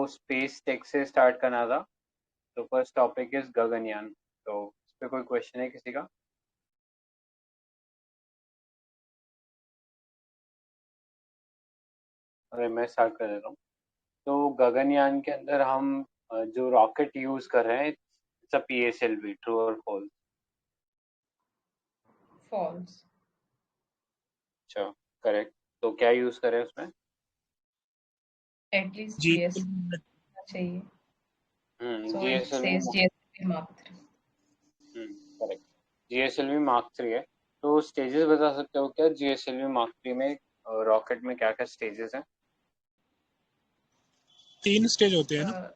Space tech से start करना था। तो फर्स्ट टॉपिक इज गगनयान। तो इस पे कोई क्वेश्चन है किसी का? अरे मैं स्टार्ट कर देता हूँ। तो गगनयान के अंदर हम जो रॉकेट यूज कर रहे हैं, इट्स अ PSLV, ट्रू और फॉल्स? फॉल्स। अच्छा, करेक्ट। तो क्या यूज करें उसमें? एटलीस्ट जी जीएस चाहिए। So it GSLV। Says GSLV mark 3। Correct. GSLV mark 3 है। तो स्टेजेस बता सकते हो क्या GSLV मार्क 3 में? रॉकेट में क्या क्या स्टेजेस हैं? 3 स्टेज होते हैं ना,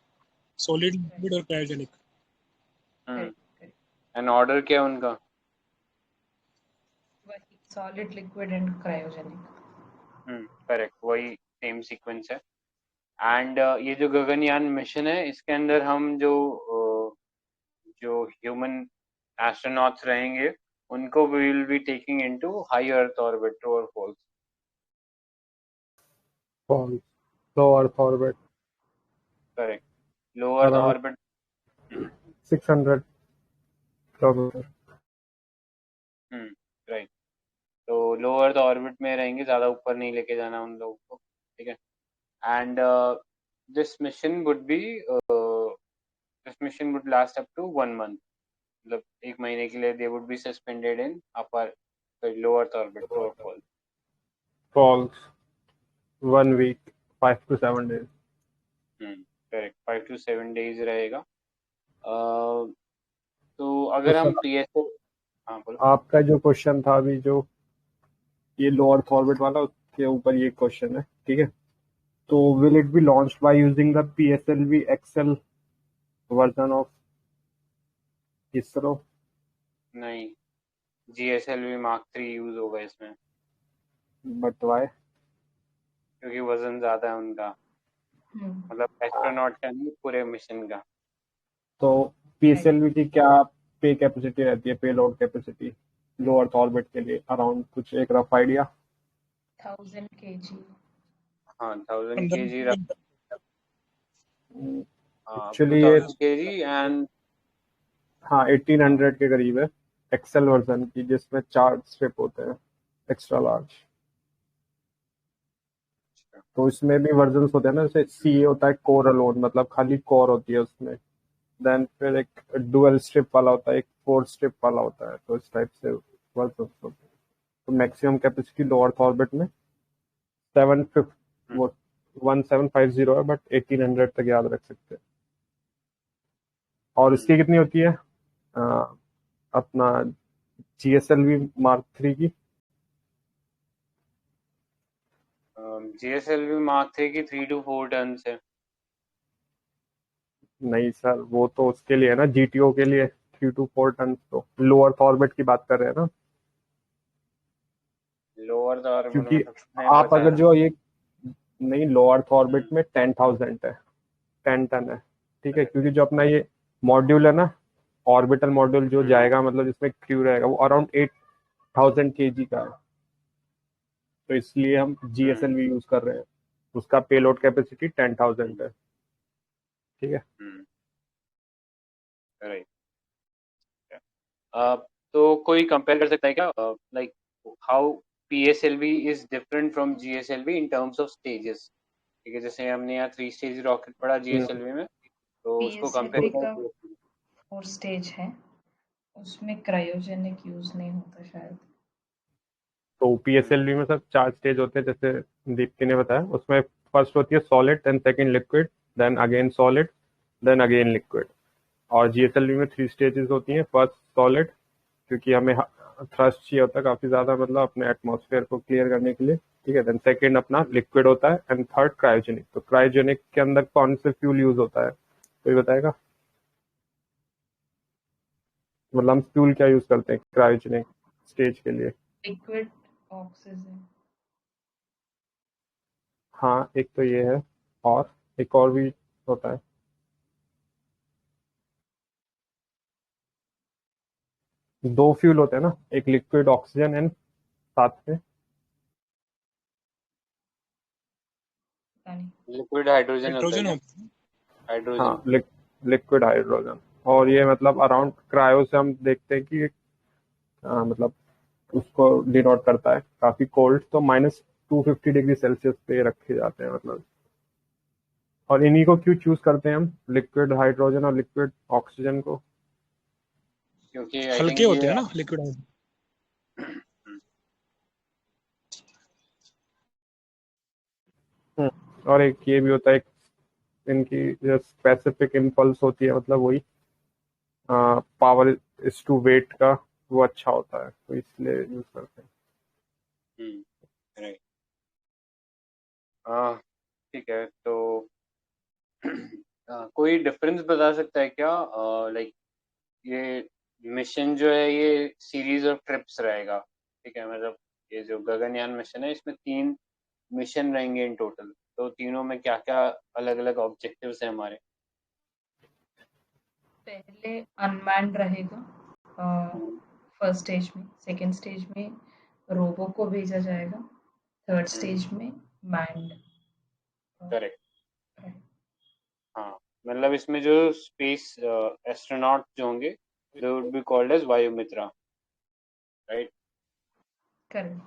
सॉलिड, लिक्विड और क्रायोजेनिक। एंड ऑर्डर क्या है उनका? वही solid, liquid and cryogenic. Correct, वही सेम सीक्वेंस है। एंड ये जो गगनयान मिशन है, इसके अंदर हम जो ह्यूमन एस्ट्रोनॉट्स रहेंगे, उनको we will be taking into high earth orbit, true और false? False. Low earth orbit. Correct. Low earth around orbit 600 kilometre. Right. तो लो अर्थ ऑर्बिट में रहेंगे, ज्यादा ऊपर नहीं लेके जाना उन लोगों को, ठीक है। And this mission would be this mission would last up to 1 month. मतलब 1 महीने के लिए they would be suspended in upper low earth orbit, true और false? False. 1 week, 5 to 7 days। Correct, 5 to 7 days रहेगा। तो तो अगर हम सर, PSL, हाँ बोलो। आपका जो क्वेश्चन था अभी, जो ये लो अर्थ ऑर्बिट वाला, उसके ऊपर ये क्वेश्चन है, ठीक है। तो will it be launched by using the PSLV XL version of ISRO? नहीं, GSLV मार्क 3 यूज होगा इसमें, बट वाई? क्योंकि वजन ज्यादा है उनका। मतलब एस्ट्रोनॉट का नहीं, पूरे मिशन का। तो PSLV की क्या पे कैपेसिटी रहती है, पे लोड कैपेसिटी लो अर्थ ऑर्बिट के लिए? अराउंड कुछ एक रफ आइडिया। 1000 kg। हाँ, 1000 15 kg। हाँ, up to एक्चुअली ये 1000 kg एंड हाँ 1800 के करीब है, एक्सेल वर्जन की, जिसमें 4 स्ट्रिप होते हैं, एक्स्ट्रा लार्ज। तो इसमें भी वर्जन होते हैं ना, जैसे CA होता है कोर अलोन, मतलब खाली कोर होती है उसमें। देन फिर एक डुअल स्ट्रिप वाला होता है, एक 4 स्ट्रिप वाला होता है। तो इस टाइप से वर्जन होते हैं। तो मैक्सिमम कैपेसिटी लो अर्थ ऑर्बिट में 1750 है, बट 1800 तक याद रख सकते हैं। और इसकी कितनी होती है अपना GSLV मार्क 3 की? GSLV मार्क 3 की 3 to 4 टन है। नहीं सर, वो तो उसके लिए है ना, GTO के लिए 3 to 4 टन। तो लो अर्थ ऑर्बिट की बात कर रहे हैं ना, लोअर ऑर्बिट में क्योंकि तो नहीं आप बचा अगर है। जो ये, नहीं, लो अर्थ ऑर्बिट में 10,000 है, 10 टन है, ठीक है। क्योंकि जो अपना ये मॉड्यूल है ना, ऑर्बिटल मॉड्यूल जो जाएगा, मतलब जिसमें क्रू रहेगा, वो अराउंड 8,000 kg का है। तो इसलिए हम GSLV यूज कर रहे हैं। उसका पेलोड कैपेसिटी 10,000 है, ठीक है। राइट। तो कोई कंपेयर कर सकता है क्या, like how PSLV is different from GSLV in terms of stages? ठीक है, जैसे हमने यहाँ 3 स्टेज रॉकेट पढ़ा GSLV में, तो उसको पीएसएलवी कंपेयर का कर। 4 स्टेज है, उसमें क्रायोजेनिक यूज नहीं होता शायद। तो PSLV में सब 4 स्टेज होते हैं, जैसे दीप्ति ने बताया। उसमें फर्स्ट होती है solid, then second liquid, then again solid, then again liquid. और GSLV में 3 स्टेजेस होती हैं। फर्स्ट सॉलिड, क्योंकि हमें थ्रस्ट चाहिए होता है काफी ज्यादा, मतलब अपने एटमॉस्फेयर को क्लियर करने के लिए, ठीक है। देन सेकंड अपना लिक्विड होता है, एंड थर्ड क्रायोजेनिक। तो क्रायोजेनिक के अंदर कौन से फ्यूल यूज होता है, कोई बताएगा? मतलब हम फ्यूल क्या यूज करते हैं क्रायोजेनिक स्टेज के लिए? Liquid oxygen. हाँ, एक तो ये है, और एक और भी होता है। दो फ्यूल होते हैं ना, एक लिक्विड ऑक्सीजन एंड साथ में लिक्विड हाइड्रोजन होता है हाइड्रोजन क्या? होता है। हाइड्रोजन। हाँ, लिक्विड हाइड्रोजन। और ये मतलब अराउंड क्रायो से हम देखते हैं कि मतलब उसको डिनोट करता है काफी कोल्ड, तो -250 डिग्री सेल्सियस पे रखे जाते हैं मतलब। और इन्हीं को क्यों चूज करते हैं हम, लिक्विड हाइड्रोजन और लिक्विड ऑक्सीजन को? क्योंकि आई हल्के थिंक होते ये हैं ना लिक्विड हाइड्रोजन। और एक ये भी होता है, इनकी जो स्पेसिफिक इम्पल्स होती है, मतलब वही पावर इज टू वेट का, वो अच्छा होता है, तो इसलिए यूज करते हैं। राइट। हाँ, ठीक है। तो कोई डिफरेंस बता सकता है क्या, लाइक ये मिशन जो है ये सीरीज ऑफ ट्रिप्स रहेगा, ठीक है? मतलब ये जो गगनयान मिशन है इसमें 3 मिशन रहेंगे इन टोटल, तो तीनों में क्या क्या अलग अलग ऑब्जेक्टिव्स हैं हमारे? पहले अनमैन्ड रहेगा फर्स्ट स्टेज में, सेकंड स्टेज में रोबो को भेजा जाएगा, थर्ड स्टेज में मैन्ड। करेक्ट। हाँ, मतलब इसमें जो स्पेस एस्ट्रोनॉट जो होंगे they would be called as Vayumitra, right? Correct.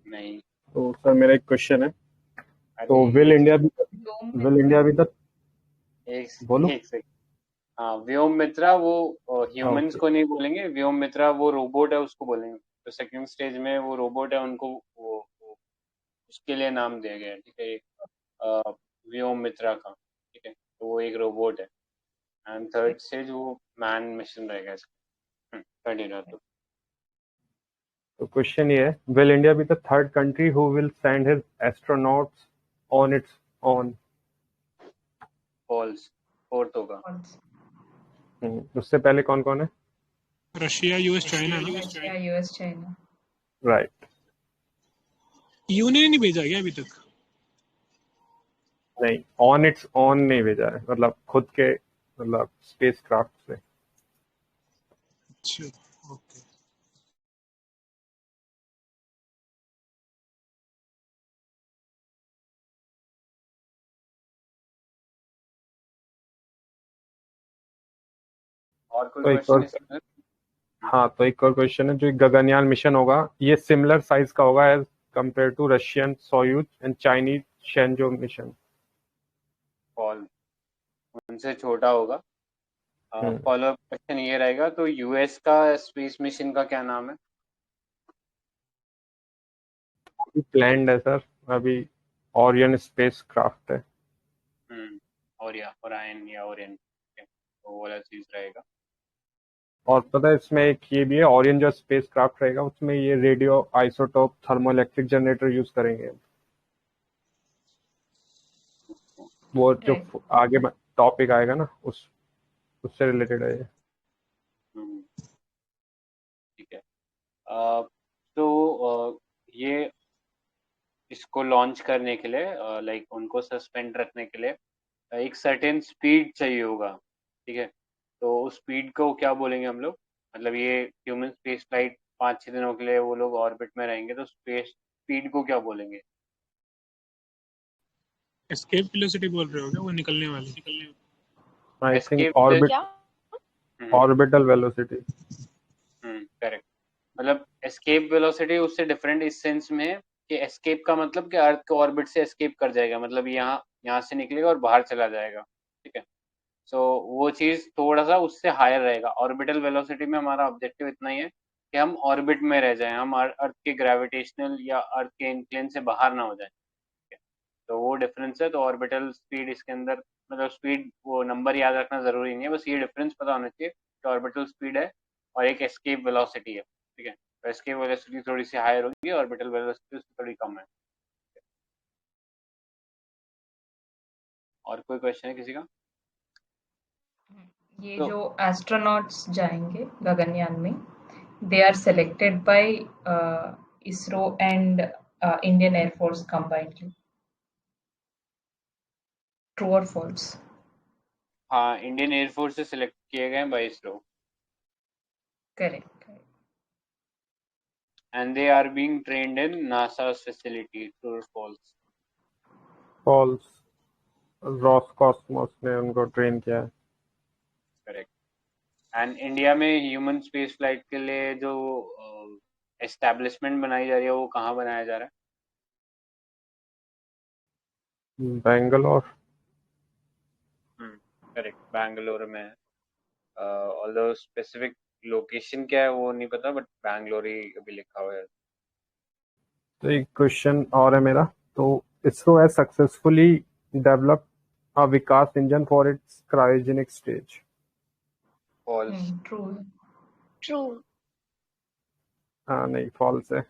नहीं, तो सर मेरा एक क्वेश्चन है, अरे तो विल इंडिया भी तक एक बोलो। एक सेकंड। हाँ, व्योम मित्रा वो ह्यूमंस ओके। को नहीं बोलेंगे, व्योम मित्रा वो रोबोट है उसको बोलेंगे। तो सेकंड स्टेज में वो रोबोट है, उनको वो उसके लिए नाम दिया गया है, ठीक है? व्योम मित्रा का, ठीक है? तो वो एक रोबोट है। एंड थर्ड स्टेज वो मैन मिशन रहेगा इसका। कंटिन्यू तो। तो क्वेश्चन ये है, will India be the third country who will send his astronauts on its on? False, fourth होगा। उससे पहले कौन कौन है? रशिया, यूएस, चाइना ना। Russia, US, China. Right. EU ने नहीं भेजा क्या अभी तक? नहीं, ऑन इट्स ऑन नहीं भेजा है, मतलब खुद के, मतलब स्पेस क्राफ्ट से। अच्छा, ओके। और कोई तो एक क्वेश्चन और इसके अंदर? हाँ, तो एक और क्वेश्चन है, जो गगनयान मिशन होगा ये सिमिलर साइज का होगा as compare to Russian Soyuz and Chinese Shenzhou mission? False, उनसे छोटा होगा। फॉलो अप क्वेश्चन ये रहेगा, तो यूएस का स्पेस मिशन का क्या नाम है? प्लैंड है सर अभी, ओरियन स्पेस क्राफ्ट है। और या ओरायन या ओरियन, तो वो वाला चीज रहेगा। और पता है इसमें एक ये भी है, ओरियन जो स्पेस क्राफ्ट रहेगा उसमें ये radio isotope thermoelectric generator use करेंगे। वो जो राइट। आगे टॉपिक आएगा ना, उससे रिलेटेड है ये। हम्म, ठीक है। तो ये इसको लॉन्च करने के लिए, लाइक उनको सस्पेंड रखने के लिए एक सर्टेन स्पीड चाहिए होगा, ठीक है? तो उस स्पीड को क्या बोलेंगे हम लोग? मतलब ये ह्यूमन स्पेस फ्लाइट 5-6 दिनों के लिए वो लोग ऑर्बिट में रहेंगे, तो स्पेस स्पीड को क्या बोलेंगे? एस्केप वेलोसिटी बोल रहे हो क्या, वो निकलने वाली? आई थिंक एस्केप ऑर्बिट, क्या? Orbital velocity. करेक्ट। मतलब एस्केप वेलोसिटी उससे डिफरेंट इस सेंस में है कि एस्केप का मतलब कि अर्थ के ऑर्बिट से एस्केप कर जाएगा, मतलब यहाँ यहाँ से निकलेगा और बाहर चला जाएगा, ठीक है? सो वो चीज थोड़ा सा उससे हायर रहेगा। ऑर्बिटल वेलोसिटी में हमारा ऑब्जेक्टिव इतना ही है कि हम ऑर्बिट में रह जाएं, हम अर्थ के ग्रेविटेशनल या अर्थ के इंक्लिन से बाहर ना हो जाए, ठीक है? तो वो डिफरेंस है। तो ऑर्बिटल स्पीड इसके अंदर, मतलब स्पीड वो नंबर याद रखना जरूरी नहीं है, बस ये डिफरेंस पता होना चाहिए कि ऑर्बिटल स्पीड है और एक एस्केप वेलोसिटी है, ठीक है? तो एस्केप वेलोसिटी थोड़ी सी हायर होगी, ऑर्बिटल वेलोसिटी उससे थोड़ी कम है। और कोई क्वेश्चन है किसी का? ये तो जो एस्ट्रोनॉट्स जाएंगे गगनयान में, they are selected by ISRO and Indian Air Force combinedly. True or false? हाँ, इंडियन एयरफोर्स से सिलेक्ट किए गए हैं 22 लोग, Correct. and they are being trained in NASA's facility. True or false? False. Roscosmos ने उनको ट्रेन किया है। करेक्ट। एंड इंडिया में ह्यूमन स्पेस फ्लाइट के लिए जो एस्टेब्लिशमेंट बनाई जा रही है वो कहाँ बनाया जा रहा बेंगलोर। है? करेक्ट, बैंगलोर में है। ऑल्दो स्पेसिफिक लोकेशन क्या है वो नहीं पता, बट बैंगलोर ही अभी लिखा हुआ है। तो एक क्वेश्चन और है मेरा। तो ISRO has successfully develop a Vikas engine for its cryogenic stage. False. नहीं, ट्रू है। ट्रू। हाँ नहीं, फॉल्स है।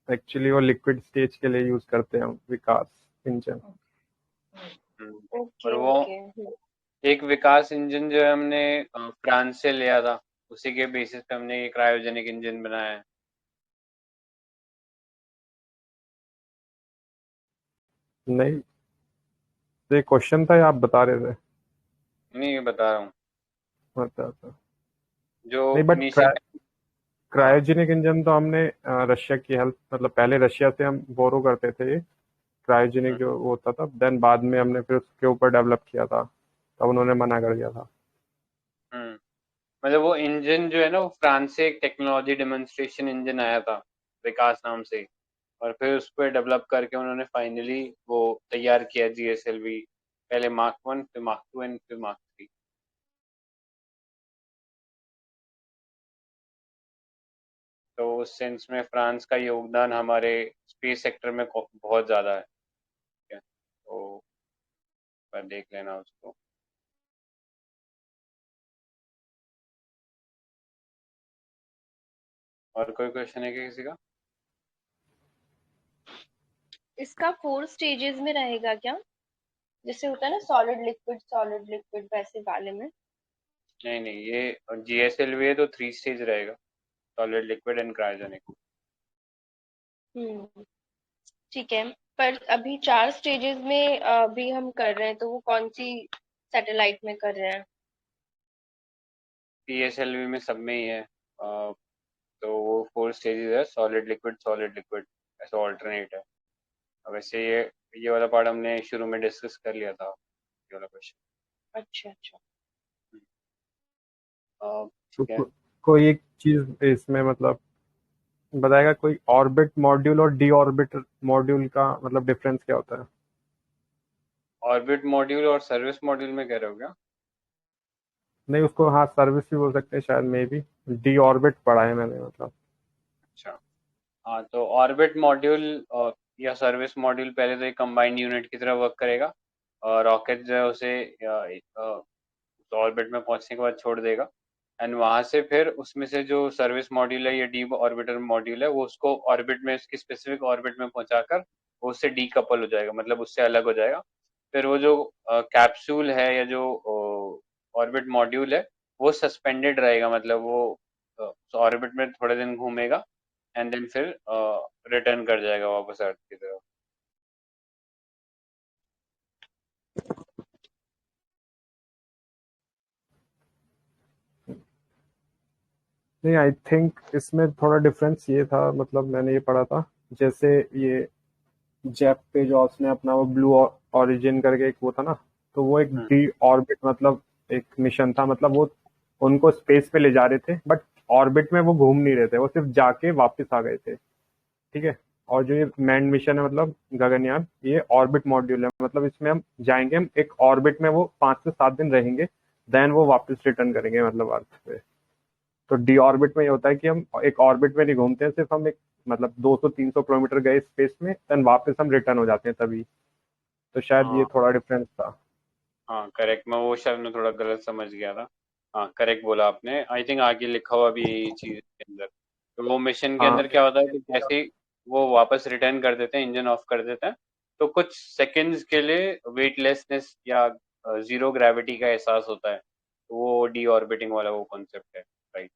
एक्चुअली वो लिक्विड स्टेज के लिए यूज करते हैं हम विकास इंजन। और ओके वो ओके। एक विकास इंजन जो है हमने फ्रांस से लिया था, उसी के बेसिस पे हमने ये क्रायोजेनिक इंजन बनाया है। नहीं, तो ये क्वेश्चन था या आप बता रहे थे? नहीं, ये बता रहा हूँ अच्छा। जो नहीं बट इनिशियल। हाँ। क्रायोजेनिक इंजन तो हमने रशिया की हेल्प, मतलब पहले रशिया से हम बोरो करते थे क्रायोजेनिक हम्म, जो वो होता था, देन बाद में हमने फिर उसके ऊपर डेवलप किया था, तब उन्होंने मना कर दिया था। हम्म। मतलब वो इंजन जो है ना, वो फ्रांस से एक टेक्नोलॉजी डेमोन्स्ट्रेशन इंजन आया था विकास नाम से, और फिर उस पर डेवलप करके उन्होंने फाइनली वो तैयार किया जीएसएलवी। पहले मार्क 1, फिर मार्क 2 एंड फिर मार्क 3। तो उस सेंस में फ्रांस का योगदान हमारे स्पेस सेक्टर में बहुत ज़्यादा है। ठीक है, तो पर देख लेना उसको। और कोई क्वेश्चन है क्या किसी का? इसका 4 स्टेजेस में रहेगा क्या? जैसे होता है ना सॉलिड लिक्विड वैसे वाले में। नहीं नहीं, ये जीएसएलवी है तो 3 स्टेज रहेगा, सॉलिड लिक्विड एंड क्रायोजेनिक। हम्म। ठीक है। पर अभी 4 स्टेजेस में अभी हम कर रहे हैं, तो वो कौन सी सैटेलाइट में कर रहे हैं? पीएसएलवी में सब में ही है। तो वो 4 स्टेजेस है, सॉलिड लिक्विड, ऐसा ऑल्टरनेट है। अब वैसे ये वाला पार्ट हमने शुरू में डिस्कस कर लिया था, ये वाला क्वेश्चन। अच्छा अच्छा। तो ठीक है। कोई एक चीज इसमें मतलब बताएगा कोई, ऑर्बिट मॉड्यूल और डी ऑर्बिट मॉड्यूल का मतलब डिफरेंस क्या होता है? ऑर्बिट मॉड्यूल और सर्विस मॉड्यूल में कह रहे हो क्या? नहीं, उसको हाँ सर्विस भी बोल सकते हैं शायद, मे बी। डी ऑर्बिट पढ़ा है मैंने, मतलब। अच्छा। हाँ, तो ऑर्बिट मॉड्यूल या सर्विस मॉड्यूल पहले तो एक कंबाइंड यूनिट की तरह वर्क करेगा, और रॉकेट जो है उसे ऑर्बिट में पहुंचने के बाद छोड़ देगा। एंड वहां से फिर उसमें से जो सर्विस मॉड्यूल है या डी ऑर्बिटर मॉड्यूल है, वो उसको ऑर्बिट में, उसकी स्पेसिफिक ऑर्बिट में पहुंचाकर वो उससे डीकपल हो जाएगा, मतलब उससे अलग हो जाएगा। फिर वो जो कैप्सूल है या जो ऑर्बिट मॉड्यूल है, वो सस्पेंडेड रहेगा, मतलब वो ऑर्बिट में थोड़े दिन घूमेगा एंड देन फिर रिटर्न कर जाएगा वापस अर्थ की तरफ। नहीं, आई थिंक इसमें थोड़ा डिफरेंस ये था, मतलब मैंने ये पढ़ा था, जैसे ये जेफ बेजोस ने अपना वो ब्लू ओरिजिन करके एक वो था ना, तो वो एक हम्म। डी ऑर्बिट मतलब एक मिशन था, मतलब वो उनको स्पेस पे ले जा रहे थे, बट ऑर्बिट में वो घूम नहीं रहे थे, वो सिर्फ जाके वापस आ गए थे। ठीक है। और जो ये मैंड मिशन है, मतलब गगनयान, ये ऑर्बिट मॉड्यूल है, मतलब इसमें हम जाएंगे, हम एक ऑर्बिट में वो 5 से 7 दिन रहेंगे, देन वो वापस रिटर्न करेंगे मतलब अर्थ पे। तो डी ऑर्बिट में ये होता है कि हम एक ऑर्बिट में नहीं घूमते हैं, सिर्फ हम एक मतलब 200-300 किलोमीटर गए स्पेस में, देन वापस हम रिटर्न हो जाते हैं तभी। तो शायद ये हाँ थोड़ा डिफरेंस था। हाँ, करेक्ट, मैं वो शायद मैं थोड़ा गलत समझ गया था। हाँ, करेक्ट बोला आपने। आई थिंक आगे लिखा हुआ भी यही चीज के अंदर। तो वो मिशन के हाँ अंदर क्या होता है कि जैसे ही वो वापस रिटर्न कर देते हैं, इंजन ऑफ कर देते हैं, तो कुछ सेकंड्स के लिए वेटलेसनेस या जीरो ग्रेविटी का एहसास होता है, तो वो डी ऑर्बिटिंग वाला वो कॉन्सेप्ट है। राइट।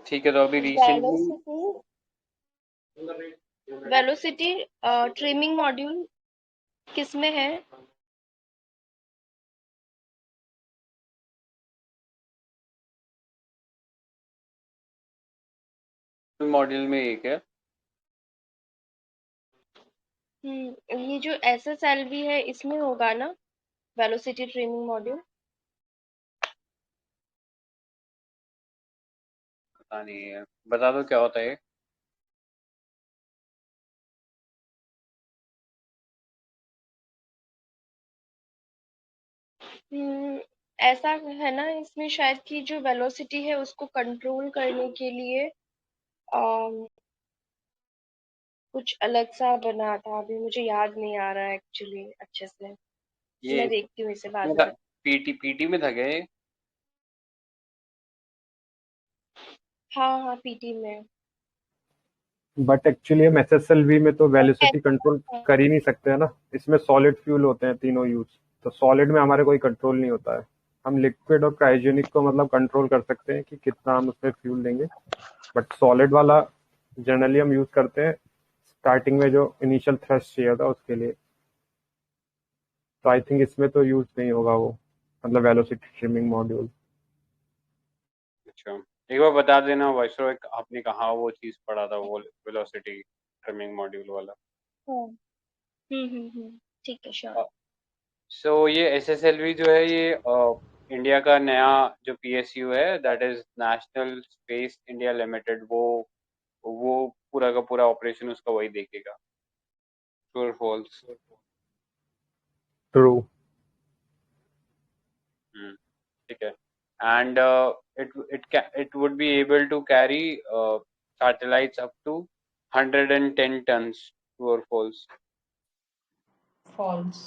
ठीक है, तो अभी recently velocity velocity trimming module किस में है? मॉड्यूल में एक है, ये जो SSLV है इसमें होगा ना वेलोसिटी ट्रिमिंग मॉड्यूल? पता नहीं है, बता दो क्या होता है ये। ऐसा है ना इसमें शायद कि जो वेलोसिटी है उसको कंट्रोल करने के लिए अम, कुछ अलग सा बना था, अभी मुझे याद नहीं आ रहा है एक्चुअली अच्छे से। ये मैं देखती हूँ इसे बाद इसमें था, में। पीटी में था क्या ये? हाँ हाँ, पीटी में। बट एक्चुअली हम एसएसएलवी में तो और वेलोसिटी कंट्रोल कैसे? कर ही नहीं सकते है ना, इसमें सॉलिड फ्यूल होते हैं तीनों यूज, तो सॉलिड में हमारे कोई कंट्रोल नहीं होता है। हम लिक्विड और क्रायोजेनिक को मतलब कंट्रोल कर सकते हैं कि कितना हम उसमें फ्यूल देंगे, बट सॉलिड वाला जनरली हम यूज करते हैं स्टार्टिंग में जो इनिशियल थ्रस्ट चाहिए था उसके लिए। तो आई थिंक इसमें तो यूज नहीं होगा वो, मतलब वेलोसिटी ट्रिमिंग मॉड्यूल। अच्छा, एक बार बता देना वाइसरॉय, आपने कहाँ वो चीज़ पढ़ा था, वो वेलोसिटी ट्रिमिंग मॉड्यूल वाला। हाँ। ठीक है, श्योर। सो ये एसएसएलवी जो है ये इंडिया का नया जो पीएसयू है, that is national space India limited, वो पूरा का पूरा ऑपरेशन उसका वही देखेगा। ट्रू और फॉल्स? ट्रू। ठीक है। And it would be able to carry satellites up to 110 tons. True or false? False.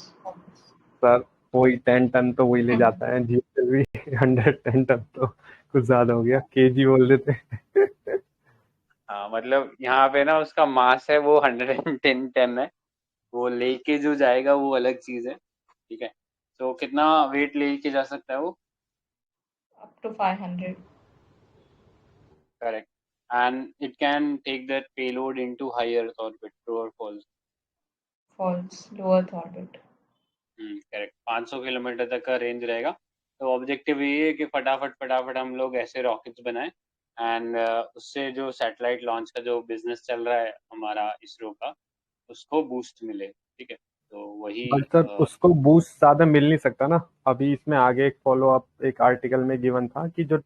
Sir वही 10 टन तो वही ले जाता है, जीएसएलवी 110 टन तो कुछ ज्यादा हो गया, केजी बोल देते हैं। हाँ, मतलब यहाँ पे ना उसका मास है वो 110 टन है, वो लेके जो जाएगा वो अलग चीज है। ठीक है, तो कितना वेट लेके जा सकता है वो? Up to 500। Correct. And it can take that payload into high earth orbit. True और false? False, low earth orbit. Correct. 500 kilometre तक का रेंज रहेगा। तो ऑब्जेक्टिव ये है कि फटाफट फटाफट हम लोग ऐसे रॉकेट्स बनाएं, एंड उससे जो सैटेलाइट लॉन्च का जो बिजनेस चल रहा है हमारा इसरो का, उसको बूस्ट मिले। ठीक है, तो वही बट सर उसको बूस्ट ज्यादा मिल नहीं सकता ना। अभी इसमें आगे एक फॉलो अप एक आर्टिकल में गिवन था कि जो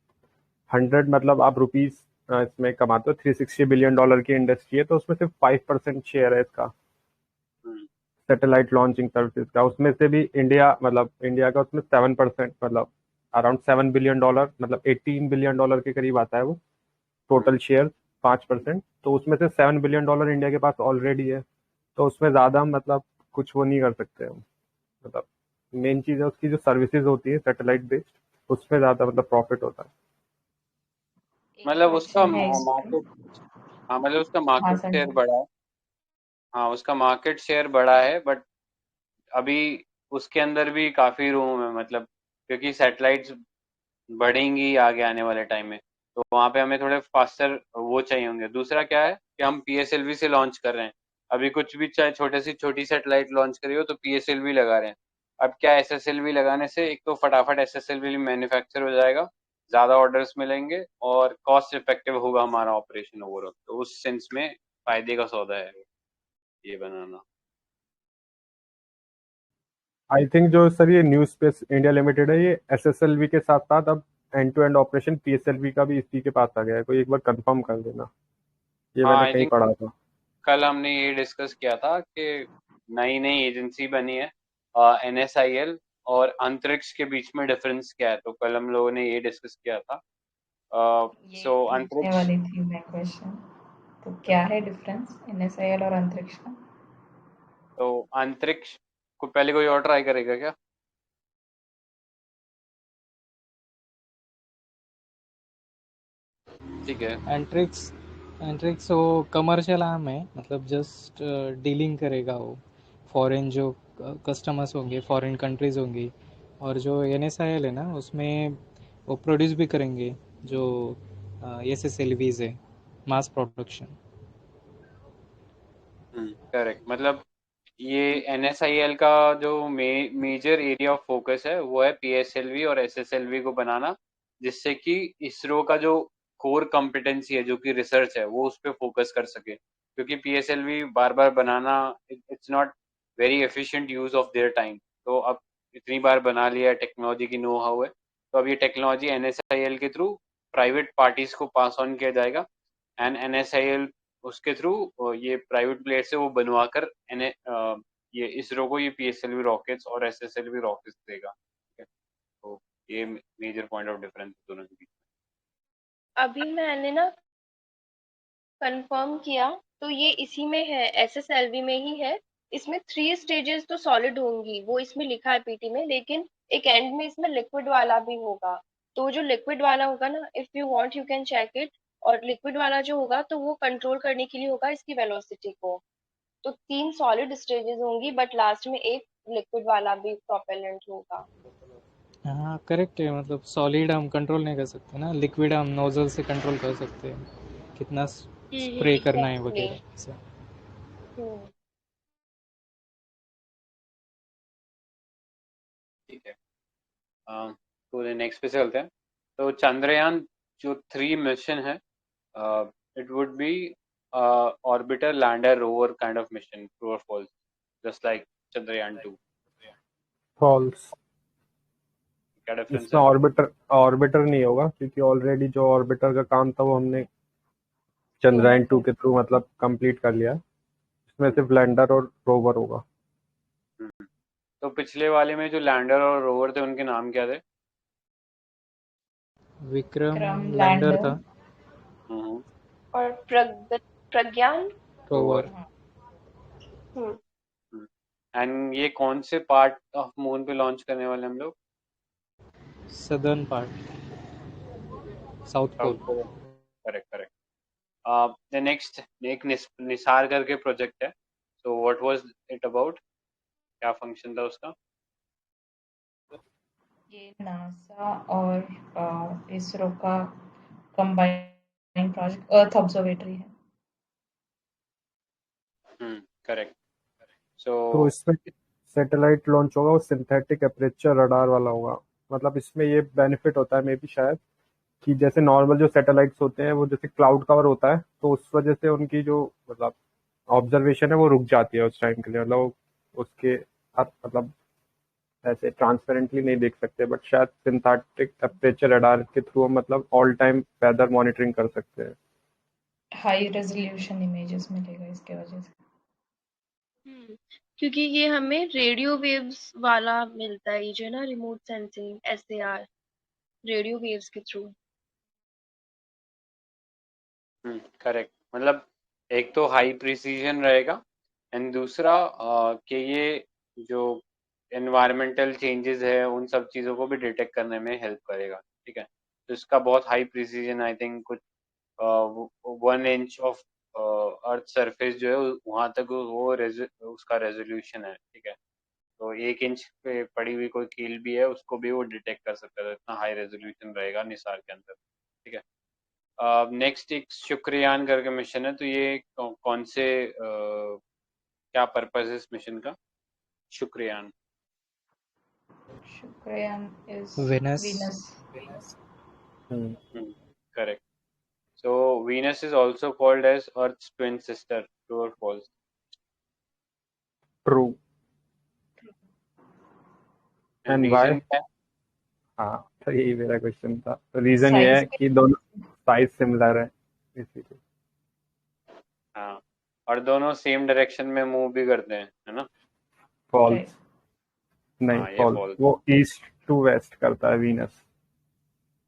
100 मतलब आप रुपीज इसमें कमाते हो, $360 बिलियन की इंडस्ट्री है, तो उसमें सिर्फ 5% शेयर है इसका हम्म, सैटेलाइट लॉन्चिंग सर्विसेज का। उसमें से भी इंडिया मतलब इंडिया का उसमें 7%, मतलब अराउंड $7 बिलियन, मतलब $18 बिलियन के करीब आता है वो हम्म, टोटल शेयर, 5%। तो उसमें से $7 बिलियन इंडिया के पास ऑलरेडी है, तो उसमें ज्यादा हम मतलब कुछ वो नहीं कर सकते हम। मतलब मेन चीज है उसकी जो सर्विसेज होती है सैटेलाइट बेस्ड, उसमें ज्यादा मतलब प्रॉफिट होता है। एक मतलब उसका क्वेश्चन है इस पे। मार्केट, हाँ मतलब उसका हाँ मार्केट शेयर संजय। बड़ा है। हाँ, उसका मार्केट शेयर बड़ा है, बट अभी उसके अंदर भी काफी रूम है, मतलब क्योंकि सैटेलाइट्स बढ़ेंगी आगे आने वाले टाइम में, तो वहां पे हमें थोड़े फास्टर वो चाहिए होंगे। दूसरा क्या है कि हम पीएसएलवी से लॉन्च कर रहे हैं, अभी कुछ भी चाहे छोटी सैटेलाइट लॉन्च करी हो तो पीएसएलवी लगा रहे हैं। अब क्या, एसएसएलवी लगाने से एक तो फटाफट एसएसएलवी मैन्युफैक्चर हो जाएगा, ज्यादा ऑर्डर्स मिलेंगे और कॉस्ट इफेक्टिव होगा हमारा ऑपरेशन ओवरऑल, तो उस सेंस में फायदे का सौदा है ये बनाना। आई थिंक जो सर ये न्यू स्पेस इंडिया लिमिटेड है, ये एसएसएलवी के साथ साथ अब end to end operation PSLV का भी इसी के पास आ गया है, कोई एक बार कंफर्म कर देना, ये हाँ, मैंने आई कहीं थिंक पढ़ा था। कल हमने ये डिस्कस किया था कि नई नई एजेंसी बनी है एनएसआईएल, और अंतरिक्ष के बीच में डिफरेंस क्या है, तो कल हम लोगों ने ये डिस्कस किया था। यही सो पूछने अंतरिक्ष, वाली थी मैं क्वेश्चन। तो क्या है डिफरेंस एनएसआईएल और अंतरिक्ष का? तो अंतरिक्ष को पहले कोई और ट्राई करेगा क्या? ठीक है। एंट्रिक्स एंट्रिक्स वो कमर्शियल आर्म है, मतलब जस्ट डीलिंग करेगा वो फॉरेन जो कस्टमर्स होंगे, फॉरेन कंट्रीज होंगी। और जो NSIL है ना, उसमें वो प्रोड्यूस भी करेंगे जो SSLVs है, मास प्रोडक्शन। करेक्ट, मतलब ये एनएसआईएल का जो मेजर एरिया ऑफ फोकस है वो है पीएसएलवी और एसएसएलवी को बनाना, जिससे कि इसरो का जो कोर कॉम्पिटेंसी है जो कि रिसर्च है वो उस पर फोकस कर सके, क्योंकि PSLV bar bar banana it's not very efficient use of their time. तो अब इतनी बार बना लिया, टेक्नोलॉजी की नो हाउ है, तो अब ये टेक्नोलॉजी NSIL के थ्रू प्राइवेट पार्टीज को पास ऑन किया जाएगा एंड NSIL उसके थ्रू ये प्राइवेट प्लेयर से वो बनवा कर ये इसरो को ये PSLV रॉकेट्स और SSLV रॉकेट्स देगा। ठीक है, तो ये मेजर पॉइंट ऑफ डिफरेंस दोनों के बीच। अभी मैंने ना कंफर्म किया, तो ये इसी में है, SSLV में ही है। इसमें 3 स्टेजेस तो सॉलिड होंगी, वो इसमें लिखा है पीटी में, लेकिन एक एंड में इसमें लिक्विड वाला भी होगा। तो जो लिक्विड वाला होगा ना, if you want you can check it. और लिक्विड वाला जो होगा तो वो कंट्रोल करने के लिए होगा इसकी वेलोसिटी को। तो 3 सॉलिड स्टेजेस होंगी, बट लास्ट में एक लिक्विड वाला भी प्रोपेलेंट होगा। हाँ करेक्ट है, मतलब सॉलिड हम कंट्रोल नहीं कर सकते ना, लिक्विड हम नोजल से कंट्रोल कर सकते हैं, कितना स्प्रे करना है एग्जैक्टली। वगैरह ऐसा। हम्म। ठीक है, तो नेक्स्ट पे चलते हैं। तो चंद्रयान जो 3 मिशन है, it would be orbiter lander rover kind of mission, true और false, just like Chandrayaan 2। False. क्या डिफरेंस इसमें है? ऑर्बिटर ऑर्बिटर नहीं होगा, क्योंकि ऑलरेडी जो ऑर्बिटर का काम था वो हमने चंद्रयान 2 के थ्रू मतलब कंप्लीट कर लिया। इसमें सिर्फ लैंडर और रोवर होगा। तो पिछले वाले में जो लैंडर और रोवर थे उनके नाम क्या थे? विक्रम विक्रम लैंडर लैंडर था, और प्रज्ञान। रोवर। हम्म। एंड ये कौन से पार्ट ऑफ मून पे लॉन्च करने वाले हम लोग? Southern part, south pole. Correct correct. The next एक निसार करके प्रोजेक्ट है, so what was it about? क्या फंक्शन था उसका? ये नासा और इसरो का कंबाइंड प्रोजेक्ट अर्थ ऑब्जर्वेटरी है। करेक्ट। तो सो इसमें सैटेलाइट लॉन्च होगा, वो सिंथेटिक एपरेचर रडार वाला होगा। मतलब इसमें ये बेनिफिट होता है मे बी शायद, कि जैसे नॉर्मल जो सैटेलाइट्स होते हैं वो जैसे क्लाउड कवर होता है, तो उस वजह से उनकी जो मतलब ऑब्जर्वेशन है वो रुक जाती है उस टाइम के लिए। मतलब उसके आप मतलब ऐसे ट्रांसपेरेंटली नहीं देख सकते, बट शायद सिंथेटिक एपरेचर रडार के थ्रू हम मतलब ऑल टाइम वेदर मॉनिटरिंग कर सकते हैं। हाई रेजोल्यूशन इमेजेस मिलेगा इसके वजह से। क्योंकि ये हमें रेडियो वेव्स वाला मिलता है, ये जो है ना remote sensing SAR, radio waves के थ्रू। करेक्ट। मतलब एक तो हाई प्रिसीजन रहेगा एंड दूसरा कि ये जो एनवायरमेंटल चेंजेस है उन सब चीज़ों को भी डिटेक्ट करने में हेल्प करेगा। ठीक है, तो इसका बहुत हाई प्रिसीजन, आई थिंक कुछ 1 इंच ऑफ अर्थ सरफेस जो है वहां तक वो उसका रेजोल्यूशन है। ठीक है, तो 1 इंच पे पड़ी हुई कोई कील भी है उसको भी वो डिटेक्ट कर सकता है, इतना हाई रेजोल्यूशन रहेगा निसार के अंदर। ठीक है, नेक्स्ट एक शुक्रयान करके मिशन है, तो ये कौन से क्या पर्पस है इस मिशन का? Shukrayaan. Shukrayaan is Venus. Venus. Correct. So Venus is also called as earth's twin sister, true और false? True. And and why? Reason क्या है? हाँ, तो यही मेरा क्वेश्चन था। रीजन ये साइज है कि दोनों साइज सिमिलर है इसीलिए। हाँ, और दोनों सेम डायरेक्शन में मूव भी करते हैं, है ना? फॉल्स। नहीं हाँ, ये फॉल्स, फॉल्स। वो ईस्ट टू वेस्ट करता है वीनस।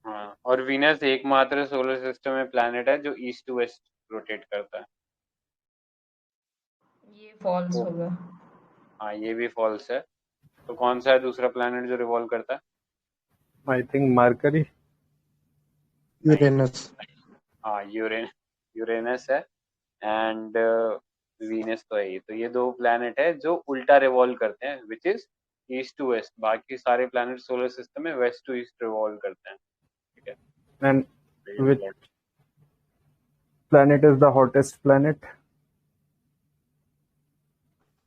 हाँ, और वीनस एकमात्र सोलर सिस्टम में प्लैनेट है जो ईस्ट टू वेस्ट रोटेट करता है। ये फॉल्स तो होगा। हाँ, ये भी फॉल्स है। तो कौन सा है दूसरा प्लैनेट जो रिवॉल्व करता है? I think mercury. नहीं, यूरेनस। हाँ यूरेनस है एंड वीनस तो है ही। तो ये दो प्लैनेट है जो उल्टा रिवॉल्व करते हैं, which is east to west. बाकी सारे प्लैनेट सोलर सिस्टम में वेस्ट टू ईस्ट रिवॉल्व करते हैं। ठीक है, एंड तो ये which plot- planet is the hottest planet?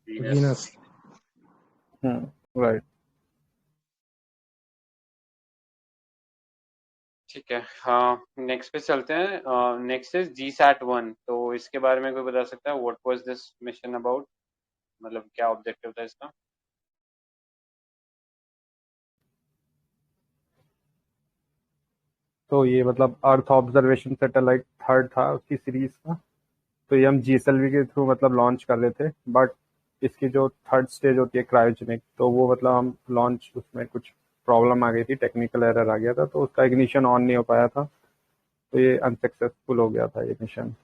Venus. Right. ठीक है, हाँ नेक्स्ट पे चलते हैं। Next is GSAT 1। तो तो इसके बारे में कोई बता सकता है, what was this mission about, मतलब क्या ऑब्जेक्टिव था इसका? तो ये मतलब अर्थ ऑब्जर्वेशन सैटेलाइट थर्ड था उसकी सीरीज का। तो ये हम जीएसएलवी के थ्रू मतलब लॉन्च कर रहे थे, बट इसकी जो थर्ड स्टेज होती है क्रायोजेनिक, तो वो मतलब हम लॉन्च, उसमें कुछ प्रॉब्लम आ गई थी, टेक्निकल एरर आ गया था, तो उसका इग्निशन ऑन नहीं हो पाया था, तो ये अनसक्सेसफुल हो गया था ये मिशन।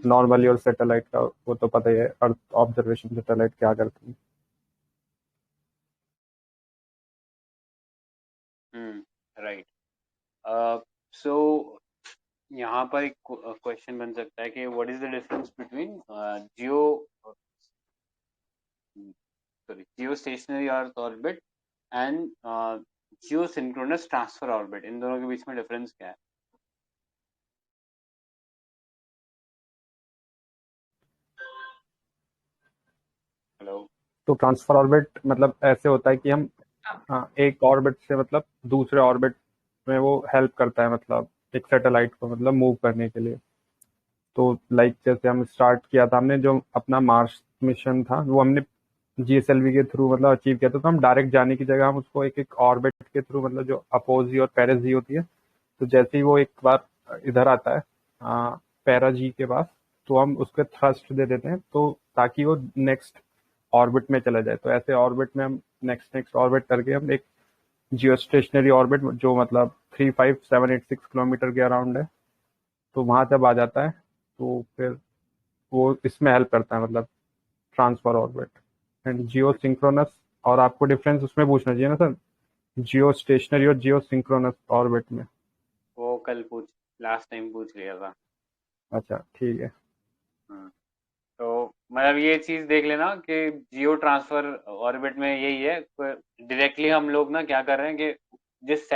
नॉर्मली और सैटेलाइट का वो तो पता ही है, अर्थ ऑब्जर्वेशन सैटेलाइट क्या करती है। राइट। सो यहाँ पर एक क्वेश्चन बन सकता है कि what is the difference between geostationary earth orbit and geosynchronous transfer orbit, इन दोनों के बीच में डिफरेंस क्या है? हेलो। तो ट्रांसफर ऑर्बिट मतलब ऐसे होता है कि हम एक ऑर्बिट से मतलब दूसरे ऑर्बिट में वो हेल्प करता है, मतलब एक सैटेलाइट को मतलब मूव करने के लिए। तो लाइक जैसे हम स्टार्ट किया था, हमने जो अपना मार्स मिशन था वो हमने जीएसएलवी के थ्रू मतलब अचीव किया था, तो हम डायरेक्ट जाने की जगह हम उसको एक एक ऑर्बिट के थ्रू, मतलब जो अपोजी और पैरा जी होती है, तो जैसे ही वो एक बार इधर आता है पैरा जी के पास, तो हम उसके थ्रस्ट दे देते हैं, तो ताकि वो नेक्स्ट ऑर्बिट में चला जाए। तो ऐसे ऑर्बिट में हम नेक्स्ट नेक्स्ट ऑर्बिट करके हम एक जियो स्टेशनरी ऑर्बिट, जो मतलब 35786 किलोमीटर के अराउंड है, तो वहां जब आ जाता है तो फिर वो इसमें हेल्प करता है, मतलब transfer orbit and Jio synchronous. और आपको डिफरेंस उसमें पूछना चाहिए ना सर, जियो स्टेशनरी और जियो सिंक्रोनस ऑर्बिट में। वो कल लास्ट टाइम पूछ लिया था। अच्छा ठीक है। तो मतलब ये चीज देख लेना कि जियो ट्रांसफर ऑर्बिट में यही है, डायरेक्टली हम लोग ना क्या कर रहे हैं कि जिस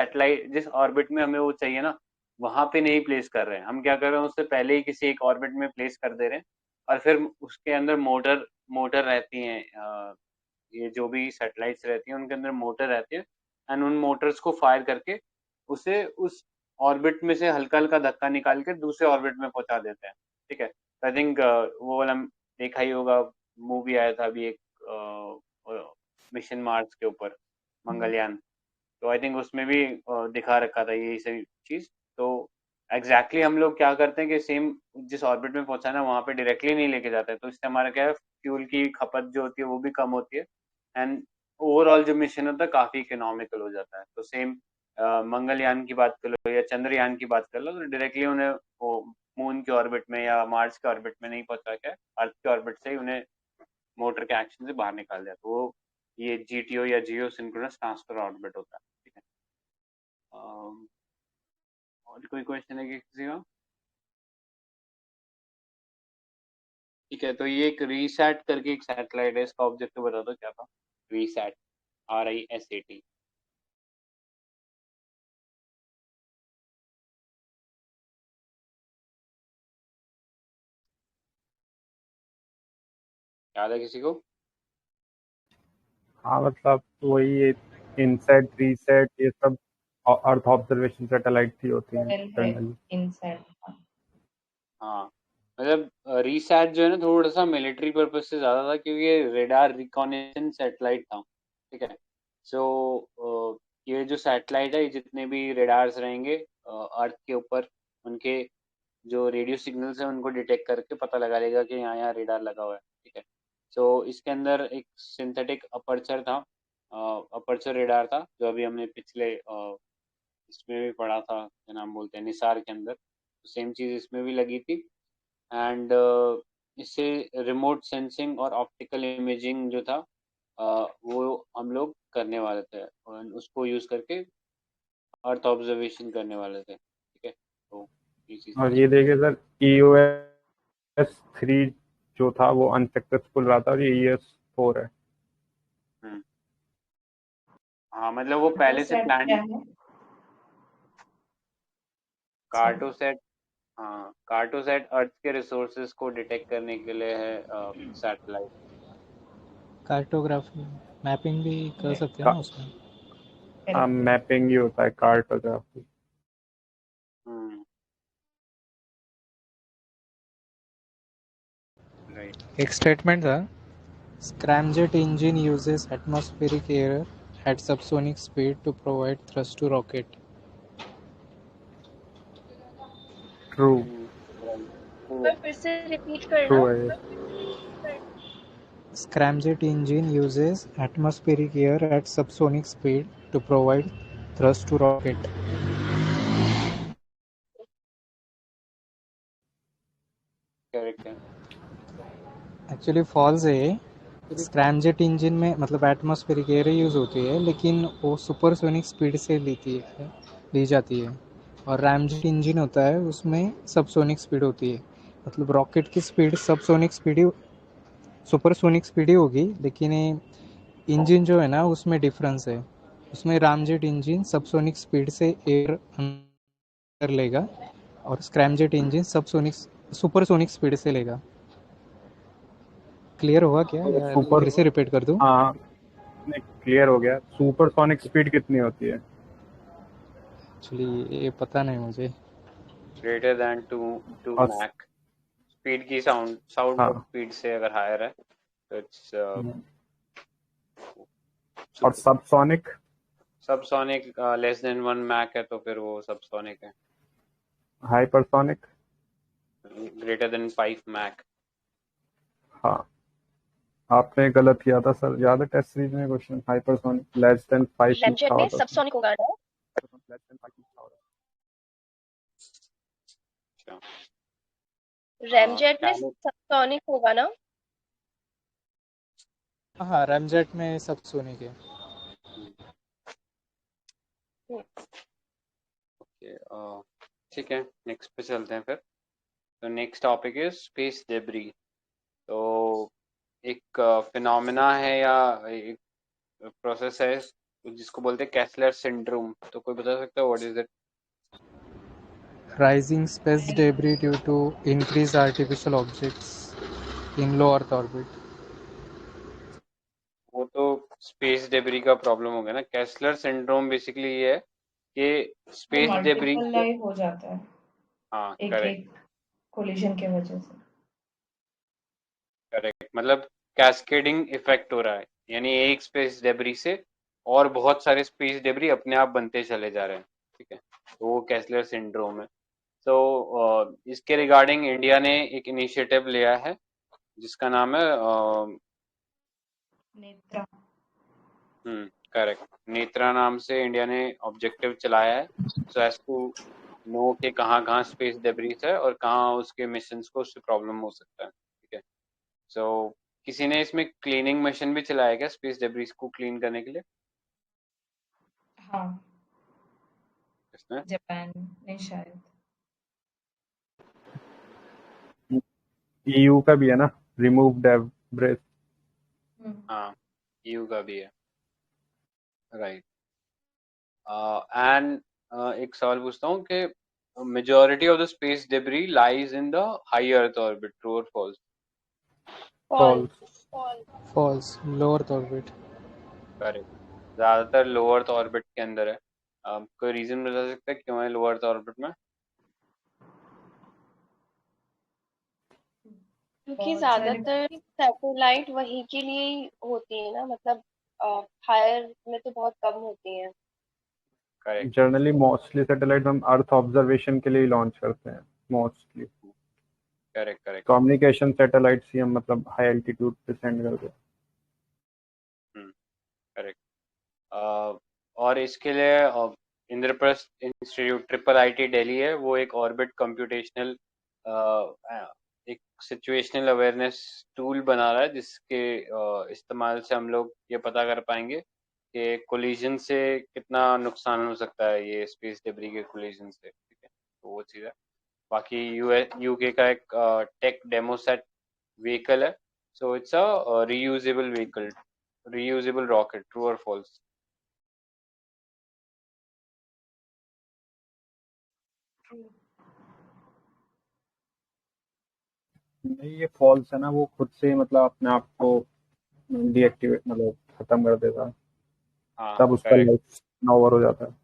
ऑर्बिट में हमें वो चाहिए ना, वहां पे नहीं प्लेस कर रहे हैं। हम क्या कर रहे हैं, उससे पहले ही किसी एक ऑर्बिट में प्लेस कर दे रहे हैं, और फिर उसके अंदर मोटर मोटर रहती हैं। ये जो भी सैटेलाइट्स रहती हैं उनके अंदर मोटर रहती है, एंड उन मोटर्स को फायर करके उसे उस ऑर्बिट में से हल्का हल्का धक्का निकाल के दूसरे ऑर्बिट में पहुंचा देते हैं। ठीक है। आई थिंक वो वाला देखा ही होगा, मूवी आया था अभी एक मिशन मार्स के ऊपर, मंगलयान। तो आई थिंक उसमें भी दिखा रखा था यही सही चीज। तो एग्जैक्टली हम लोग क्या करते हैं कि सेम जिस ऑर्बिट में पहुंचाना है वहां पे डायरेक्टली नहीं लेके जाते हैं, तो इससे हमारा क्या है, फ्यूल की खपत जो होती है वो भी कम होती है, एंड ओवरऑल जो मिशन होता है काफी इकोनॉमिकल हो जाता है। तो सेम मंगलयान की बात कर लो या चंद्रयान की बात कर लो, तो डायरेक्टली उन्हें वो मून के ऑर्बिट में या मार्स के ऑर्बिट में नहीं पहुंचा के अर्थ के ऑर्बिट से ही उन्हें मोटर के एक्शन से बाहर निकाल दिया। तो वो ये जीटीओ या जियो सिंक्रोनस ट्रांसफर ऑर्बिट होता है। ठीक है। और कोई क्वेश्चन है कि किसी का? ठीक है, तो ये एक रीसैट करके एक सैटेलाइट है, इसका ऑब्जेक्टिव बता दो क्या था? RISAT, RISAT। याद है किसी को? हाँ मतलब वही इनसेट रीसेट ये सब अर्थ ऑब्जर्वेशन सैटेलाइट थी होती हैं जनरली। इनसेट। हाँ, मतलब रीसैट जो है ना थोड़ा सा मिलिट्री पर्पज से ज्यादा था, क्योंकि ये रेडार रिकॉनेसेंस सैटेलाइट था। ठीक है। सो ये जो सैटेलाइट है, ये जितने भी रेडार्स रहेंगे अर्थ के ऊपर, उनके जो रेडियो सिग्नल्स है उनको डिटेक्ट करके पता लगा लेगा कि यहाँ यहाँ रेडार लगा हुआ है। ठीक है। सो इसके अंदर एक सिंथेटिक अपर्चर था, अपर्चर रेडार था, जो अभी हमने पिछले इसमें भी पढ़ा था, क्या नाम बोलते हैं, निसार के अंदर। तो सेम चीज इसमें भी लगी थी, एंड इससे रिमोट सेंसिंग और ऑप्टिकल इमेजिंग जो था वो हम लोग करने वाले थे, और उसको यूज करके अर्थ ऑब्जर्वेशन करने वाले थे। ठीक है। तो ये चीज और थी ये इसमें। देखिए सर, EOS 3 जो था वो अनसक्सेसफुल रहा था, और ये EOS 4 है। हम्म। हाँ, मतलब वो पहले से सेट क्या प्लान। है? सॉरी। कार्टोसेट। हाँ, कार्टोसेट अर्थ के रिसोर्सेज को डिटेक्ट करने के लिए है सैटेलाइट। कार्टोग्राफी मैपिंग भी कर सकते हैं ना उसमें। करेक्ट। मैपिंग ही होता है कार्टोग्राफी। हम्म। राइट। एक स्टेटमेंट था, scramjet engine uses atmospheric air at subsonic speed to provide thrust to rocket. True पर फिर से रिपीट ट्रू करना। है ये। Scramjet engine uses atmospheric air at subsonic speed to provide thrust to rocket. Correct है। Actually false है। Scramjet engine में मतलब एटमॉस्फेरिक एयर यूज़ होती है, लेकिन वो सुपरसोनिक स्पीड से ली जाती है। और रैमजेट इंजन होता है, उसमें सबसोनिक स्पीड होती है। मतलब रॉकेट की स्पीड सबसोनिक स्पीड ही सुपरसोनिक स्पीड ही होगी, लेकिन इंजन जो है ना उसमें डिफरेंस है। उसमें रामजेट इंजन सबसोनिक स्पीड से एयर अंदर लेगा और scramjet engine subsonic supersonic speed से लेगा। क्लियर हुआ क्या या सुपर फिर से रिपीट कर दूं? हाँ नहीं, क्लियर हो गया। सुपरसोनिक स्पीड कितनी होती है? एक्चुअली ये पता नहीं मुझे। ग्रेटर देन 2 और मैक स्पीड की साउंड हाँ स्पीड से अगर हायर है तो इट्स और subsonic subsonic. Less than 1 Mach है तो फिर वो सबसोनिक है। Hypersonic greater than 5 Mach. हाँ आपने गलत किया था सर, याद है टेस्ट सीरीज में क्वेश्चन? हाइपरसोनिक लेस देन 5 रैमजेट लिखा में होता था। सबसोनिक होगा ना? लेस देन 5 लिखा होता अच्छा। रैमजेट में कैनो सबसोनिक होगा ना? हाँ, रैमजेट में सबसोनिक है। ओके ठीक है, नेक्स्ट पे चलते हैं फिर। तो next topic is space debris. तो एक फिनोमेना है या एक प्रोसेस है जिसको बोलते हैं कैसलर सिंड्रोम। तो कोई बता सकता है what is it? Rising space debris due to increased artificial objects in low Earth orbit. वो तो स्पेस डेब्री का प्रॉब्लम हो गया ना। कैसलर सिंड्रोम बेसिकली ये है कि वो स्पेस डेब्री मल्टीपल लाइफ हो जाता है हाँ एक करेक्ट एक कोलिजन के वजह से। करेक्ट, मतलब कैस्केडिंग इफेक्ट हो रहा है, यानी एक स्पेस डेब्री से और बहुत सारे स्पेस डेब्री अपने आप बनते चले जा रहे हैं। ठीक है, तो वो कैसलर सिंड्रोम है। तो इसके रिगार्डिंग इंडिया ने एक इनिशिएटिव लिया है जिसका नाम है नेत्रा। करेक्ट, नेत्रा नाम से इंडिया ने ऑब्जेक्टिव चलाया है सो एज टू नो कि कहाँ कहाँ स्पेस डेब्रीज है और कहाँ उसके मिशंस को उससे प्रॉब्लम हो सकता है। ठीक है, सो किसी ने इसमें क्लीनिंग मशीन भी चलाया क्या स्पेस डेब्रीज को क्लीन करने के लिए? हाँ, इसमें जापान ने शायद। ईयू का भी है ना, रिमूव डेब्रिस। हाँ EU का भी है, राइट। एंड एक सवाल पूछता हूँ कि majority of the space debris lies in the high earth orbit, true और false? False. False. Low Earth orbit. Correct, ज्यादातर लो अर्थ ऑर्बिट के अंदर है। कोई रीजन बता सकते हैं क्यों है लो अर्थ ऑर्बिट में? क्योंकि बहुत सारे ज्यादातर सैटेलाइट वही के लिए ही होती है ना, मतलब हायर में तो बहुत कम होती है। करेक्ट जनरली मोस्टली सैटेलाइट हम अर्थ ऑब्जर्वेशन के लिए लॉन्च करते हैं mostly. Correct correct communication satellites ही हम मतलब हाई एल्टीट्यूड पे सेंड करते हैं। करेक्ट। और इसके लिए इंद्रप्रस्थ इंस्टीट्यूट IIIT दिल्ली है, वो एक ऑर्बिट कंप्यूटेशनल एक सिचुएशनल अवेयरनेस टूल बना रहा है जिसके इस्तेमाल से हम लोग ये पता कर पाएंगे कि कोलिजन से कितना नुकसान हो सकता है, ये स्पेस डेब्री के कोलिजन से। ठीक है, तो वो चीज़ है। बाकी यूके का एक टेक डेमो सेट व्हीकल है, so it's a reusable vehicle, reusable rocket, true और फॉल्स? नहीं ये फॉल्स है ना, वो खुद से ही मतलब अपने आप को डीएक्टिवेट मतलब खत्म कर देता है, हाँ तब उसका करेक्ट। लाइफ ओवर हो जाता है।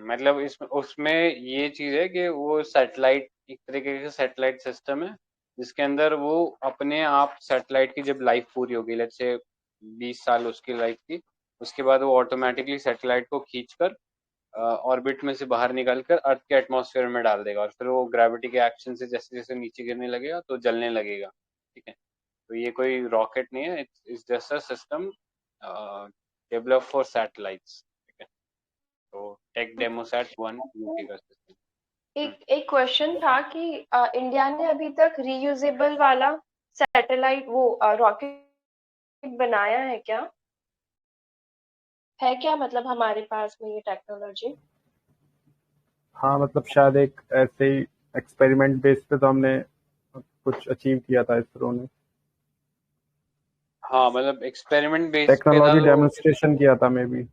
मतलब इसमें उसमें ये चीज है कि वो सैटेलाइट एक तरीके का सैटेलाइट सिस्टम है जिसके अंदर वो अपने आप सैटेलाइट की जब लाइफ पूरी होगी, लेट्स से 20 साल उसकी लाइफ की, उसके बाद वो ऑटोमेटिकली सैटेलाइट को खींचकर ऑर्बिट में से बाहर निकाल कर अर्थ के एटमॉस्फेयर में डाल देगा, और फिर वो ग्रेविटी के एक्शन से जैसे जैसे नीचे गिरने लगेगा तो जलने लगेगा। ठीक है, तो ये कोई रॉकेट नहीं है, it's just a system develop for satellites. ठीक है, तो टेक डेमोसैट 1 यूके का सिस्टम। एक क्वेश्चन था कि इंडिया ने अभी तक रीयूजेबल वाला सैटेलाइट वो रॉकेट बनाया है क्या? है क्या, मतलब हमारे पास में ये टेक्नोलॉजी? हाँ मतलब शायद एक ऐसे ही एक्सपेरिमेंट बेस पे तो हमने कुछ अचीव किया था इसरो ने, हाँ मतलब एक्सपेरिमेंट बेस पे था टेक्नोलॉजी तो। डेमोन्स्ट्रेशन किया था मे बी।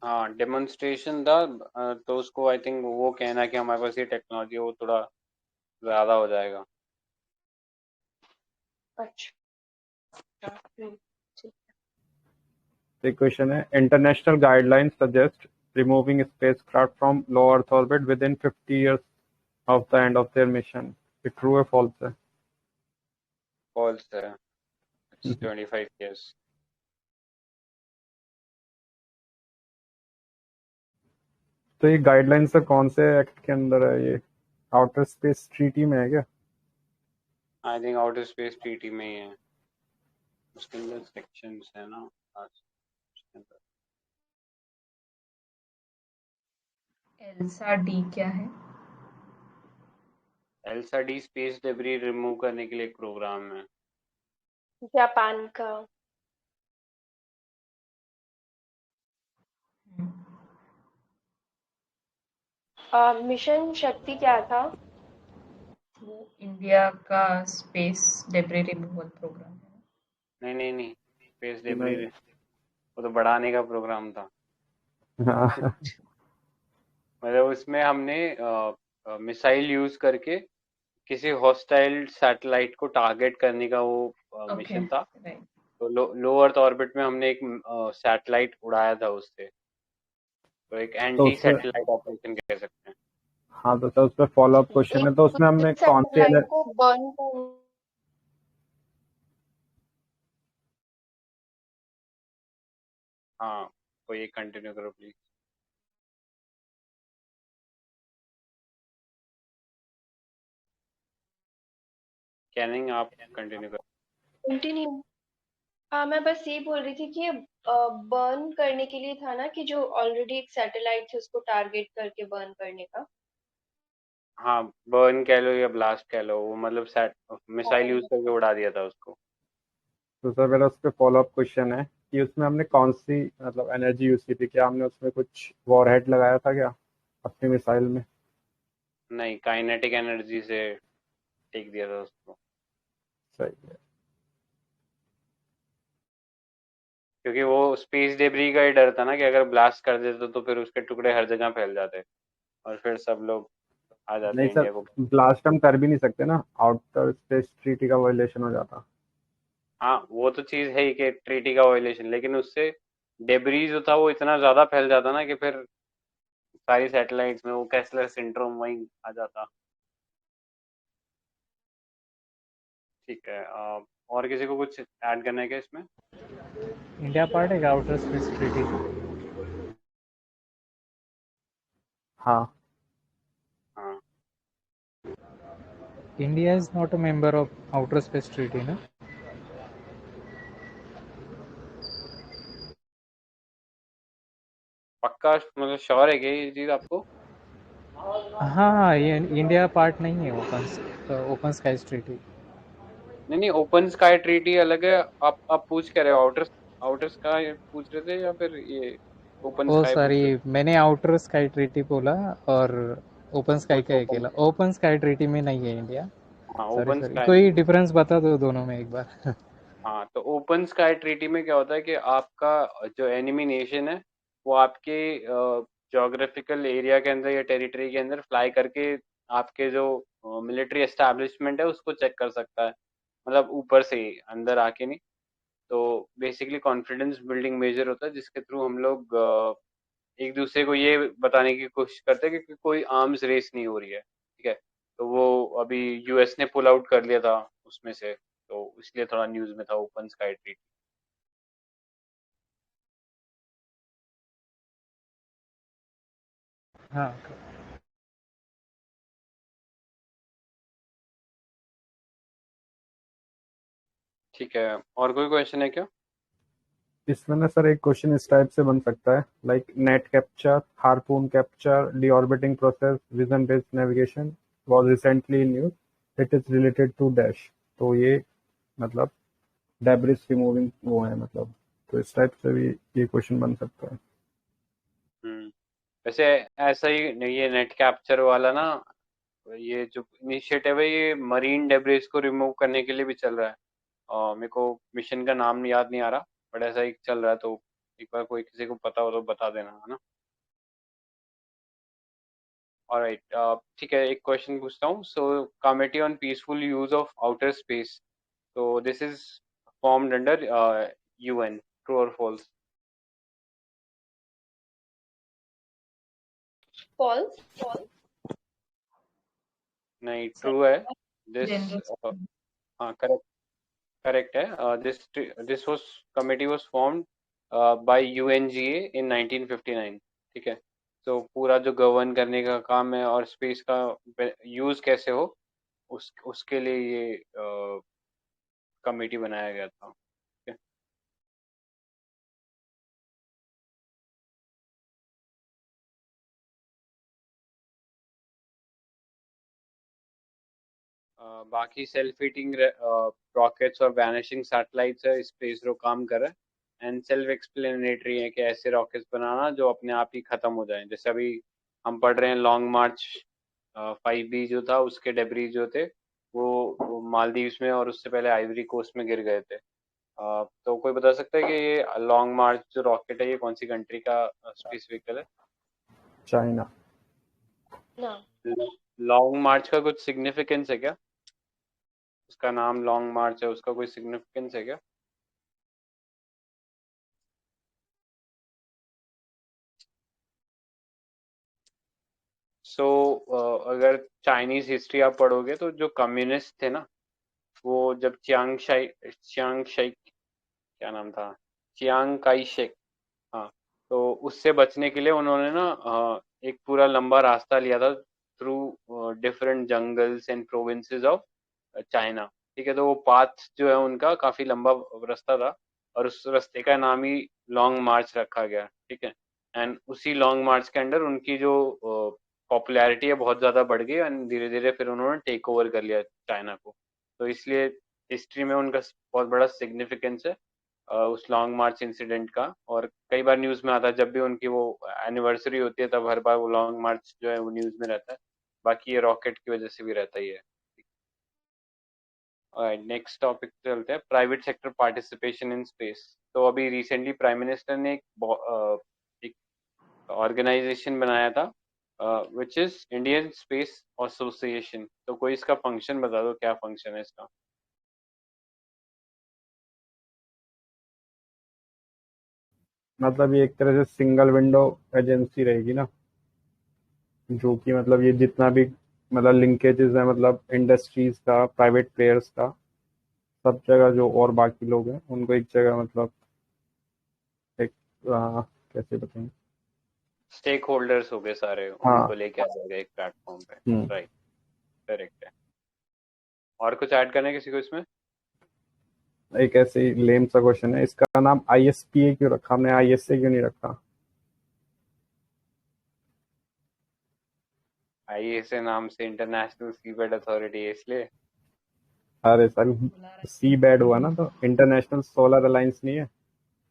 हाँ डेमोन्स्ट्रेशन था, तो उसको आई थिंक वो कहना कि हमारे पास ये टेक्नोलॉजी वो थोड़ा ज्यादा हो जाएगा। अच्छा, ठीक। The question है international guidelines suggest removing spacecraft from low Earth orbit within 50 years of the end of their mission. ये true है false है? फॉल्स है, इट्स 25 years। तो ये गाइडलाइंस से कौन से एक्ट के अंदर है ये? आउटर स्पेस ट्रीटी में है क्या? I think outer space treaty में ही है, उसके अंदर सेक्शंस है ना उसके अंदर। एल्सा डी क्या है? Elsa D space debris remove करने के लिए एक प्रोग्राम है। जापान का। मिशन शक्ति क्या था? वो इंडिया का स्पेस डेब्री रिमूवल प्रोग्राम है। नहीं स्पेस डेब्री नहीं। वो तो बढ़ाने का प्रोग्राम था। हाँ मतलब उसमें हमने मिसाइल यूज करके किसी हॉस्टाइल सैटेलाइट को टारगेट करने का वो ओके, मिशन था। राइट। तो लो अर्थ ऑर्बिट में हमने एक सैटेलाइट उड़ाया था उससे, तो एक तो एंटी उसमें, सैटेलाइट ऑपरेशन कह सकते हैं। हाँ तो सर उस पर फॉलो अप क्वेश्चन है, तो उसमें हमने एक कौन सी सैटेलाइट को बर्न कर। हाँ, तो ये कंटिन्यू करो प्लीज। कैनिंग आप कंटिन्यू करो। कंटिन्यू। हाँ, मैं बस ये बोल रही थी कि ये बर्न करने के लिए था ना, कि जो ऑलरेडी एक सैटेलाइट थी उसको टारगेट करके बर्न करने का। हाँ बर्न कह लो या ब्लास्ट कह लो, वो मतलब सेट मिसाइल यूज करके उड़ा दिया था उसको। तो सर मेरा उस पर फॉलो अप क्वेश्चन है कि उसमें हमने कौन सी मतलब एनर्जी यूज की थी? क्या हमने उसमें कुछ वॉरहेड लगाया था क्या अपनी मिसाइल में? नहीं, काइनेटिक एनर्जी से टेक दिया था उसको, सही है। क्योंकि वो स्पेस डेब्री का ही डर था ना कि अगर ब्लास्ट कर देते तो फिर उसके टुकड़े हर जगह फैल जाते और फिर सब लोग आ नहीं जाते सर, इंडिया को। ब्लास्ट हम कर भी नहीं सकते ना, आउटर स्पेस ट्रीटी का वायलेशन हो जाता। हाँ वो तो चीज है ही कि ट्रीटी का वायलेशन, लेकिन उससे डेब्री जो था वो इतना ज्यादा फैल जाता ना कि फिर सारी सैटेलाइट्स में वो कैसलर सिंड्रोम वहीं आ जाता। ठीक है, और किसी को कुछ ऐड करना है क्या इसमें? इंडिया पार्ट है आउटर स्पेस ट्रीटी? हाँ हाँ India is not a member of outer space treaty ना? पक्का मतलब श्योर है क्या ये चीज आपको? हाँ, ये इंडिया पार्ट नहीं है ओपन स्काई ट्रीटी। नहीं ओपन स्काई ट्रीटी अलग है। आप पूछ क्या रहे हो, आउटर आउटर स्काई पूछ रहे थे या फिर ये ओपन ओ स्काई पूछ सॉरी, रहे मैंने आउटर स्काई ट्रीटी बोला और ओपन थे? स्काई का ओपन, अकेला। ओपन स्काई ट्रीटी में नहीं है इंडिया। हाँ सॉरी ओपन सॉरी, स्काई। कोई डिफरेंस बता दो दोनों में एक बार। हाँ तो ओपन स्काई ट्रीटी में क्या होता है कि आपका जो एनिमी नेशन है वो आपके ज्योग्राफिकल एरिया के अंदर या टेरिटरी के अंदर फ्लाई करके आपके जो मिलिट्री एस्टैब्लिशमेंट है उसको चेक कर सकता है, मतलब ऊपर से ही, अंदर आके नहीं। तो बेसिकली कॉन्फिडेंस बिल्डिंग मेजर होता है जिसके थ्रू हम लोग एक दूसरे को ये बताने की कोशिश करते हैं कि कोई आर्म्स रेस नहीं हो रही है। ठीक है, तो वो अभी यूएस ने पुल आउट कर लिया था उसमें से, तो इसलिए थोड़ा न्यूज में था ओपन स्काई ट्रीटी। हाँ ठीक है, और कोई क्वेश्चन है क्या? इसमें ना सर एक क्वेश्चन इस टाइप से बन सकता है, like net capture, harpoon capture, deorbiting process, vision based navigation was recently in news, it is related to dash. तो ये मतलब डेब्रिस रिमूविंग वो है मतलब, तो इस टाइप से भी ये क्वेश्चन बन सकता है। वैसे ऐसा ही नहीं, ये नेट कैप्चर वाला ना, ये जो इनिशिएटिव है ये मरीन डेब्रिस को रिमूव करने के लिए भी चल रहा है। मेरे को मिशन का नाम याद नहीं आ रहा, बट ऐसा ही चल रहा है, तो एक बार कोई किसी को पता हो तो बता देना, है ना। ऑलराइट, ठीक है, एक क्वेश्चन पूछता हूँ। So committee on peaceful use of outer space, so this is formed under UN. True or false? False. नहीं, ट्रू है। दिस जनरल हाँ, करेक्ट, करेक्ट है। This was committee was formed by UNGA in 1959। ठीक है, तो पूरा जो govern करने का काम है और स्पेस का यूज कैसे हो, उसके लिए ये कमेटी बनाया गया था। ठीक है। बाकी सेल्फ हीटिंग रॉकेट्स और वैनिशिंग सैटेलाइट्स है, इस पे इसरो काम कर रहा है। एंड सेल्फ एक्सप्लेनेटरी है कि ऐसे रॉकेट्स बनाना जो अपने आप ही खत्म हो जाएं, जैसे अभी हम पढ़ रहे हैं लॉन्ग मार्च 5B जो था, उसके डेब्रीज जो थे वो मालदीव्स में और उससे पहले आइवरी कोस्ट में गिर गए थे। तो कोई बता सकता है कि ये लॉन्ग मार्च जो रॉकेट है ये कौन सी कंट्री का स्पेस व्हीकल है? चाइना। ना। लॉन्ग मार्च का कुछ सिग्निफिकेंस है क्या? उसका नाम लॉन्ग मार्च है, उसका कोई सिग्निफिकेंस है क्या? सो अगर चाइनीज हिस्ट्री आप पढ़ोगे तो जो कम्युनिस्ट थे ना, वो जब चियांग शेक, क्या नाम था, चियांग काई शेक, हाँ, तो उससे बचने के लिए उन्होंने ना एक पूरा लंबा रास्ता लिया था through different jungles and provinces of China. ठीक है, तो वो पाथ जो है उनका काफी लंबा रास्ता था, और उस रास्ते का नाम ही लॉन्ग मार्च रखा गया। ठीक है, एंड उसी लॉन्ग मार्च के अंडर उनकी जो पॉपुलैरिटी है बहुत ज्यादा बढ़ गई, एंड धीरे धीरे फिर उन्होंने टेक ओवर कर लिया चाइना को। तो इसलिए हिस्ट्री में उनका बहुत बड़ा सिग्निफिकेंस है उस लॉन्ग मार्च इंसिडेंट का। और कई बार न्यूज में आता है जब भी उनकी वो एनिवर्सरी होती है, तब हर बार वो लॉन्ग मार्च जो है वो न्यूज में रहता है। बाकी ये रॉकेट की वजह से भी रहता ही है। नेक्स्ट टॉपिक चलते हैं, private sector participation in space. तो अभी रिसेंटली प्राइम मिनिस्टर ने एक ऑर्गेनाइजेशन बनाया था which is Indian space association. तो कोई इसका फंक्शन बता दो, क्या फंक्शन है इसका? मतलब ये एक तरह से सिंगल विंडो एजेंसी रहेगी ना, जो कि मतलब ये जितना भी मतलब लिंकेजेस है, मतलब इंडस्ट्रीज का, प्राइवेट प्लेयर्स का, सब जगह जो और बाकी लोग हैं उनको एक जगह मतलब एक कैसे बताएं। स्टेक होल्डर्स हो गए सारे, हाँ। उनको लेके आ जाएगा एक प्लेटफॉर्म पे। हम्म। राइट, करेक्ट है। और कुछ ऐड करना है किसी को इसमें? एक ऐसे ही लेम सा क्वेश्चन है, इसका नाम ISPA क्यों रखा हमने, ISA क्यों नहीं रखा? आईएसए नाम से इंटरनेशनल सीबेड अथॉरिटी है इसलिए। अरे सर, सी बैड हुआ ना, तो इंटरनेशनल सोलर अलायंस नहीं है।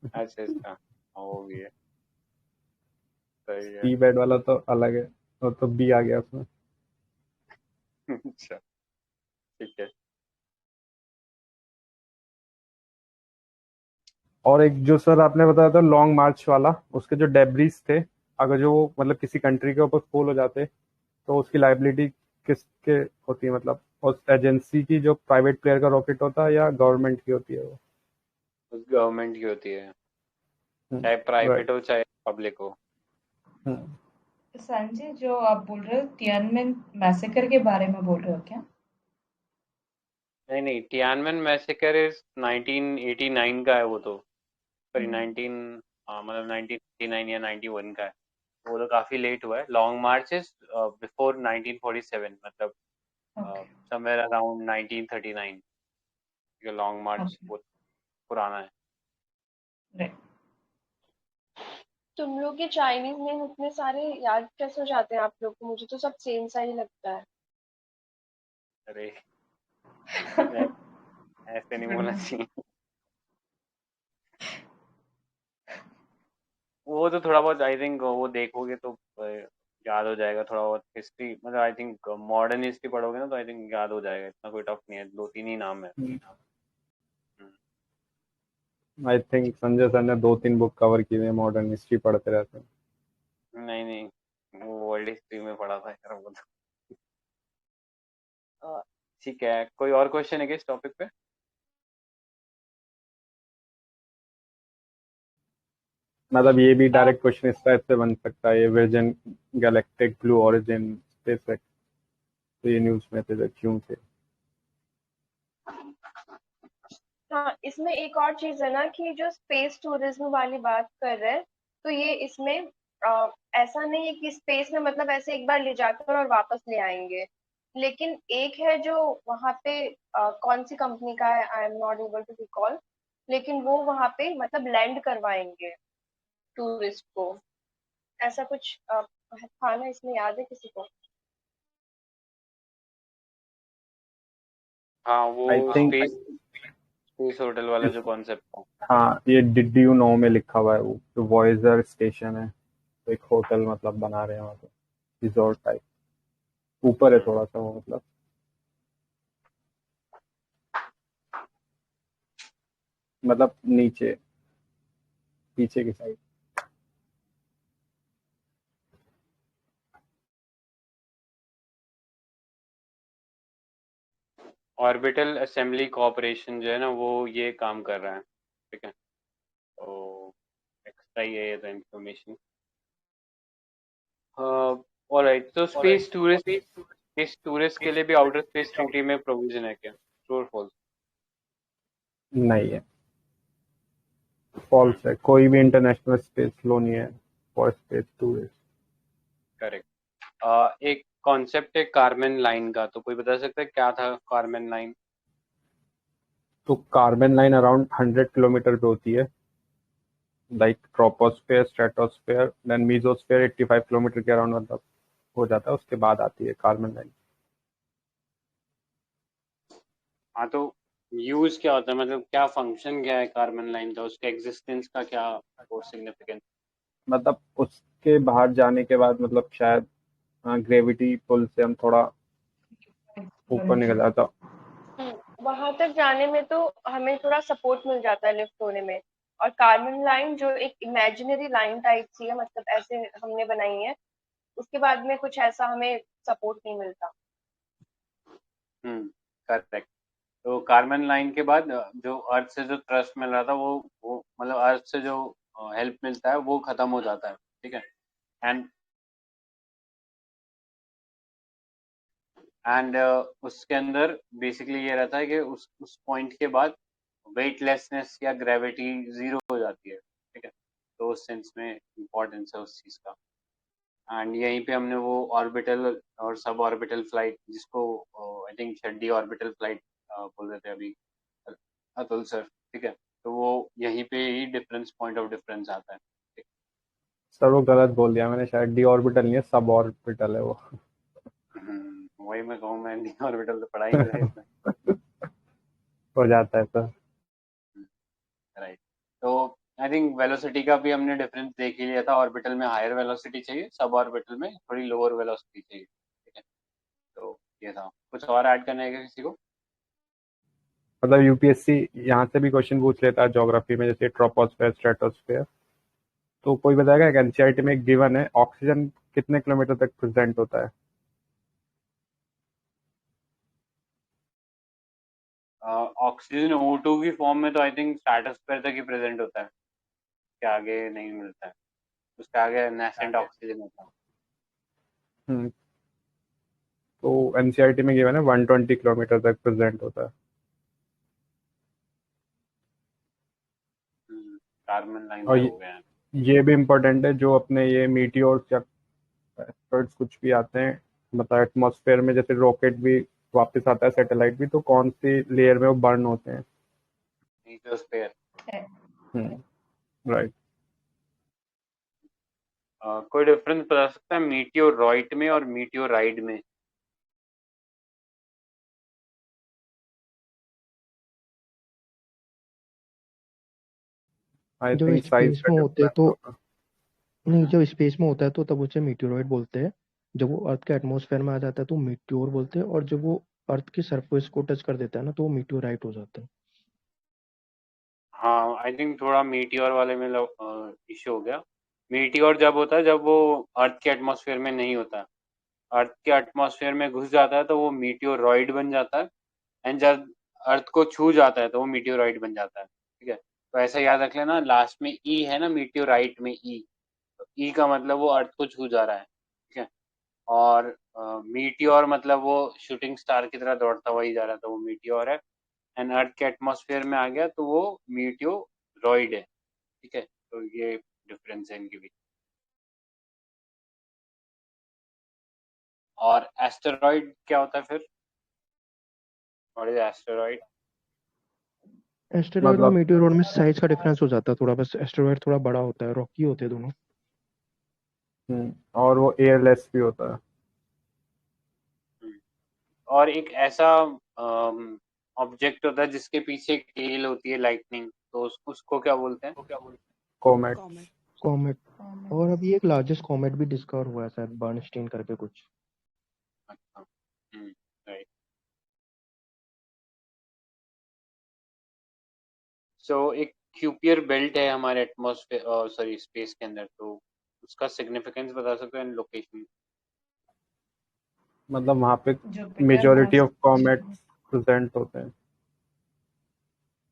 अच्छा अच्छा, हो गया, सही है। सी बैड वाला तो अलग है, वो तो बी आ गया उसमें। अच्छा, ठीक है। और एक जो सर आपने बताया था लॉन्ग मार्च वाला, उसके जो डेब्रीज थे, अगर जो वो मतलब किसी कंट्री के ऊपर फॉल हो जाते, तो उसकी लाइबिलिटी किसके होती है, मतलब उस एजेंसी की जो प्राइवेट प्लेयर का रॉकेट होता है, या गवर्नमेंट की होती है वो? उस गवर्नमेंट की होती है, चाहे राइट। प्राइवेट हो चाहे पब्लिक हो। संजय, जो आप बोल रहे हो तियानमेन मैसेकर के बारे में बोल रहे हो क्या? नहीं नहीं, टियानमेन मैसेकर इज 1989 का है वो तो, सॉरी 19, हाँ मतलब 1989 या 91 का है। वो तो काफी लेट हुआ है। लॉन्ग मार्च इज बिफोर 1947, मतलब okay, somewhere around 1939। Long March okay, बहुत पुराना है। राइट। तुम लोग के चाइनीज नेम इतने सारे याद कैसे हो जाते हैं आप लोग को? मुझे तो सब सेम सा ही लगता है। अरे ऐसे नहीं बोलना चाहिए। वो तो थोड़ा बहुत आई थिंक वो देखोगे तो याद हो जाएगा थोड़ा बहुत। हिस्ट्री मतलब आई थिंक मॉडर्न हिस्ट्री पढ़ोगे ना तो आई थिंक याद हो जाएगा, इतना कोई टफ नहीं है, 2-3 ही नाम है। आई थिंक संजय सर ने 2-3 बुक कवर की है, मॉडर्न हिस्ट्री पढ़ते रहते हैं। नहीं नहीं, वो वर्ल्ड हिस्ट्री में पढ़ा था यार वो तो। ठीक है, कोई और क्वेश्चन है क्या इस टॉपिक पे? मतलब ये भी डायरेक्ट क्वेश्चन इस टाइप से बन सकता है, ये version galactic blue origin SpaceX, तो ये न्यूज़ में थे, तो क्यों थे? हाँ, इसमें एक और चीज है ना कि जो स्पेस टूरिज्म वाली बात कर रहे हैं, तो ये इसमें ऐसा नहीं है कि स्पेस में मतलब ऐसे एक बार ले जाकर और वापस ले आएंगे। लेकिन एक है जो वहां पे कौन सी कंपनी का है, I am not able to recall, लेकिन वो वहां पे मतलब लैंड करवाएंगे टूरिस्ट को। ऐसा कुछ था ना, इसमें याद है किसी को? हाँ आई वो थिंक, स्पेस स्पेस होटल वाला जो कॉन्सेप्ट था। हाँ ये डिड यू नो में लिखा हुआ है, वो जो वॉयजर स्टेशन है, तो एक होटल मतलब बना रहे हैं वहाँ पे, रिजॉर्ट टाइप, ऊपर है थोड़ा सा वो, मतलब नीचे, पीछे की साइड। ऑर्बिटल असेंबली कॉर्पोरेशन जो है ना वो ये काम कर रहा है, ठीक है। तो एक्स्ट्रा ही है ये तो इन्फॉर्मेशन। ऑलराइट, तो स्पेस टूरिस्ट के लिए भी आउटर स्पेस ट्रीटी में प्रोविजन है क्या? ट्रू और फॉल्स? नहीं है, फॉल्स है, कोई भी इंटरनेशनल स्पेस लो नहीं है फॉर स्पेस टूरिस्ट। करेक्ट। एक कॉन्सेप्ट है कार्मेन लाइन का, तो कोई बता सकता है क्या था कार्मेन लाइन? तो कार्बन लाइन अराउंड 100 किलोमीटर पे होती है, like troposphere, stratosphere, then mesosphere 85 kilometre के अराउंड मतलब हो जाता है, उसके बाद आती है कार्बन लाइन। हाँ तो यूज क्या होता है, मतलब क्या फंक्शन क्या है कार्बन लाइन का, उसके एग्जिस्टेंस का क्या वो सिग्निफिकेंस? मतलब उसके बाहर जाने के बाद मतलब शायद ग्रेविटी पुल से हम थोड़ा ऊपर निकल जाता। वहां तक जाने में तो हमें थोड़ा सपोर्ट मिल जाता है लिफ्ट होने में। और कार्बन लाइन जो एक इमेजिनरी लाइन टाइप सी है, मतलब ऐसे हमने बनाई है, उसके बाद में कुछ ऐसा हमें सपोर्ट नहीं मिलता। करेक्ट। तो कार्बन लाइन के बाद जो अर्थ से जो ट्रस्ट मिल रहा था वो मतलब अर्थ से जो हेल्प मिलता है वो खत्म हो जाता है, ठीक है। एंड एंड उसके अंदर बेसिकली ये रहता है कि उस पॉइंट के बाद वेटलेसनेस या ग्रेविटी जीरो हो जाती है, ठीक है। तो उस सेंस में इम्पोर्टेंस है उस चीज का। एंड यहीं पे हमने वो ऑर्बिटल और सब ऑर्बिटल फ्लाइट, जिसको आई थिंक छड्डी ऑर्बिटल फ्लाइट बोल रहे थे अभी अतुल सर, ठीक है। तो वो यहीं पे ही डिफरेंस, पॉइंट ऑफ डिफरेंस आता है, ठीक। सर वो गलत बोल दिया मैंने, शायद डी ऑर्बिटल नहीं है, सब ऑर्बिटल है वो। वही मैं कहूँ, मैं ऑर्बिटल तो पढ़ा ही नहीं था इसमें। हो जाता है सर। राइट। तो आई थिंक वेलोसिटी का भी हमने डिफरेंस देख ही लिया था, ऑर्बिटल में हायर वेलोसिटी चाहिए, सब ऑर्बिटल में थोड़ी लोअर वेलोसिटी चाहिए, ठीक है। तो ये था। कुछ और ऐड करना है क्या किसी को? मतलब यूपीएससी यहाँ से भी क्वेश्चन पूछ लेता है ज्योग्राफी में, जैसे ट्रोपोस्फेयर, स्ट्रेटोस्फेयर, तो कोई बताएगा कि एनसीईआरटी में एक गिवन है, ऑक्सीजन कितने किलोमीटर तक प्रेजेंट होता है? ऑक्सीजन O2 की फॉर्म में तो आई थिंक स्ट्रेटोस्फेयर तक ही प्रेजेंट होता है, उसके आगे नहीं मिलता है। उसके आगे नेसेंट ऑक्सीजन होता है। हम्म, तो एनसीईआरटी में गिवन है 120 किलोमीटर तक प्रेजेंट होता है। कार्बन लाइन और हो गया है। ये भी इम्पोर्टेंट है, जो अपने ये मीटियोर्स या एस्टेरॉइड्स कुछ भी आते हैं, मतलब एटमॉस्फेयर में, जैसे रॉकेट भी वापस आता है, सैटेलाइट भी, तो कौन सी लेयर में वो बर्न होते हैं। मीटोस्फेयर। राइट। कोई डिफरेंस बता सकता है मीटियोराइट में और मीटियोराइड में? आई जब थिंक साइज स्पेस का में होते हैं डिफरेंस तो होगा। नहीं, जब स्पेस में होता है तो तब उसे मीटियोरॉइड बोलते हैं। जब वो अर्थ के एटमॉस्फेयर में आ जाता है तो मीटियोर बोलते हैं, और जब वो अर्थ की सरफेस को टच कर देता है ना तो वो मीटियोराइट हो जाता है। हाँ, आई थिंक थोड़ा मीटियोर वाले में इश्यू हो गया। मीटियोर जब होता है जब वो अर्थ के एटमॉस्फेयर में नहीं होता, अर्थ के एटमॉस्फेयर में घुस जाता है तो वो मीटियोरॉइड बन जाता है। एंड जब अर्थ को छू जाता है तो वो मीटियोराइट बन जाता है। ठीक है, तो ऐसा याद रख लेना, लास्ट में ई है ना मीटियोराइट में, ई, तो ई का मतलब वो अर्थ को छू जा रहा है। ठीक है, और मीटियोर मतलब वो शूटिंग स्टार की तरह दौड़ता हुआ ही जा रहा है, तो वो मीटियोर है। एंड अर्थ के एटमॉस्फेयर में आ गया तो वो मीटियोरॉइड है। ठीक है, तो ये डिफरेंस है इनके बीच। और एस्टेरॉइड क्या होता है फिर? What is asteroid? एस्टेरॉइड और मतलब मीटियोरॉइड में साइज का डिफरेंस हो जाता है थोड़ा, बस एस्टेरॉइड थोड़ा बड़ा होता है, रॉकी होते हैं दोनों। और वो एयरलेस भी होता है। और एक ऐसा ऑब्जेक्ट होता है जिसके पीछे एक टेल होती है, लाइटनिंग, तो उसको क्या बोलते हैं? कोमेट। कॉमेट। और अभी एक लार्जेस्ट कॉमेट भी डिस्कवर हुआ है शायद, बर्नस्टीन करके कुछ। अच्छा, राइट। सो एक क्यूपियर बेल्ट है हमारे एटमॉस्फेयर, सॉरी, स्पेस के अंदर, तो उसका सिग्निफिकेंस बता सकते हैं, लोकेशन? मतलब वहाँ पे Jupiter, majority Mars. Of comet present होते हैं।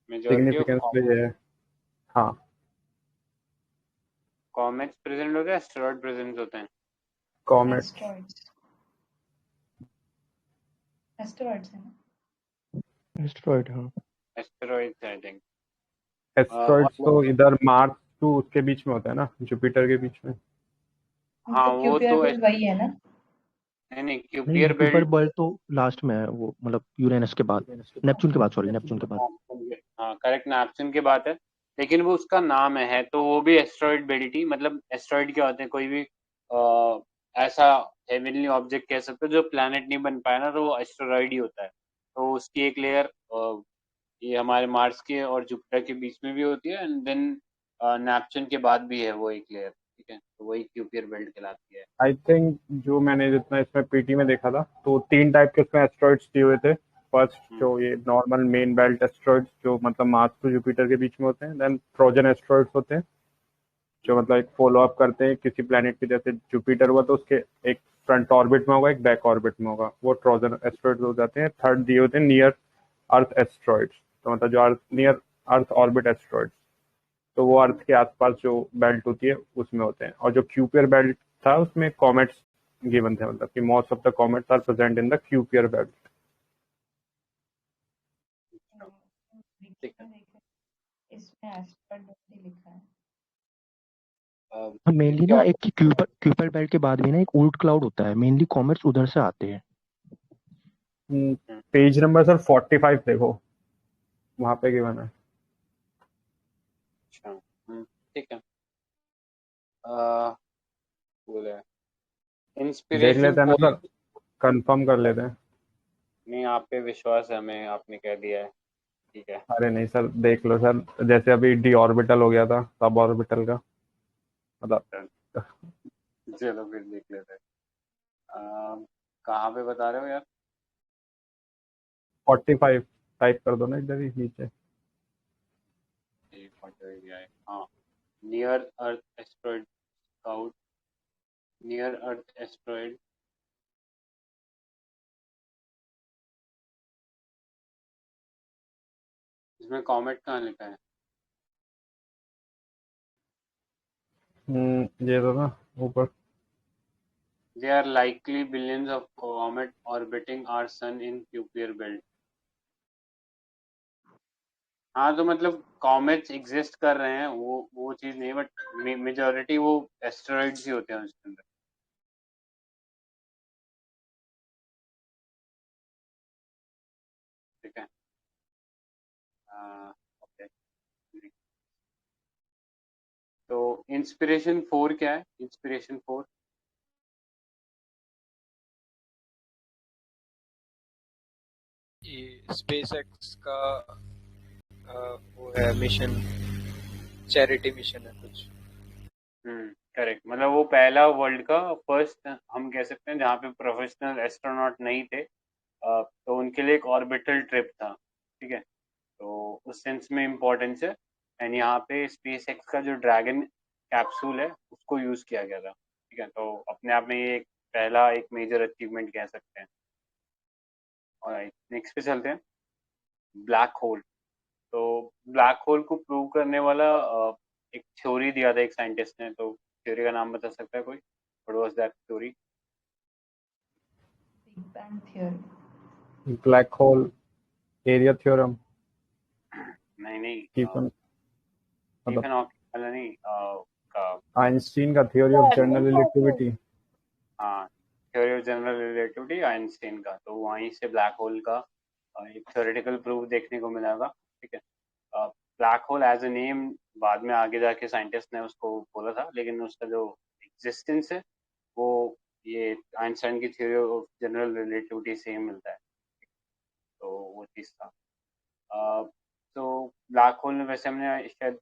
मेजॉरिटी ऑफ सिग्निफिकेंस तो ये है। हाँ। कॉमेट्स प्रेजेंट होते हैं, एस्टेरॉइड प्रेजेंट होते हैं? कॉमेट। एस्टेरॉइड्स। एस्टेरॉइड्स है ना? एस्टेरॉइड, हाँ। Asteroids I think. और एस्ट्रॉइड्स तो इधर मार्स टू उसके बीच में होता है ना, जुपिटर के बीच में। हाँ, तो वो क्यूपियर तो बेल्ट वही है ना? नहीं नहीं, नहीं, क्यूपियर जुपिटर बेल्ट। बेल्ट तो लास्ट में है वो, मतलब यूरेनस के बाद, नेपच्यून के बाद, सॉरी, नेपच्यून के बाद। हाँ करेक्ट, नेपच्यून की बात है। लेकिन वो उसका नाम है तो वो भी एस्ट्रॉइड बेल्ट ही, मतलब एस्ट्रॉइड क्या होते हैं, कोई भी ऐसा हेवनली ऑब्जेक्ट कह सकते हो जो प्लैनेट नहीं बन पाया ना, तो वो एस्ट्रॉइड ही होता है। तो उसकी एक लेयर ये हमारे मार्स के और जुपिटर के बीच में भी होती है, एंड देन नेपच्यून के बाद भी है वो एक लेयर। ठीक है, तो वही क्यूपियर बेल्ट कहलाती है। आई थिंक जो मैंने जितना इसमें पीटी में देखा था, तो 3 टाइप के उसमें एस्ट्रॉइड्स दिए हुए थे। फर्स्ट हम्म, जो ये नॉर्मल मेन बेल्ट एस्ट्रॉइड्स, जो मतलब मार्स टू जुपिटर के बीच में होते हैं। देन ट्रोजन एस्ट्रॉइड्स होते हैं, जो मतलब एक फॉलो अप करते हैं किसी प्लेनेट के, जैसे जुपिटर हुआ तो उसके एक फ्रंट ऑर्बिट में होगा, एक बैक ऑर्बिट में होगा, वो ट्रोजन एस्ट्रॉइड्स हो जाते हैं। थर्ड दिए होते हैं नियर अर्थ एस्ट्रॉइड्स, तो मतलब जो अर्थ नियर अर्थ ऑर्बिट एस्ट्रॉइड्स, तो वो अर्थ के आसपास जो बेल्ट होती है उसमें होते हैं। और जो क्यूपियर बेल्ट था उसमें कॉमेट्स गिवन थे, मतलब कि most of the comets are present in the Kuiper belt. ठीक है। इसमें एस्टेरॉइड बेल्ट ही लिखा है। मेनली क्या? ना एक क्यूपर बेल्ट के बाद भी ना एक ओल्ड क्लाउड होता है, मेनली कॉमेट्स उधर से आते हैं। पेज नंबर सर 45 देखो, वहां पे गिवन है। अच्छा, ठीक है। बोले देख इंस्पिरेशन लेते हैं ना सर, पॉइंट। कंफर्म कर लेते हैं। नहीं, आप पे विश्वास है हमें, आपने कह दिया है। ठीक है। अरे नहीं सर, देख लो सर, जैसे अभी डी ऑर्बिटल हो गया था, सब ऑर्बिटल का मतलब। चलो फिर देख लेते हैं। कहाँ पे बता रहे हो यार? 45 टाइप कर दो ना इधर ही नीचे। हाँ, नियर अर्थ एस्ट्रॉइड आउट, नियर अर्थ एस्ट्रॉइड। इसमें कॉमेट कहाँ लिखा है? ये तो ना ऊपर। There are likely billions of comets orbiting our sun in Kuiper belt. हाँ तो मतलब कॉमेट्स एग्जिस्ट कर रहे हैं, वो चीज नहीं, बट मेजोरिटी वो एस्टेरॉइड्स ही होते हैं उसके अंदर। ठीक है, ओके। तो इंस्पिरेशन 4 क्या है? इंस्पिरेशन 4 ये स्पेसएक्स का वो है मिशन, चैरिटी मिशन है कुछ। करेक्ट, मतलब वो पहला वर्ल्ड का फर्स्ट हम कह सकते हैं जहाँ पे प्रोफेशनल एस्ट्रोनॉट नहीं थे, तो उनके लिए एक ऑर्बिटल ट्रिप था। ठीक है, तो उस सेंस में इम्पोर्टेंस है। एंड यहाँ पे स्पेस एक्स का जो ड्रैगन कैप्सूल है उसको यूज किया गया था। ठीक है, तो अपने आप में ये एक पहला एक मेजर अचीवमेंट कह सकते हैं। और नेक्स्ट पे चलते हैं, ब्लैक होल। तो ब्लैक होल को प्रूव करने वाला एक थ्योरी दिया था एक साइंटिस्ट ने, तो थ्योरी का नाम बता सकता है कोई? What was that theory? Big bang theory. Black hole area theorem. नहीं, स्टीफन स्टीफन हॉकिंग वाला नहीं, का आइंस्टीन का थ्योरी ऑफ जनरल रिलेटिविटी। हाँ, theory of general relativity Einstein का, तो वहीं से ब्लैक होल का एक थ्योरेटिकल प्रूफ देखने को मिलेगा। ठीक है, black hole as a name बाद में आगे जाके साइंटिस्ट ने उसको बोला था, लेकिन उसका जो एग्जिस्टेंस है वो ये आइंस्टाइन की थ्योरी ऑफ जनरल रिलेटिविटी से ही मिलता है। तो वो चीज़ था। तो ब्लैक होल में वैसे हमने शायद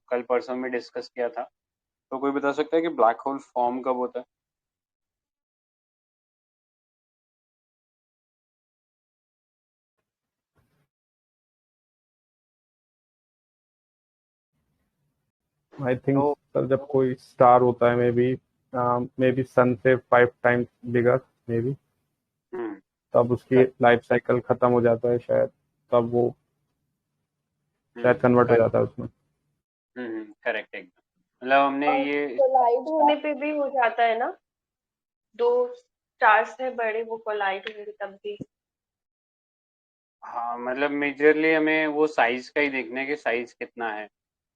कल परसों में डिस्कस किया था, तो कोई बता सकता है कि ब्लैक होल फॉर्म कब होता है? आई थिंक तो सर जब कोई स्टार होता है मे बी सन से 5 टाइम्स बिगर मे बी, तब उसकी लाइफ साइकिल खत्म हो जाता है शायद, तब वो शायद कन्वर्ट हो जाता है उसमें। करेक्ट, एकदम। मतलब हमने ये कोलाइड होने पे भी हो जाता है ना, दो स्टार्स है बड़े, वो कोलाइड होंगे तब भी। हाँ, मतलब मेजरली हमें वो साइज का ही देखना है कि साइज कितना है।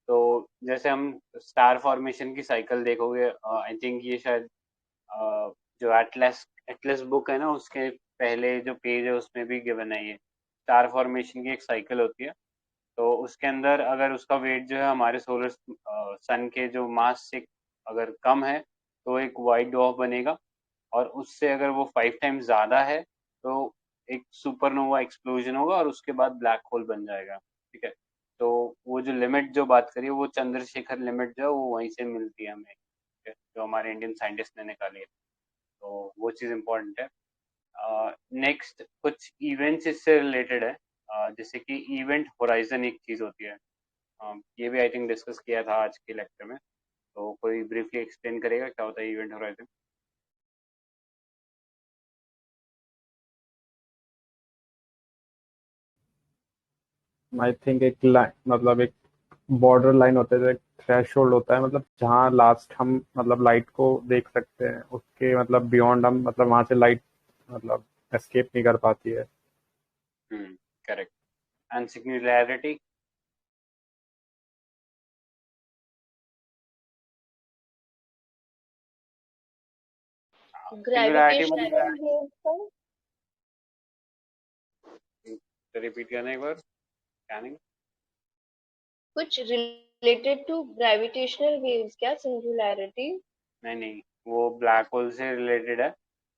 तो जैसे हम स्टार फॉर्मेशन की साइकिल देखोगे, आई थिंक ये शायद जो एटलस एटलस बुक है ना, उसके पहले जो पेज है उसमें भी गिवन है ये स्टार फॉर्मेशन की एक साइकिल होती है। तो उसके अंदर अगर उसका वेट जो है हमारे सोलर सन के जो मास से अगर कम है तो एक वाइट डॉर्फ बनेगा, और उससे अगर वो 5 टाइम्स ज़्यादा है तो एक सुपरनोवा एक्सप्लोजन होगा और उसके बाद ब्लैक होल बन जाएगा। ठीक है, तो वो जो लिमिट जो बात करी है वो चंद्रशेखर लिमिट जो है वो वहीं से मिलती है हमें। ठीक है, जो हमारे इंडियन साइंटिस्ट ने निकाली है, तो वो चीज़ इम्पोर्टेंट है। नेक्स्ट कुछ इवेंट्स इससे रिलेटेड है, जैसे कि इवेंट होराइजन एक चीज़ होती है। ये भी आई थिंक डिस्कस किया था आज के लेक्चर में, तो कोई ब्रीफली एक्सप्लेन करेगा क्या होता है इवेंट होराइजन? आई थिंक एक लाइन, मतलब एक बॉर्डर लाइन होता है, जो एक थ्रेशोल्ड होता है, मतलब जहाँ लास्ट हम मतलब लाइट को देख सकते हैं, उसके मतलब बियॉन्ड हम मतलब वहां से लाइट मतलब एस्केप नहीं कर पाती है। Correct. And singularity? Gravitational waves का रिपीट करना एक बार, स्कैनिंग। कुछ रिलेटेड टू ग्रेविटेशनल वेव्स क्या सिंगुलैरिटी? नहीं, वो ब्लैक होल से रिलेटेड है।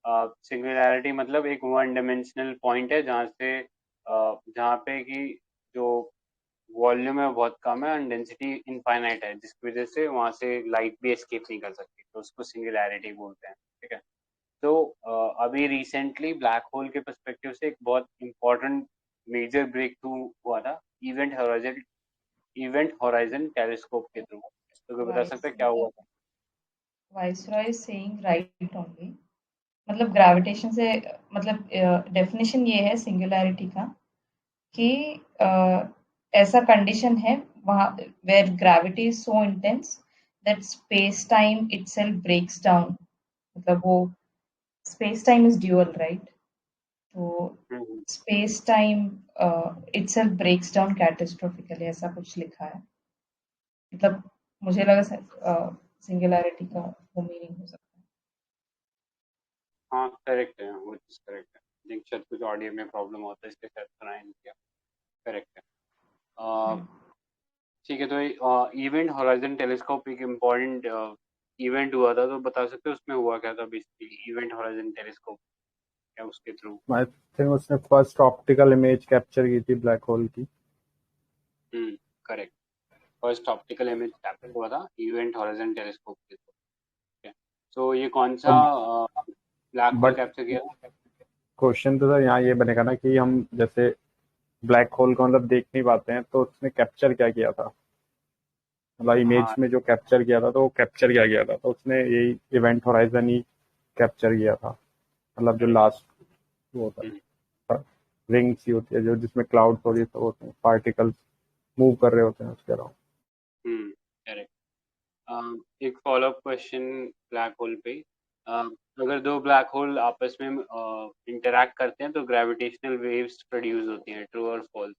सिंगुलैरिटी मतलब एक वन डायमेंशनल पॉइंट है जहाँ पे कि जो वॉल्यूम है बहुत कम है एंड डेंसिटी इनफाइनाइट है, जिसकी वजह से वहाँ से लाइट भी एस्केप नहीं कर सकती, तो उसको सिंगुलैरिटी बोलते हैं। ठीक है, तो अभी रिसेंटली ब्लैक होल के पर्सपेक्टिव से एक बहुत इंपॉर्टेंट मेजर ब्रेक थ्रू हुआ था इवेंट होराइजन टेलीस्कोप के थ्रू। तो कोई बता सकता है क्या हुआ था? Viceroy is saying right only, मतलब ग्रेविटेशन से मतलब डेफिनेशन ये है सिंगुलैरिटी का कि ऐसा कंडीशन है वहाँ where gravity is so intense that space time itself breaks down, मतलब वो space time is dual, right? तो hmm, space time itself breaks down catastrophically, ऐसा कुछ लिखा है। मतलब मुझे लगा सिंगुलैरिटी का वो मीनिंग हो सकता है। हाँ करेक्ट है, वो चीज़ करेक्ट है। थिंक शायद कुछ ऑडियो में प्रॉब्लम होता है, इसके साथ सुनाई नहीं किया। करेक्ट है। ठीक है, तो इवेंट होराइजन टेलीस्कोप एक इम्पोर्टेंट इवेंट हुआ था, तो बता सकते हो उसमें हुआ क्या था बेसिकली? इवेंट होराइजन टेलीस्कोप क्या उसके थ्रू? आई थिंक उसने फर्स्ट ऑप्टिकल इमेज कैप्चर की थी ब्लैक होल की। Correct. First optical image capture हुआ था इवेंट होराइजन टेलीस्कोप के थ्रू। सो ये कौन सा ब्लैक होल बट कैप्चर किया था? क्वेश्चन तो सर यहाँ ये बनेगा ना कि हम जैसे ब्लैक होल को मतलब देख नहीं पाते हैं, तो उसने कैप्चर क्या किया था? मतलब इमेज हाँ। में जो कैप्चर किया था, तो वो कैप्चर क्या किया था? तो उसने यही इवेंट होराइजन ही कैप्चर किया था। मतलब जो करेक्ट। लास्ट वो होता है, रिंग सी होती है जो, जिसमें क्लाउड्स और ये सब होते हैं, पार्टिकल्स मूव कर रहे होते हैं उसके अराउंड। करेक्ट। एक फॉलोअप क्वेश्चन ब्लैक होल पे। अगर दो ब्लैक होल आपस में इंटरैक्ट करते हैं तो ग्रेविटेशनल वेव्स प्रोड्यूस होती हैं, ट्रू और फॉल्स?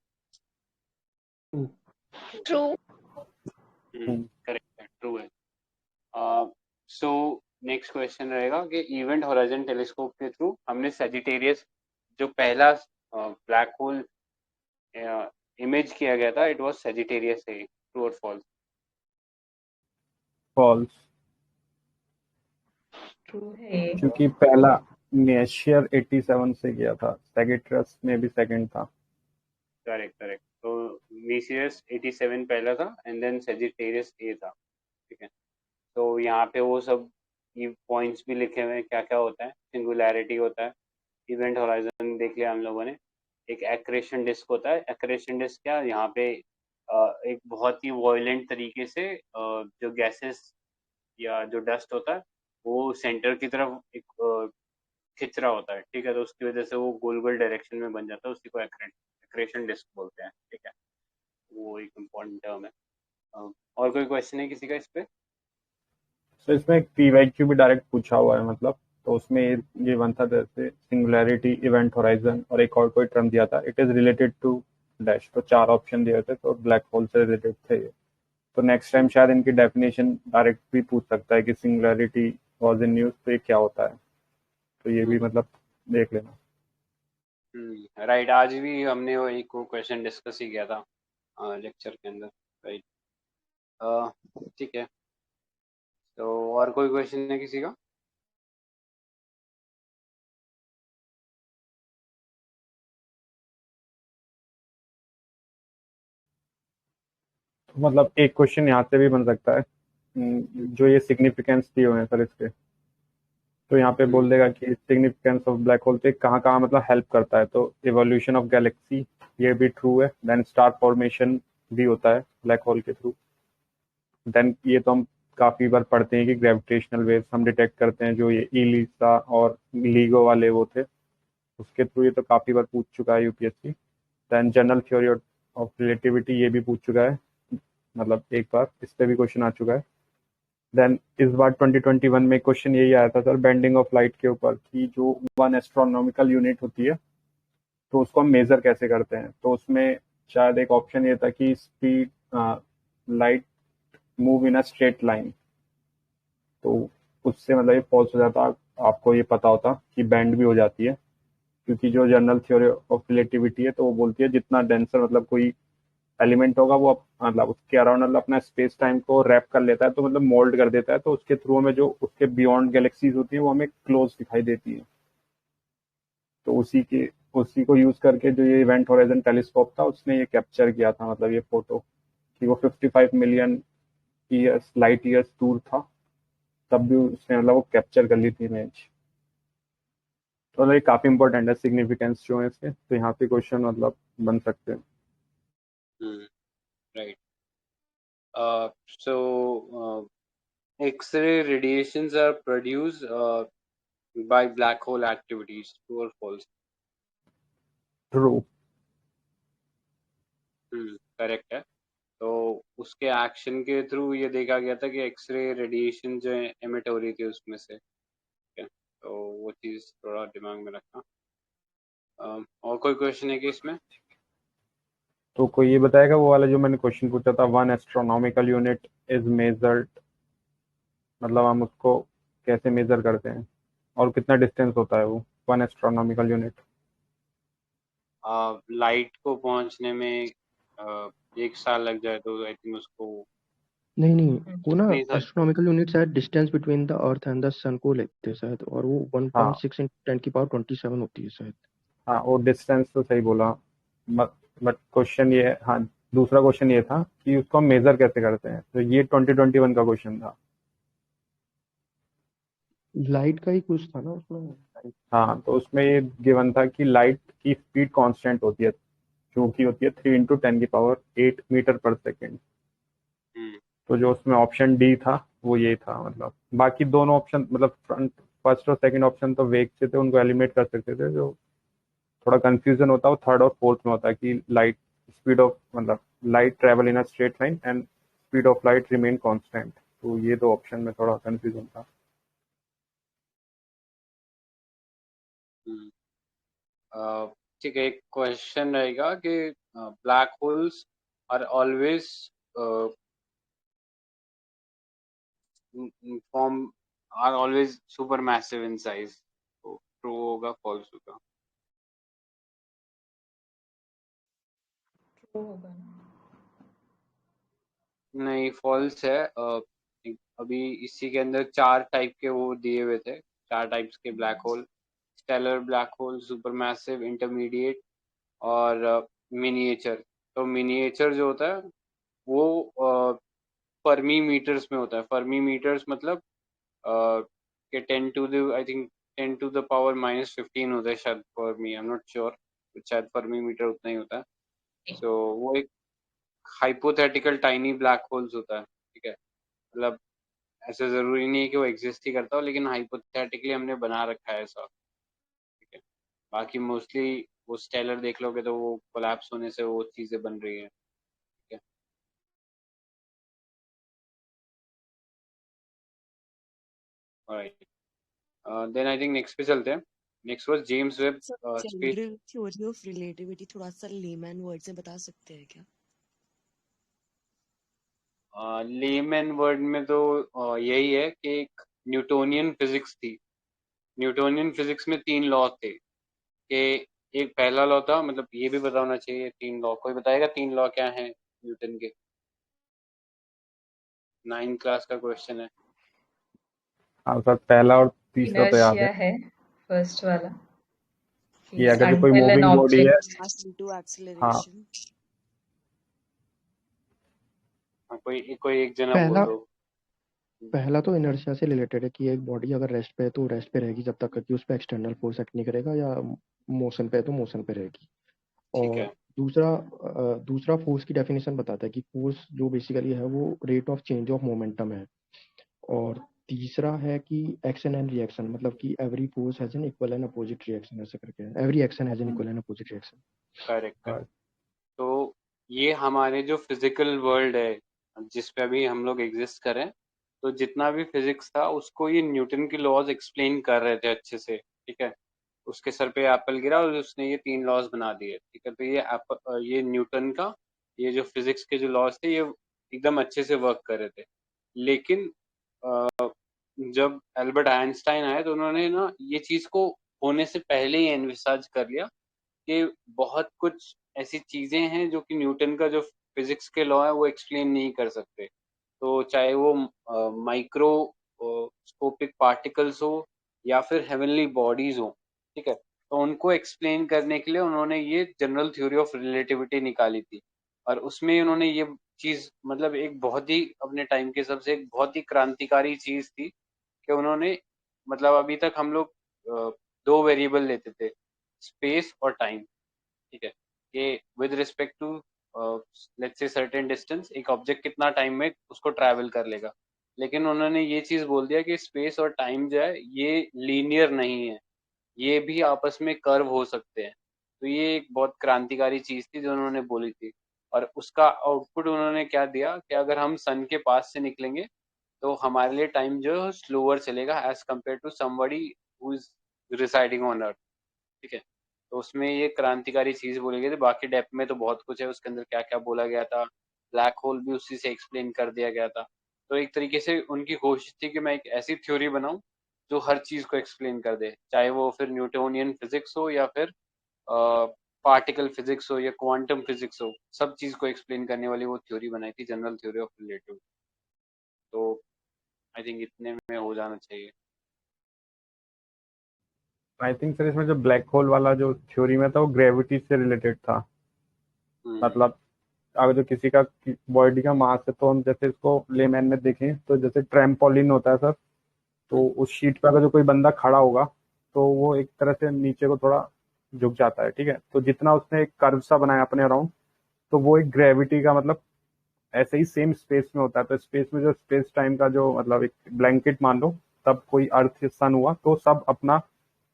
ट्रू। करेक्ट है, ट्रू है। सो नेक्स्ट क्वेश्चन रहेगा कि इवेंट होराइजन टेलीस्कोप के थ्रू हमने सजिटेरियस जो पहला ब्लैक होल इमेज किया गया था, इट वाज सजिटेरियस है, ट्रू और फॉल्स? फॉल्स, ट्रू है ये। क्योंकि पहला नेशियर 87 से किया था, सैगिटरस में भी सेकंड था। Correct correct. तो मीसियस 87 पहला था एंड देन सजिटेरियस ए था। ठीक है, तो यहाँ पे वो सब ये पॉइंट्स भी लिखे हुए हैं, क्या क्या होता है। सिंगुलैरिटी होता है, इवेंट होराइजन देख लिया हम लोगों ने। एक एक्रेशन डिस्क होता है। एक्रेशन डिस्क क्या, यहाँ पे एक बहुत ही वॉयलेंट तरीके से जो गैसेस या जो डस्ट होता है वो सेंटर की तरफ एक खिंच रहा होता है। ठीक है, तो उसकी वजह से वो गोल गोल डायरेक्शन में बन जाता है, उसी को एक्रेशन डिस्क बोलते हैं। ठीक है, वो एक इम्पॉर्टेंट टर्म है। और कोई क्वेश्चन है किसी का इस पे? तो इसमें एक पीवाईक्यू भी डायरेक्ट पूछा हुआ है, मतलब तो उसमें ये वन था जैसे सिंगुलैरिटी, इवेंट होराइजन और एक और कोई टर्म दिया था, it is related to dash. तो चार ऑप्शन दिए थे, तो ब्लैक होल से रिलेटेड थे ये। तो नेक्स्ट टाइम शायद इनकी डेफिनेशन डायरेक्ट भी पूछ सकता है कि सिंगुलैरिटी वाज इन यूज, तो ये क्या होता है। तो ये भी मतलब देख लेना। राइट, आज भी हमने वो एक क्वेश्चन डिस्कस ही किया था लेक्चर के अंदर। राइट, ठीक है। तो और कोई क्वेश्चन है किसी का? तो मतलब एक क्वेश्चन यहाँ से भी बन सकता है, जो ये सिग्निफिकेंस दिए हुए हैं सर इसके, तो यहाँ पे बोल देगा कि सिग्निफिकेंस ऑफ ब्लैक होल पे कहाँ कहाँ मतलब हेल्प करता है। तो इवोल्यूशन ऑफ गैलेक्सी, ये भी ट्रू है। देन स्टार फॉर्मेशन भी होता है ब्लैक होल के थ्रू। देन ये तो हम काफी बार पढ़ते हैं कि ग्रेविटेशनल वेव्स हम डिटेक्ट करते हैं, जो ये इलिसा और लीगो वाले वो थे, उसके थ्रू। ये तो काफी बार पूछ चुका है UPSC. Then general theory of relativity, ये भी पूछ चुका है, मतलब एक बार इस पे भी क्वेश्चन आ चुका है। देन इस बार 2021 में क्वेश्चन यही आया था सर, बेंडिंग ऑफ लाइट के ऊपर, कि जो 1 एस्ट्रोनॉमिकल यूनिट होती है तो उसको हम मेजर कैसे करते हैं। तो उसमें शायद एक ऑप्शन ये था कि speed light move in a straight line. तो उससे मतलब ये फॉल्स हो जाता, आपको ये पता होता कि बैंड भी हो जाती है, क्योंकि जो जनरल थ्योरी ऑफ रिलेटिविटी है तो वो बोलती है जितना डेंसर मतलब कोई एलिमेंट होगा वो मतलब उसके अराउंड मतलब अपना स्पेस टाइम को रैप कर लेता है, तो मतलब मोल्ड कर देता है, तो उसके थ्रू हमें जो उसके बियॉन्ड गैलेक्सीज होती है वो हमें क्लोज दिखाई देती है। तो उसी को यूज करके जो ये इवेंट होराइजन टेलीस्कोप था उसने ये कैप्चर किया था, मतलब ये फोटो, कि वो 55 मिलियन ईयर्स लाइट ईयर्स दूर था, तब भी उसने मतलब वो कैप्चर कर ली थी इमेज। तो मतलब ये काफी इंपॉर्टेंट है सिग्निफिकेंस जो है इसके, तो यहाँ पे क्वेश्चन मतलब बन सकते हैं। Right. So X-ray radiations are produced by black hole activities. True or false? True. Correct है। तो उसके एक्शन के थ्रू ये देखा गया था कि एक्सरे रेडिएशन जो है एमिट हो रही थी उसमें से। तो वो चीज़ थोड़ा दिमाग में रखना। और कोई क्वेश्चन है कि इसमें? तो कोई ये बताएगा वो वाला जो मैंने क्वेश्चन पूछा था, 1 एस्ट्रोनॉमिकल यूनिट इज मेजर्ड, मतलब हम उसको कैसे मेजर करते हैं और कितना डिस्टेंस होता है वो 1 एस्ट्रोनॉमिकल यूनिट? लाइट को पहुंचने में 1 साल लग जाए तो आई थिंक उसको नहीं नहीं, वो ना नहीं था। एस्ट्रोनॉमिकल यूनिट शायद distance between the earth and the sun को लेते हैं शायद, और वो हाँ 1.6 into 10 की पावर 27 होती है शायद। हाँ, वो डिस्टेंस तो सही बोला, बट क्वेश्चन ये हाँ, दूसरा क्वेश्चन ये था कि उसको हम मेजर कैसे करते हैं, तो ये 2021 का क्वेश्चन था। लाइट का ही कुछ था ना उसमें। हाँ, तो उसमें ये गिवन था कि लाइट की स्पीड कांस्टेंट होती है, जो कि होती है 3 × 10⁸ मीटर पर सेकेंड। हम्म, तो जो उसमें ऑप्शन डी था वो ये था, मतलब बाकी दोनों ऑप्शन, मतलब फ्रंट फर्स्ट और सेकंड ऑप्शन तो वेग से थे, उनको एलिमिनेट कर सकते थे। जो थोड़ा कंफ्यूजन होता है वो थर्ड और फोर्थ में होता है कि लाइट स्पीड ऑफ, मतलब light travel in a straight line and speed of light remain constant. तो ये दो ऑप्शन में थोड़ा कंफ्यूजन था। हम्म। ठीक है, एक क्वेश्चन रहेगा कि black holes are always form are always super massive in size, तो ट्रू होगा फॉल्स होगा? ट्रू होगा ना? नहीं, फॉल्स है। अभी इसी के अंदर 4 टाइप के वो दिए हुए थे, 4 टाइप्स के black hole: stellar black hole, super massive, intermediate और मिनिएचर। तो मिनिएचर जो होता है वो फर्मी मीटर्स में होता है। फर्मी मीटर्स मतलब कि 10 to the I think 10 to the power -15 होता है शायद Fermi, I am not sure, शायद फर्मी मीटर उतना ही होता है। सो वो एक हाइपोथेटिकल टाइनी ब्लैक होल्स होता है, ठीक है। मतलब ऐसा जरूरी नहीं है कि वो एग्जिस्ट ही करता हो, लेकिन हाइपोथेटिकली हमने बना रखा है ऐसा, ठीक है। बाकी मोस्टली वो स्टेलर देख लोगे तो वो कोलैप्स होने से वो चीजें बन रही है, ठीक है। Alright, then I think next पे चलते हैं। Next was James Webb sir space. General theory of relativity थोड़ा सा लेमैन वर्ड्स में बता सकते हैं क्या? लेमैन वर्ड में तो यही है कि एक न्यूटोनियन फिजिक्स थी। न्यूटोनियन फिजिक्स में 3 लॉ थे कि एक पहला लॉ था, मतलब ये भी पता होना चाहिए 3 लॉ। कोई बताएगा 3 लॉ क्या है न्यूटन के? 9th क्लास का क्वेश्चन है। हाँ सर, पहला और तीसरा तो याद है इनर्शिया है फर्स्ट वाला, कि कि अगर जो कोई until an मूविंग बॉडी है, object मास इनटू हाँ एक्सेलरेशन। कोई कोई एक जना बोल पहला दो। पहला तो इनर्शिया से रिलेटेड है कि एक बॉडी अगर रेस्ट पे है तो रेस्ट पे रहेगी जब तक कि उस पर एक्सटर्नल फोर्स एक्ट नहीं करेगा, या मोशन पे है तो मोशन पे रहेगी। ठीक और है। दूसरा फोर्स की डेफिनेशन बताता है कि फोर्स जो बेसिकली है वो rate of change of momentum है। और तीसरा है कि एक्शन एंड रिएक्शन, मतलब कि every force has an equal and opposite reaction, ऐसे करके every action has an equal and opposite reaction. Correct correct. तो ये हमारे जो फिजिकल वर्ल्ड है जिस पे अभी हम लोग एग्जिस्ट कर रहे हैं, तो जितना भी फिजिक्स था उसको ये न्यूटन के लॉज एक्सप्लेन कर रहे थे अच्छे से, ठीक है। उसके सर पे एप्पल गिरा और उसने ये 3 लॉज बना दिए, ठीक है। तो ये न्यूटन का ये जो फिजिक्स के जो लॉज थे ये एकदम अच्छे से वर्क कर रहे थे। लेकिन जब एल्बर्ट आइंस्टाइन आए तो उन्होंने ना ये चीज को होने से पहले ही एनविसाज कर लिया कि बहुत कुछ ऐसी चीजें हैं जो कि न्यूटन का जो फिजिक्स के लॉ है वो एक्सप्लेन नहीं कर सकते। तो चाहे वो माइक्रोस्कोपिक पार्टिकल्स हो या फिर हेवनली बॉडीज हो, ठीक है। तो उनको एक्सप्लेन करने के लिए उन्होंने ये जनरल थ्योरी ऑफ रिलेटिविटी निकाली थी। और उसमें उन्होंने ये चीज, मतलब एक बहुत ही अपने टाइम के हिसाब से एक बहुत ही क्रांतिकारी चीज थी कि उन्होंने, मतलब अभी तक हम लोग 2 वेरिएबल लेते थे, स्पेस और टाइम, ठीक है। कि with respect to let's say certain distance एक ऑब्जेक्ट कितना टाइम में उसको ट्रैवल कर लेगा। लेकिन उन्होंने ये चीज बोल दिया कि स्पेस और टाइम जो है ये लीनियर नहीं है, ये भी आपस में कर्व हो सकते हैं। तो ये एक बहुत क्रांतिकारी चीज थी जो उन्होंने बोली थी। और उसका आउटपुट उन्होंने क्या दिया कि अगर हम सन के पास से निकलेंगे तो हमारे लिए टाइम जो है स्लोअर चलेगा as compared to somebody who is residing on earth, ठीक है। तो उसमें ये क्रांतिकारी चीज बोली गई थी। बाकी डेप्थ में तो बहुत कुछ है, उसके अंदर क्या क्या बोला गया था, ब्लैक होल भी उसी से एक्सप्लेन कर दिया गया था। तो एक तरीके से उनकी कोशिश थी कि मैं एक ऐसी थ्योरी बनाऊं जो हर चीज को एक्सप्लेन कर दे, चाहे वो फिर न्यूटोनियन फिजिक्स हो या फिर पार्टिकल फिजिक्स हो या क्वांटम फिजिक्स हो, सब चीज को एक्सप्लेन करने वाली वो थ्योरी बनाई थी, जनरल थ्योरी ऑफ रिलेटिविटी। तो आई थिंक इतने में हो जाना चाहिए। आई थिंक सर इसमें जो ब्लैक होल वाला जो थ्योरी में था वो ग्रेविटी से रिलेटेड था। मतलब अगर जो किसी का बॉडी का मास है तो हम जैसे इसको लेमैन में देखें तो जैसे ट्रैम्पोलिन होता है सर, तो उस शीट पर अगर जो कोई बंदा खड़ा होगा तो वो एक तरह से नीचे को थोड़ा झुक जाता है, ठीक है। तो जितना उसने एक कर्व सा बनाया अपने अराउंड, तो वो एक ग्रेविटी का मतलब ऐसे ही सेम स्पेस में होता है। तो स्पेस में जो स्पेस टाइम का जो मतलब एक ब्लैंकेट मान लो, तब कोई अर्थ सन हुआ तो सब अपना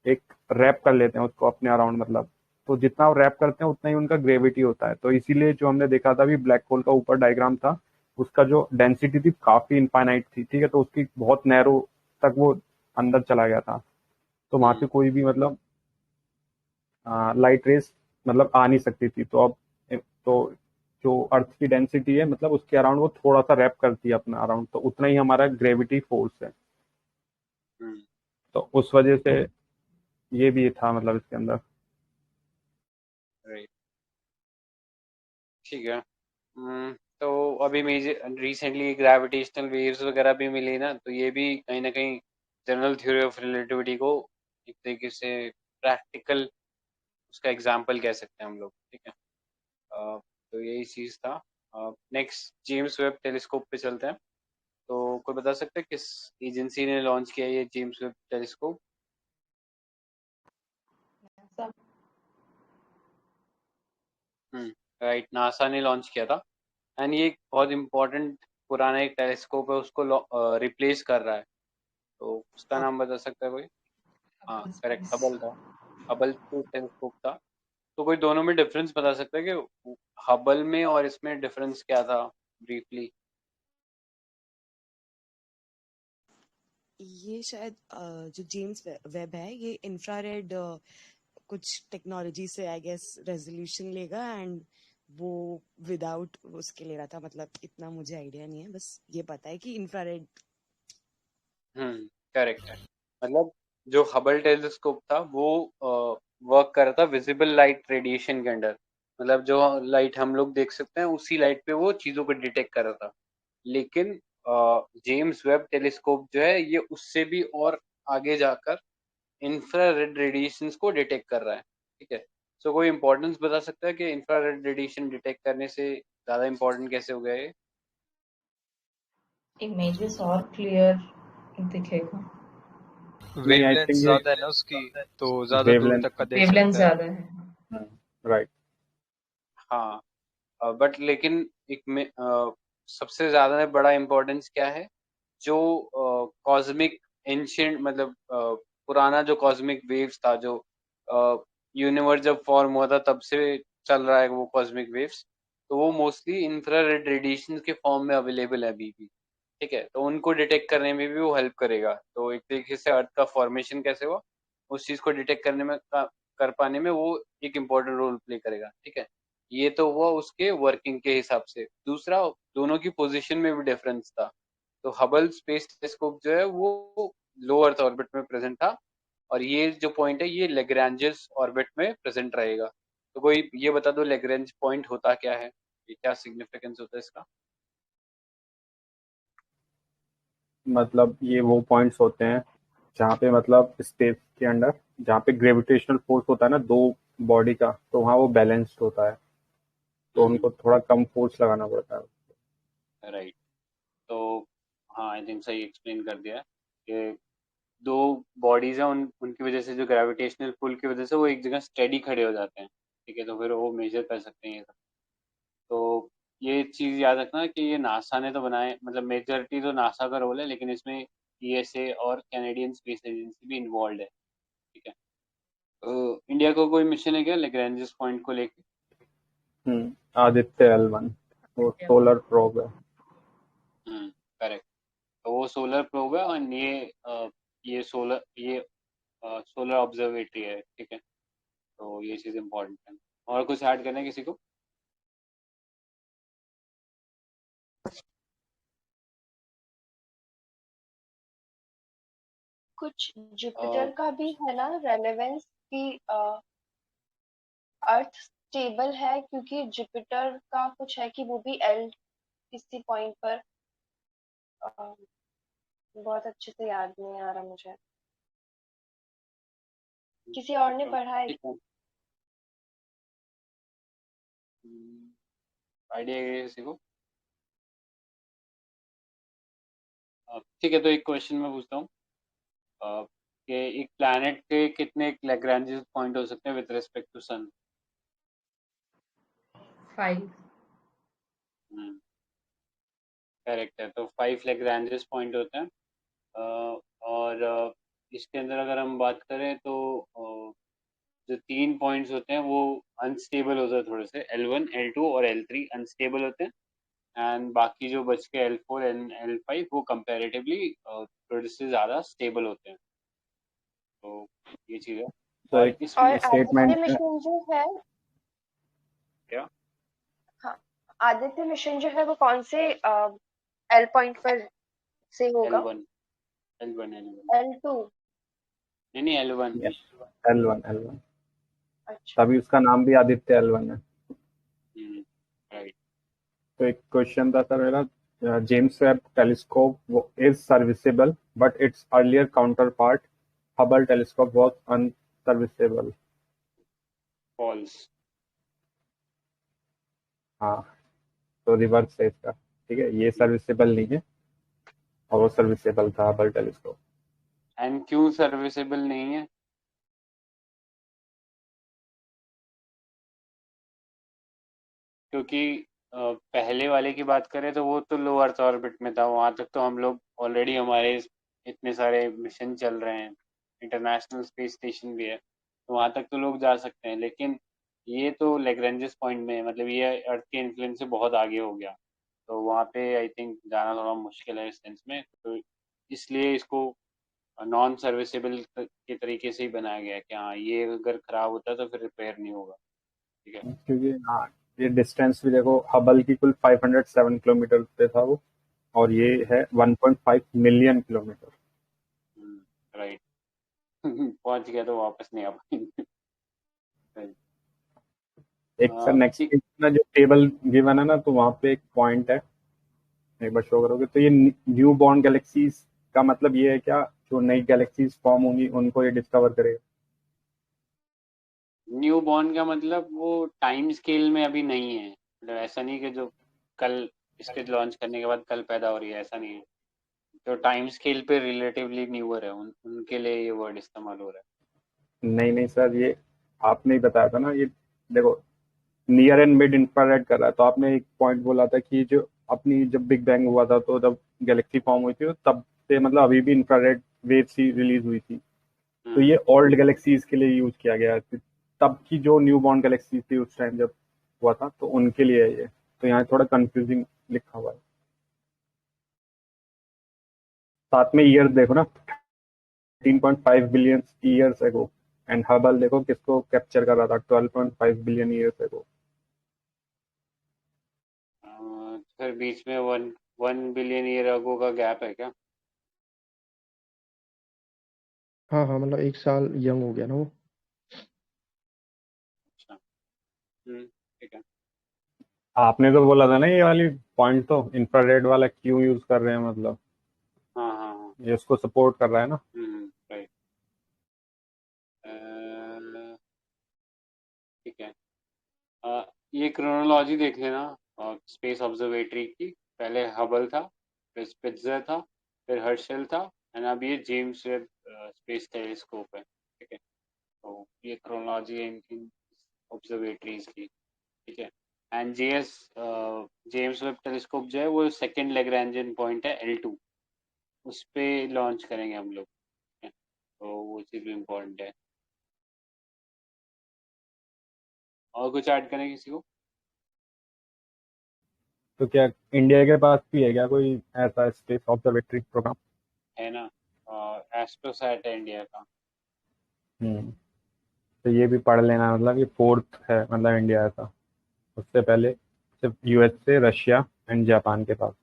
एक रैप कर लेते हैं उसको अपने अराउंड, मतलब तो जितना वो रैप करते हैं उतना ही उनका ग्रेविटी होता है। तो इसीलिए जो हमने देखा था अभी ब्लैक होल का ऊपर डायग्राम था, उसका जो डेंसिटी थी काफी इनफाइनाइट थी, ठीक है। तो उसकी बहुत नैरो तक वो अंदर चला गया था, तो वहां से कोई भी मतलब लाइट रेस मतलब आ नहीं सकती थी। तो अब तो जो अर्थ की डेंसिटी है मतलब उसके अराउंड वो थोड़ा सा रैप करती है अपना अराउंड, तो उतना ही हमारा ग्रेविटी फोर्स है। तो उस वजह से ये भी था मतलब इसके अंदर। राइट, ठीक है। तो अभी रिसेंटली ग्रेविटेशनल वेव्स वगैरह भी मिली ना, तो ये भी कहीं ना कहीं जनरल थ्योरी ऑफ रिलेटिविटी को एक तरीके से प्रैक्टिकल उसका एग्जाम्पल कह सकते हैं हम लोग, ठीक है। तो यही चीज था। नेक्स्ट जेम्स वेब टेलीस्कोप पे चलते हैं। तो कोई बता सकता है किस एजेंसी ने लॉन्च किया ये James Webb telescope? Right, NASA ने लॉन्च किया था। एंड ये एक बहुत इम्पोर्टेंट पुराना एक टेलीस्कोप है, उसको रिप्लेस कर रहा है। तो उसका नाम बता सकता है कोई? हाँ करेक्ट, हबल था। हबल टेलीस्कोप था। तो कोई दोनों में डिफरेंस बता सकता है कि हबल में और इसमें डिफरेंस क्या था, ब्रीफली? ये शायद जो जेम्स वेब है ये इंफ्रारेड कुछ टेक्नोलॉजी से आई गेस रेजोल्यूशन लेगा एंड वो विदाउट उसके ले रहा था, मतलब इतना मुझे आइडिया नहीं है, बस ये पता है कि इंफ्रारेड। करेक्ट है। मतलब जो हबल टेलीस्कोप था वो वर्क कर रहा था विजिबल लाइट रेडिएशन के अंडर। मतलब जो लाइट हम लोग देख सकते हैं उसी लाइट पे वो चीजों को डिटेक्ट कर रहा था। लेकिन जेम्स वेब टेलीस्कोप जो है ये उससे भी और आगे जाकर इंफ्रारेड रेडिएशंस को डिटेक्ट कर रहा है, ठीक है। सो कोई इंपॉर्टेंस बता सकता है कि इंफ्रारेड रेडिएशन डिटेक्ट करने से ज्यादा इंपॉर्टेंट कैसे हो गया ये? इमेजेस और क्लियर दिखेगा। नहीं आई वेवलेंथ थिंक ये ज्यादा है ना उसकी, तो ज्यादा दूर वेवलेंथ, तक का देख वेवलेंथ सकता है। ज्यादा है। राइट। हाँ, बट लेकिन एक में सबसे ज्यादा बड़ा इम्पोर्टेंस क्या है, जो कॉस्मिक एंशियंट मतलब पुराना जो कॉस्मिक वेव्स था, जो यूनिवर्स जब फॉर्म हुआ था तब से चल रहा है वो कॉस्मिक वेव्स, तो वो मोस्टली इंफ्रारेड रेडिएशन के फॉर्म में अवेलेबल है अभी भी, ठीक है। तो उनको डिटेक्ट करने में भी वो हेल्प करेगा। तो एक तरीके से अर्थ का फॉर्मेशन कैसे हुआ उस चीज को डिटेक्ट करने में कर पाने में वो एक इम्पोर्टेंट रोल प्ले करेगा, ठीक है। ये तो हुआ उसके वर्किंग के हिसाब से। दूसरा, दोनों की पोजीशन में भी डिफरेंस था। तो हबल स्पेस टेलीस्कोप जो है वो लो अर्थ ऑर्बिट में प्रेजेंट था, और ये जो पॉइंट है ये लेग्रांजियस ऑर्बिट में प्रेजेंट रहेगा। तो कोई ये बता दो लेग्रांज पॉइंट होता क्या है, ये क्या सिग्निफिकेंस होता है इसका? मतलब ये वो पॉइंट्स होते हैं जहाँ पे मतलब स्पेस के अंदर जहाँ पे ग्रेविटेशनल फोर्स होता है ना दो बॉडी का, तो वहाँ वो बैलेंस्ड होता है, तो उनको थोड़ा कम फोर्स लगाना पड़ता है। राइट। तो हाँ, आई थिंक सही एक्सप्लेन कर दिया कि दो बॉडीज हैं, उनकी वजह से जो ग्रेविटेशनल पुल की वजह से वो एक जगह स्टेडी खड़े हो जाते हैं, ठीक है। तो फिर वो मेजर कर सकते हैं ये सब। तो ये चीज़ याद रखना कि ये नासा ने तो बनाए, मतलब मेजॉरिटी तो नासा का रोल है, लेकिन इसमें यूएसए और कैनेडियन स्पेस एजेंसी भी इन्वॉल्व है, ठीक है। तो इंडिया को कोई मिशन है क्या लेग्रेंजिस पॉइंट को लेके? आदित्य L1 वो सोलर प्रोब है। करेक्ट। तो वो सोलर प्रोब है, और ये सोलर ऑब्जर्वेटरी है, ठीक है। तो ये चीज़ इम्पोर्टेंट है। और कुछ ऐड करना है किसी को? कुछ जुपिटर का भी है ना रेलेवेंस कि अर्थ स्टेबल है, क्योंकि जुपिटर का कुछ है कि वो भी एल किसी पॉइंट पर बहुत अच्छे से याद नहीं आ रहा मुझे, किसी और ने पढ़ा है? ठीक है, आइडिया है किसी को? ठीक है, तो एक क्वेश्चन मैं पूछता हूँ कि एक प्लैनेट के कितने लैग्रेंज पॉइंट हो सकते हैं with respect to sun? 5। Correct है, तो 5 लैग्रेंज पॉइंट होते हैं। और इसके अंदर अगर हम बात करें तो जो 3 पॉइंट्स होते हैं वो अनस्टेबल होते हैं थोड़े से, L1, L2 और L3 अनस्टेबल होते हैं। एंड बाकी जो बच के L4 एंड L5 वो कंपैरेटिवली थोड़े से ज़्यादा स्टेबल होते हैं। तो ये चीज़ है। तो और एक इस और स्टेटमेंट आदित्य मिशन जो है, क्या हाँ, आदित्य मिशन जो है वो कौन से एल पॉइंट पर से होगा? L1 L1 L2? नहीं L1। L1 अच्छा, तभी उसका नाम भी आदित्य L1 है। राइट। तो एक क्वेश्चन था सर मेरा, James Webb telescope is serviceable but its earlier counterpart Hubble telescope was unserviceable. False. हाँ, तो रिवर्स है इसका, ठीक है, ये सर्विसेबल नहीं है और वो सर्विसेबल था हबल टेलीस्कोप। एंड क्यों सर्विसेबल नहीं है? क्योंकि पहले वाले की बात करें तो वो तो लो अर्थ ऑर्बिट में था, वहां तक तो हम लोग ऑलरेडी, हमारे इतने सारे मिशन चल रहे हैं, इंटरनेशनल स्पेस स्टेशन भी है, तो वहां तक तो लोग जा सकते हैं। लेकिन ये तो लेग्रेंजेस पॉइंट में है, मतलब ये अर्थ के इन्फ्लुएंस से बहुत आगे हो गया, तो वहाँ पे आई थिंक जाना थोड़ा मुश्किल है इस सेंस में। तो इसलिए इसको नॉन सर्विसेबल के तरीके से ही बनाया गया है कि हाँ, ये अगर खराब होता है तो फिर रिपेयर नहीं होगा, ठीक है। क्योंकि हाँ, ये डिस्टेंस भी देखो, हबल की कुल 507 किलोमीटर पे था वो, और ये है 1.5 मिलियन किलोमीटर। राइट। पहुंच गया तो वापस नहीं आ पाएंगे। एक सर नेक्स्ट ठीक। ना जो टेबल गिवन है ना, तो वहाँ पे एक पॉइंट है, एक बार शो करोगे तो ये न्यू बॉर्न गैलेक्सीज का मतलब ये है क्या, जो नई गैलेक्सीज फॉर्म होंगी उनको ये डिस्कवर करेगा? न्यू बॉर्न का मतलब वो टाइम स्केल में अभी नहीं है, मतलब ऐसा नहीं कि जो कल इसके लॉन्च करने के बाद कल पैदा हो रही है, ऐसा नहीं है। जो टाइम स्केल पे रिलेटिवली न्यूअर है, उनके लिए ये वर्ड इस्तेमाल हो रहा नहीं नहीं सर, ये आपने ही बताया था ना, ये देखो नियर एंड मिड इंफ्रारेड कर रहा है, तो आपने एक पॉइंट बोला था कि जो अपनी जब बिग बैंग हुआ था तो जब गैलेक्सी फॉर्म हुई थी तब से मतलब अभी भी इंफ्रारेड वेव्स ही रिलीज हुई थी, तो है। ये ओल्ड गैलेक्सीज के लिए यूज किया गया है। तब की जो न्यू बॉर्न गैलेक्सीज थी उस टाइम जब हुआ था तो उनके लिए है ये, तो यहाँ थोड़ा कंफ्यूजिंग लिखा हुआ है। साथ में ईयर देखो ना, 13.5 billion years ago, and Hubble देखो किसको कैप्चर कर रहा था, 12.5 बिलियन ईयर्स एगो। फिर बीच में 1 बिलियन ईयर अगो का गैप है क्या? हाँ हाँ, मतलब 1 साल यंग हो गया ना वो। अच्छा। ठीक है। आपने तो बोला था ना ये वाली पॉइंट, तो इंफ्रारेड वाला क्यों यूज कर रहे हैं, मतलब हाँ हाँ हाँ। ये उसको सपोर्ट कर रहा है ना। राइट। ठीक है। ये क्रोनोलॉजी देख लेना स्पेस ऑब्जर्वेटरी की। पहले हबल था, फिर स्पिट्जर था, फिर हर्शल था, एंड अब ये जेम्स वेब स्पेस टेलीस्कोप है, ठीक है। तो ये क्रोनोलॉजी है इनकी ऑब्जर्वेटरीज की, ठीक है। एंड जेम्स वेब टेलीस्कोप जो है वो सेकेंड लैग्रेंजियन पॉइंट है L2, उस पे लॉन्च करेंगे हम लोग, ठीक है? तो वो चीज़ भी इम्पोर्टेंट है। और कुछ ऐड करें किसी को? तो क्या इंडिया के पास भी है क्या कोई ऐसा स्पेस ऑब्जर्वेटरी प्रोग्राम? है ना, एस्ट्रोसैट है इंडिया का। तो ये भी पढ़ लेना, मतलब ये फोर्थ है, मतलब इंडिया ऐसा। उससे पहले सिर्फ यूएसए, रशिया एंड जापान के पास।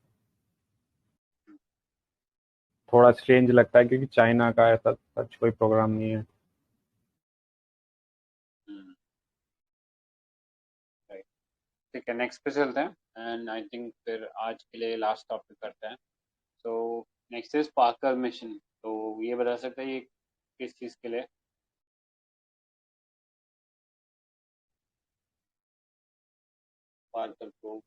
थोड़ा स्ट्रेंज लगता है क्योंकि चाइना का ऐसा सच कोई प्रोग्राम नहीं है। ठीक है, नेक्स्ट पे चलते हैं। एंड आई थिंक फिर आज के लिए लास्ट टॉपिक करते हैं। So next is Parker mission. तो ये बता सकते हैं ये किस चीज़ के लिए? पार्कर को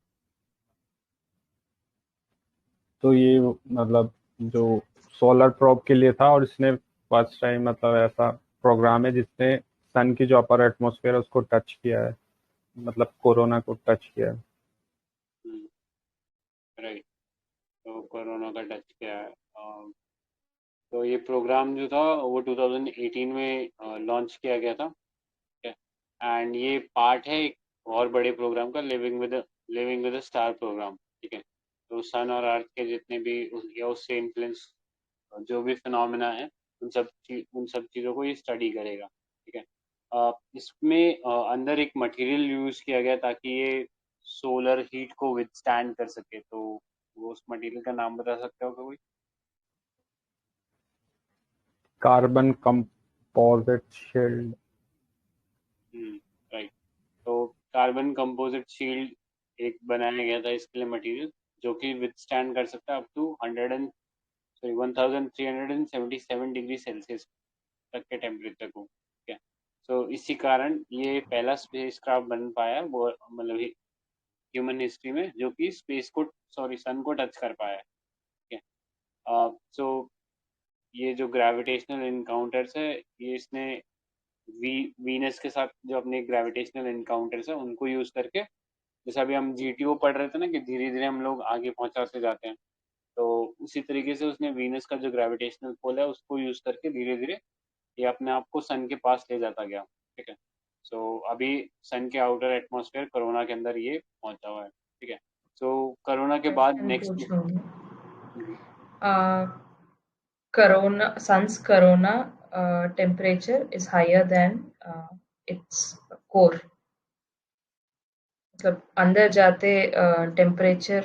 तो ये मतलब जो सोलर प्रोब के लिए था, और इसने फर्स्ट टाइम मतलब ऐसा प्रोग्राम है जिसने सन की जो अपर एटमॉस्फेयर है उसको टच किया है, मतलब कोरोना को टच किया है। राइट, तो कोरोना का टच किया है। तो ये प्रोग्राम जो था वो 2018 में लॉन्च किया गया था। ठीक है, एंड ये पार्ट है एक और बड़े प्रोग्राम का, लिविंग विद स्टार प्रोग्राम। ठीक है, तो सन और अर्थ के जितने भी या उससे इन्फ्लुएंस जो भी फिनोमेना है उन सब चीज़ों को ये स्टडी करेगा। ठीक है, इसमें अंदर एक मटेरियल यूज़ किया गया ताकि ये सोलर हीट को विथस्टैंड कर सके। तो वो उस मटेरियल का नाम बता सकते हो क्या कोई? Carbon composite shield. राइट, तो कार्बन कंपोजिट शील्ड एक बनाया गया था इसके लिए मटेरियल, जो कि विथस्टैंड कर सकता है अप टू 1377 डिग्री सेल्सियस तक के टेम्परेचर को। ठीक है, तो इसी कारण ये पहला स्पेसक्राफ्ट बन पाया वो, मतलब ह्यूमन हिस्ट्री में, जो कि सन को टच कर पाया है। ठीक है, सो ये जो ग्रेविटेशनल इनकाउंटर्स है, ये इसने वीनस के साथ जो अपने ग्रेविटेशनल इनकाउंटर्स है उनको यूज करके, जैसे अभी हम जीटीओ पढ़ रहे थे ना कि धीरे धीरे हम लोग आगे पहुंचाते जाते हैं, तो उसी तरीके से उसने वीनस का जो ग्रेविटेशनल पुल है उसको यूज करके धीरे धीरे ये अपने आप को सन के पास ले जाता गया। ठीक है, सो अभी सन के आउटर एटमॉस्फेयर कोरोना के अंदर ये पहुंचा हुआ है। ठीक है, सो कोरोना के बाद क्वेश्चन नेक्स्ट। पूछ लूंगी। Sun's corona temperature is higher than its core. मतलब अंदर जाते टेम्परेचर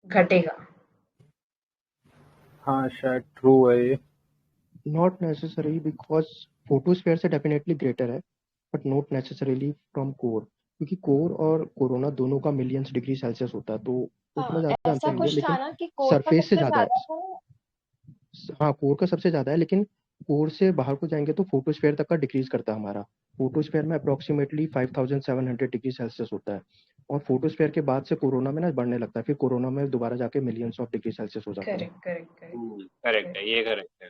घटेगा। हाँ शायद ट्रू है ये। नॉट नेसेसरी, बिकॉज फोटोस्फेयर से डेफिनेटली ग्रेटर है, but not necessarily from core, क्योंकि कोर और कोरोना दोनों का मिलियंस डिग्री सेल्सियस होता है, तो उतना ज्यादा ऐसा अंतर नहीं है, कुछ था लेकिन ना कि कोर का सरफेस से सबसे ज्यादा ज्यादा है। था। हाँ, कोर का सबसे ज्यादा है, लेकिन कोर से बाहर को जाएंगे तो फोटोस्फेयर तक का डिक्रीज करता है हमारा। फोटोस्फेयर में अप्रोक्सीमेटली 5700 डिग्री सेल्सियस होता है, और फोटोस्फेयर के बाद से कोरोना में ना बढ़ने लगता है, फिर कोरोना में दोबारा जाके मिलियंस ऑफ डिग्री सेल्सियस हो जाता है। करेक्ट करेक्ट करेक्ट करेक्ट है, ये करेक्ट है।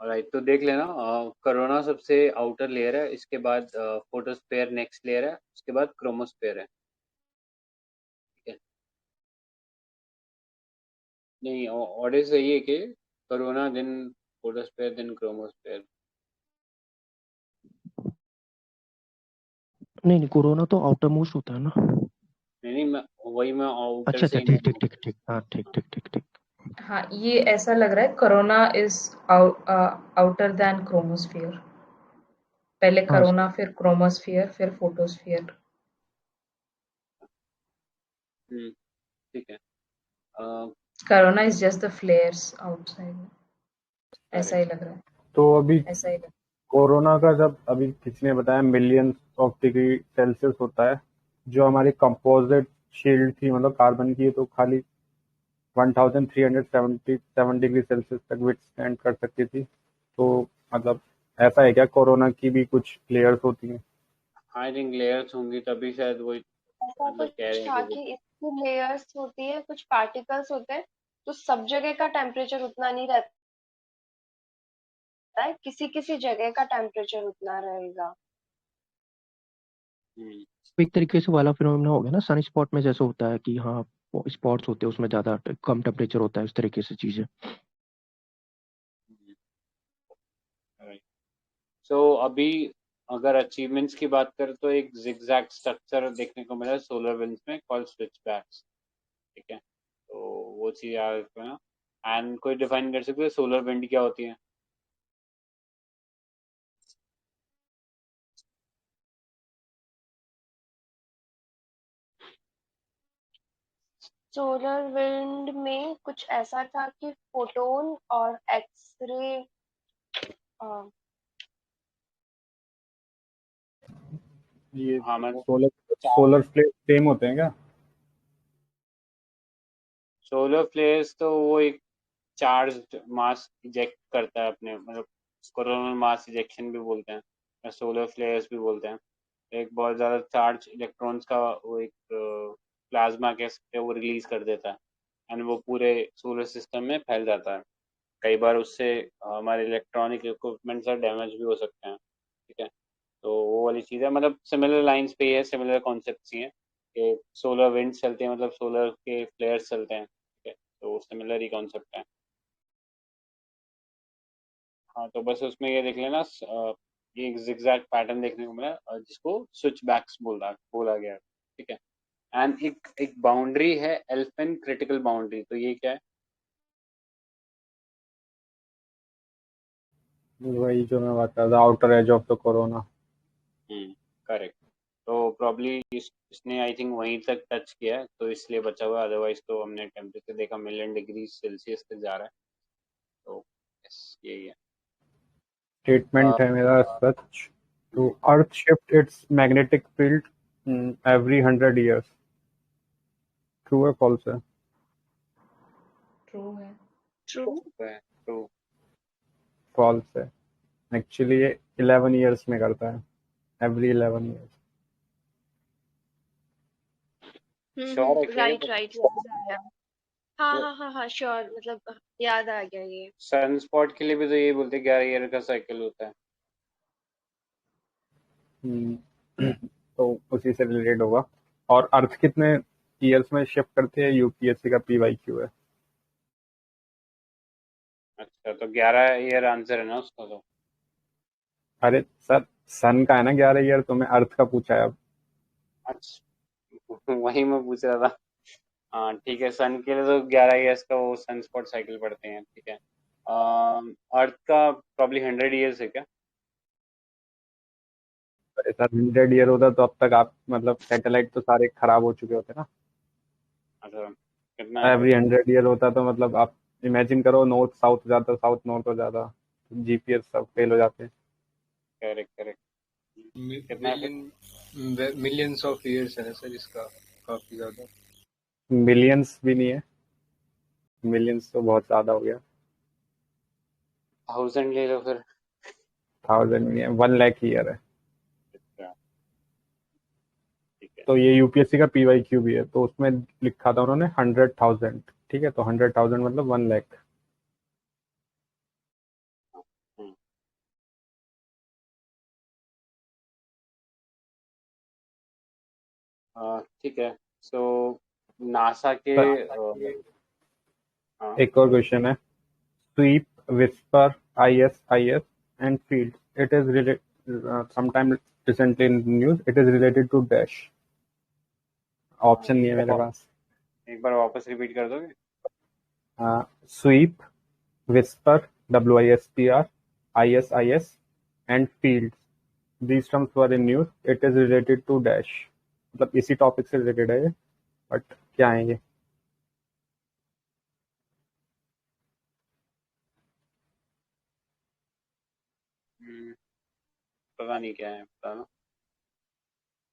ऑलराइट, तो देख लेना, कोरोना सबसे आउटर लेयर है, इसके बाद फोटोस्फेयर नेक्स्ट लेयर है, उसके बाद क्रोमोस्फेयर है। ठीक है, नहीं ऑर्डर सही है कि corona then photosphere then chromosphere? नहीं नहीं, कोरोना तो आउटर मोस्ट होता है ना। नहीं, मैं आउटर अच्छा से अच्छा, ही ठीक नहीं। ठीक ठीक ठीक, हाँ ठीक ठीक ठीक ठीक। हाँ, ये ऐसा लग रहा है corona is outer than chromosphere. पहले हाँ कोरोना, फिर क्रोमोस्फियर, फिर फोटोस्फियर। ठीक है, corona is just the flares outside. ऐसा ही करेक्ट। लग रहा है, तो अभी ऐसा ही लग कोरोना का जब अभी किसी ने बताया मिलियंस ऑफ डिग्री सेल्सियस होता है, जो हमारी कंपोजिट शील्ड थी मतलब कार्बन की, तो खाली 1377 डिग्री सेल्सियस तक विथस्टैंड कर सकती थी। तो मतलब ऐसा है क्या, कोरोना की भी कुछ लेयर्स होती हैं? आई थिंक लेयर्स होंगी तभी शायद वो ऐसा मतलब कह कुछ रहे हैं था कि वो। कि इसकी लेयर्स होती है, कुछ पार्टिकल्स होते हैं, तो सब जगह का टेम्परेचर उतना नहीं रहता है, किसी किसी जगह का टेम्परेचर उतना रहेगा। एक तरीके से वाला फिनोमेना हो गया ना, सन स्पॉट में जैसे होता है कि हाँ स्पॉट्स होते हैं उसमें ज्यादा कम टेम्परेचर होता है, उस तरीके से चीजें। सो अभी अगर अचीवमेंट्स की बात करें तो एक जिगजैग स्ट्रक्चर देखने को मिला सोलर विंड्स में, कॉल्ड स्विच बैक्स। ठीक है, तो वो चीज याद रखना। एंड कोई डिफाइन कर सकते हो सोलर विंड क्या होती है? सोलर विंड में कुछ ऐसा था कि फोटोन और एक्सरे ये हाँ मैं सोलर सोलर फ्लेयर सेम होते हैं क्या? सोलर फ्लेयर्स तो वो एक चार्ज मास इजेक्ट करता है अपने, मतलब कोरोनल मास इजेक्शन भी बोलते हैं या सोलर फ्लेयर्स भी बोलते हैं। एक बहुत ज़्यादा चार्ज इलेक्ट्रॉन्स का वो एक प्लाज्मा कह सकते हैं वो रिलीज कर देता है एंड वो पूरे सोलर सिस्टम में फैल जाता है। कई बार उससे हमारे इलेक्ट्रॉनिक इक्विपमेंट्स डैमेज भी हो सकते हैं। ठीक है, तो वो वाली चीज़ है, मतलब सिमिलर लाइंस पे ही है, सिमिलर कॉन्सेप्ट्स ही हैं कि सोलर विंड्स चलते हैं, मतलब सोलर के फ्लेयर्स चलते हैं। ठीक है, तो सिमिलर ही कॉन्सेप्ट है। हाँ तो बस उसमें ये देख लेना, ये एक zigzag पैटर्न देखने को मिला जिसको स्विच बैक्स बोला गया है। ठीक है, एंड एक बाउंड्री है एल्फिन क्रिटिकल बाउंड्री, तो ये क्या है? वही जो मैं बता रहा, outer as of the corona. Correct. तो प्रॉब्ली इसने आई थिंक वहीं तक टच किया है तो इसलिए बचा हुआ, अदरवाइज तो हमने टेम्परेचर देखा मिलियन डिग्री सेल्सियस तक जा रहा है। तो यस यही है। स्टेटमेंट है मेरा सच। To earth shift its magnetic field every 100 years। True है फॉल्स है? ट्रू है। ट्रू। तो फॉल्स है। एक्चुअली ये 11 years में करता है, एवरी 11 years। श्योर है क्या ये? राइट राइट, याद आया। हाँ हाँ हाँ हाँ, श्योर, मतलब याद आ गया ये। सन स्पॉट के लिए भी तो यही बोलते हैं 11 ईयर का साइकिल होता है। तो उसी से रिलेटेड होगा। और अर्थ कितने ईयर्स में शिफ्ट करती है? यूपीएससी का पीवाईक्यू है। अच्छा, तो 11 ईयर आंसर है ना उसका तो? अरे सर, सन का है ना 11 year, तुम्हें अर्थ का पूछा है अब। अच्छा वही मैं पूछ रहा था। हाँ ठीक है, सन के लिए तो 11 ईयर्स का वो सन स्पॉट साइकिल पढ़ते हैं। ठीक है, अर्थ का प्रॉब्ली 100 ईयर्स है क्या? अरे सर, 100 year होता तो अब तक आप मतलब सैटेलाइट तो सारे खराब हो चुके होते ना। अच्छा कितना है? एवरी 100 year होता तो मतलब आप इमेजिन करो, नॉर्थ साउथ जाता, साउथ नॉर्थ हो जाता, जीपीएस सब फेल हो जाते। Correct correct. कितना है फिर? मिलियंस ऑफ ईयर्स है ना सर इसका, काफी ज्यादा। मिलियंस भी नहीं है, मिलियंस तो बहुत ज्यादा हो गया। 1000 ले लो फिर। 1000 नहीं है, 1 लाख ईयर है। अच्छा ठीक है। तो ये यूपीएससी का पीवाईक्यू भी है, तो उसमें लिखा था उन्होंने 100,000। ठीक है, तो 100,000 मतलब 1 लाख। हम्म, ठीक है। सो नासा के हाँ एक और क्वेश्चन है। Sweep, whisper, ISIS and field, it is related, sometime recently in news, it is related to dash। Option नहीं है मेरे पास। एक बार वापस रिपीट कर दोगे? Sweep, whisper, WISPR, ISIS and fields, these terms were in news, it is related to dash। मतलब इसी topic से रिलेटेड है ये, बट क्या है ये? हम्म, पता नहीं क्या है, पता ना।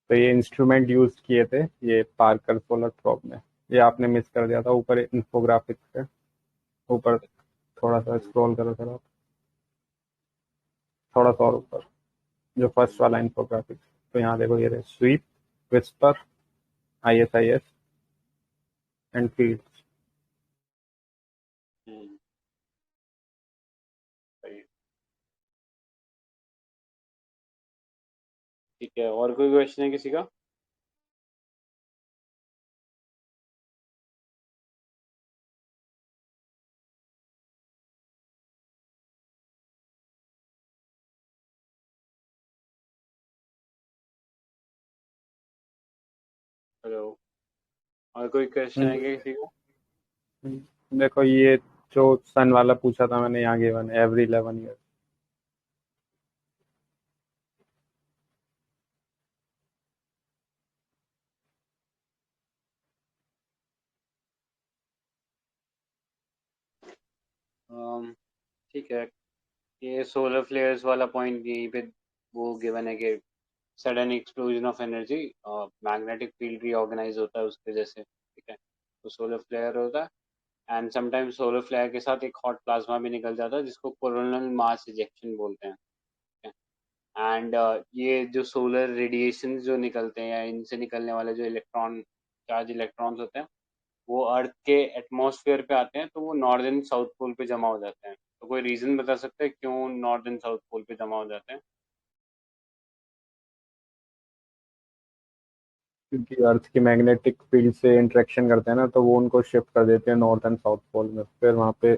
तो ये इंस्ट्रूमेंट यूज किए थे ये पार्कर सोलर प्रोब में। ये आपने मिस कर दिया था, ऊपर इंफोग्राफिक्स पे, ऊपर थोड़ा सा स्क्रॉल करो सर आप, थोड़ा सा और ऊपर, जो फर्स्ट वाला इंफोग्राफिक्स। तो यहाँ देखो, ये रहे sweep, whisper, ISIS and field. हम्म, सही है। ठीक है, और कोई क्वेश्चन है किसी का? हेलो, और कोई क्वेश्चन है क्या किसी का? देखो, ये जो सन वाला पूछा था मैंने, यहाँ गिवन एवरी 11 ईयर। ठीक है, ये सोलर फ्लेयर्स वाला पॉइंट यहीं पे वो गिवन है कि sudden explosion of energy, magnetic field reorganize होता है उसके जैसे, ठीक है, तो सोलर फ्लेयर होता है। एंड समटाइम्स सोलर फ्लेयर के साथ एक हॉट प्लाज्मा भी निकल जाता है जिसको कोरोनल मास इजेक्शन बोलते हैं, ठीक है। एंड ये जो सोलर रेडिएशन जो निकलते हैं या इनसे निकलने वाले जो इलेक्ट्रॉन चार्ज इलेक्ट्रॉन्स होते हैं वो अर्थ के एटमॉस्फेयर पे आते हैं, तो वो नॉर्दर्न साउथ पोल पे जमा हो जाते हैं। तो कोई रीजन बता सकते हैं क्यों नॉर्दर्न साउथ पोल पे जमा हो जाते हैं? क्योंकि अर्थ की मैग्नेटिक फील्ड से इंटरेक्शन करते हैं ना, तो वो उनको शिफ्ट कर देते हैं नॉर्थ एंड साउथ पोल में। फिर वहाँ पे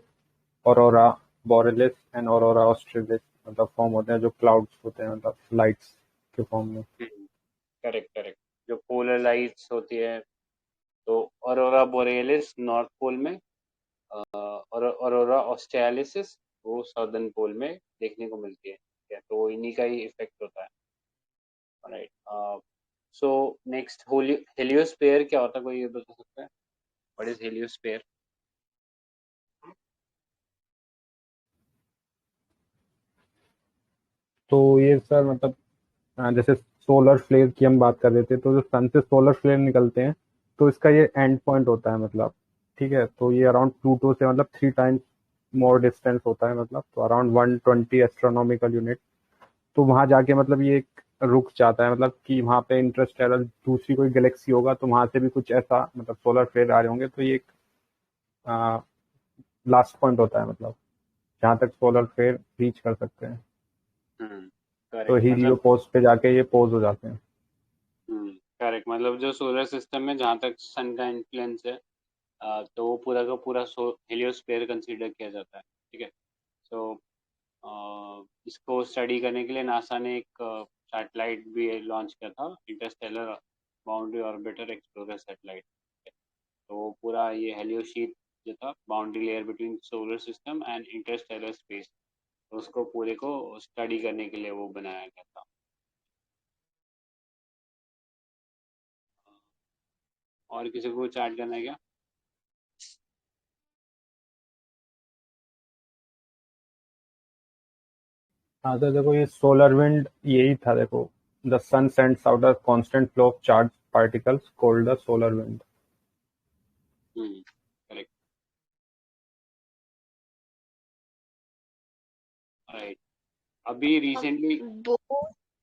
aurora borealis and aurora australis मतलब फॉर्म होते हैं, जो क्लाउड्स होते हैं मतलब लाइट्स के फॉर्म में। करेक्ट करेक्ट, जो पोलर लाइट्स होती है, तो ऑरोरा बोरेलिस नॉर्थ पोल में और ऑरोरा ऑस्ट्रेलिस वो साउदर्न पोल में देखने को मिलती है, ठीक है, तो इन्हीं का ही इफेक्ट होता है। राइट, सो नेक्स्ट हेलियोस्फीयर क्या होता है, कोई ये बता सकता है? What is heliosphere? तो ये सर मतलब जैसे सोलर फ्लेयर की हम बात कर रहे थे, तो जो सन से सोलर फ्लेयर निकलते हैं तो इसका ये एंड पॉइंट होता है मतलब, ठीक है, तो ये अराउंड प्लूटो से मतलब 3 टाइम्स मोर डिस्टेंस होता है मतलब, तो अराउंड 120 एस्ट्रोनॉमिकल यूनिट। तो वहां जाके मतलब ये एक रुक जाता है, मतलब कि वहां पे इंटरस्टेलर दूसरी कोई गैलेक्सी होगा तो वहां से भी कुछ ऐसा मतलब सोलर फ्लेयर आ रहे होंगे, तो ये एक लास्ट पॉइंट होता है मतलब जहाँ तक सोलर फ्लेयर रीच कर सकते हैं। तो करेक्ट, मतलब हीलियोपोज पे जाके ये पोज हो जाते हैं। करेक्ट, मतलब जो सोलर सिस्टम में जहाँ तक सन का इन्फ्लुएंस है, तो वो पूरा का पूरा हेलियोस्फीयर कंसीडर किया जाता है, ठीक है। सो इसको स्टडी करने के लिए नासा ने एक सैटेलाइट भी लॉन्च किया था, Interstellar boundary orbiter explorer satellite. तो पूरा ये हेलियोशीट जो था, boundary layer between solar system and Interstellar space, तो उसको पूरे को स्टडी करने के लिए वो बनाया गया था। और किसी को कुछ ऐड करना है क्या? हाँ तो देखो ये सोलर विंड यही था, देखो the sun sends out a constant flow of charge particles called the solar wind. Correct, right. अभी रिसेंटली बो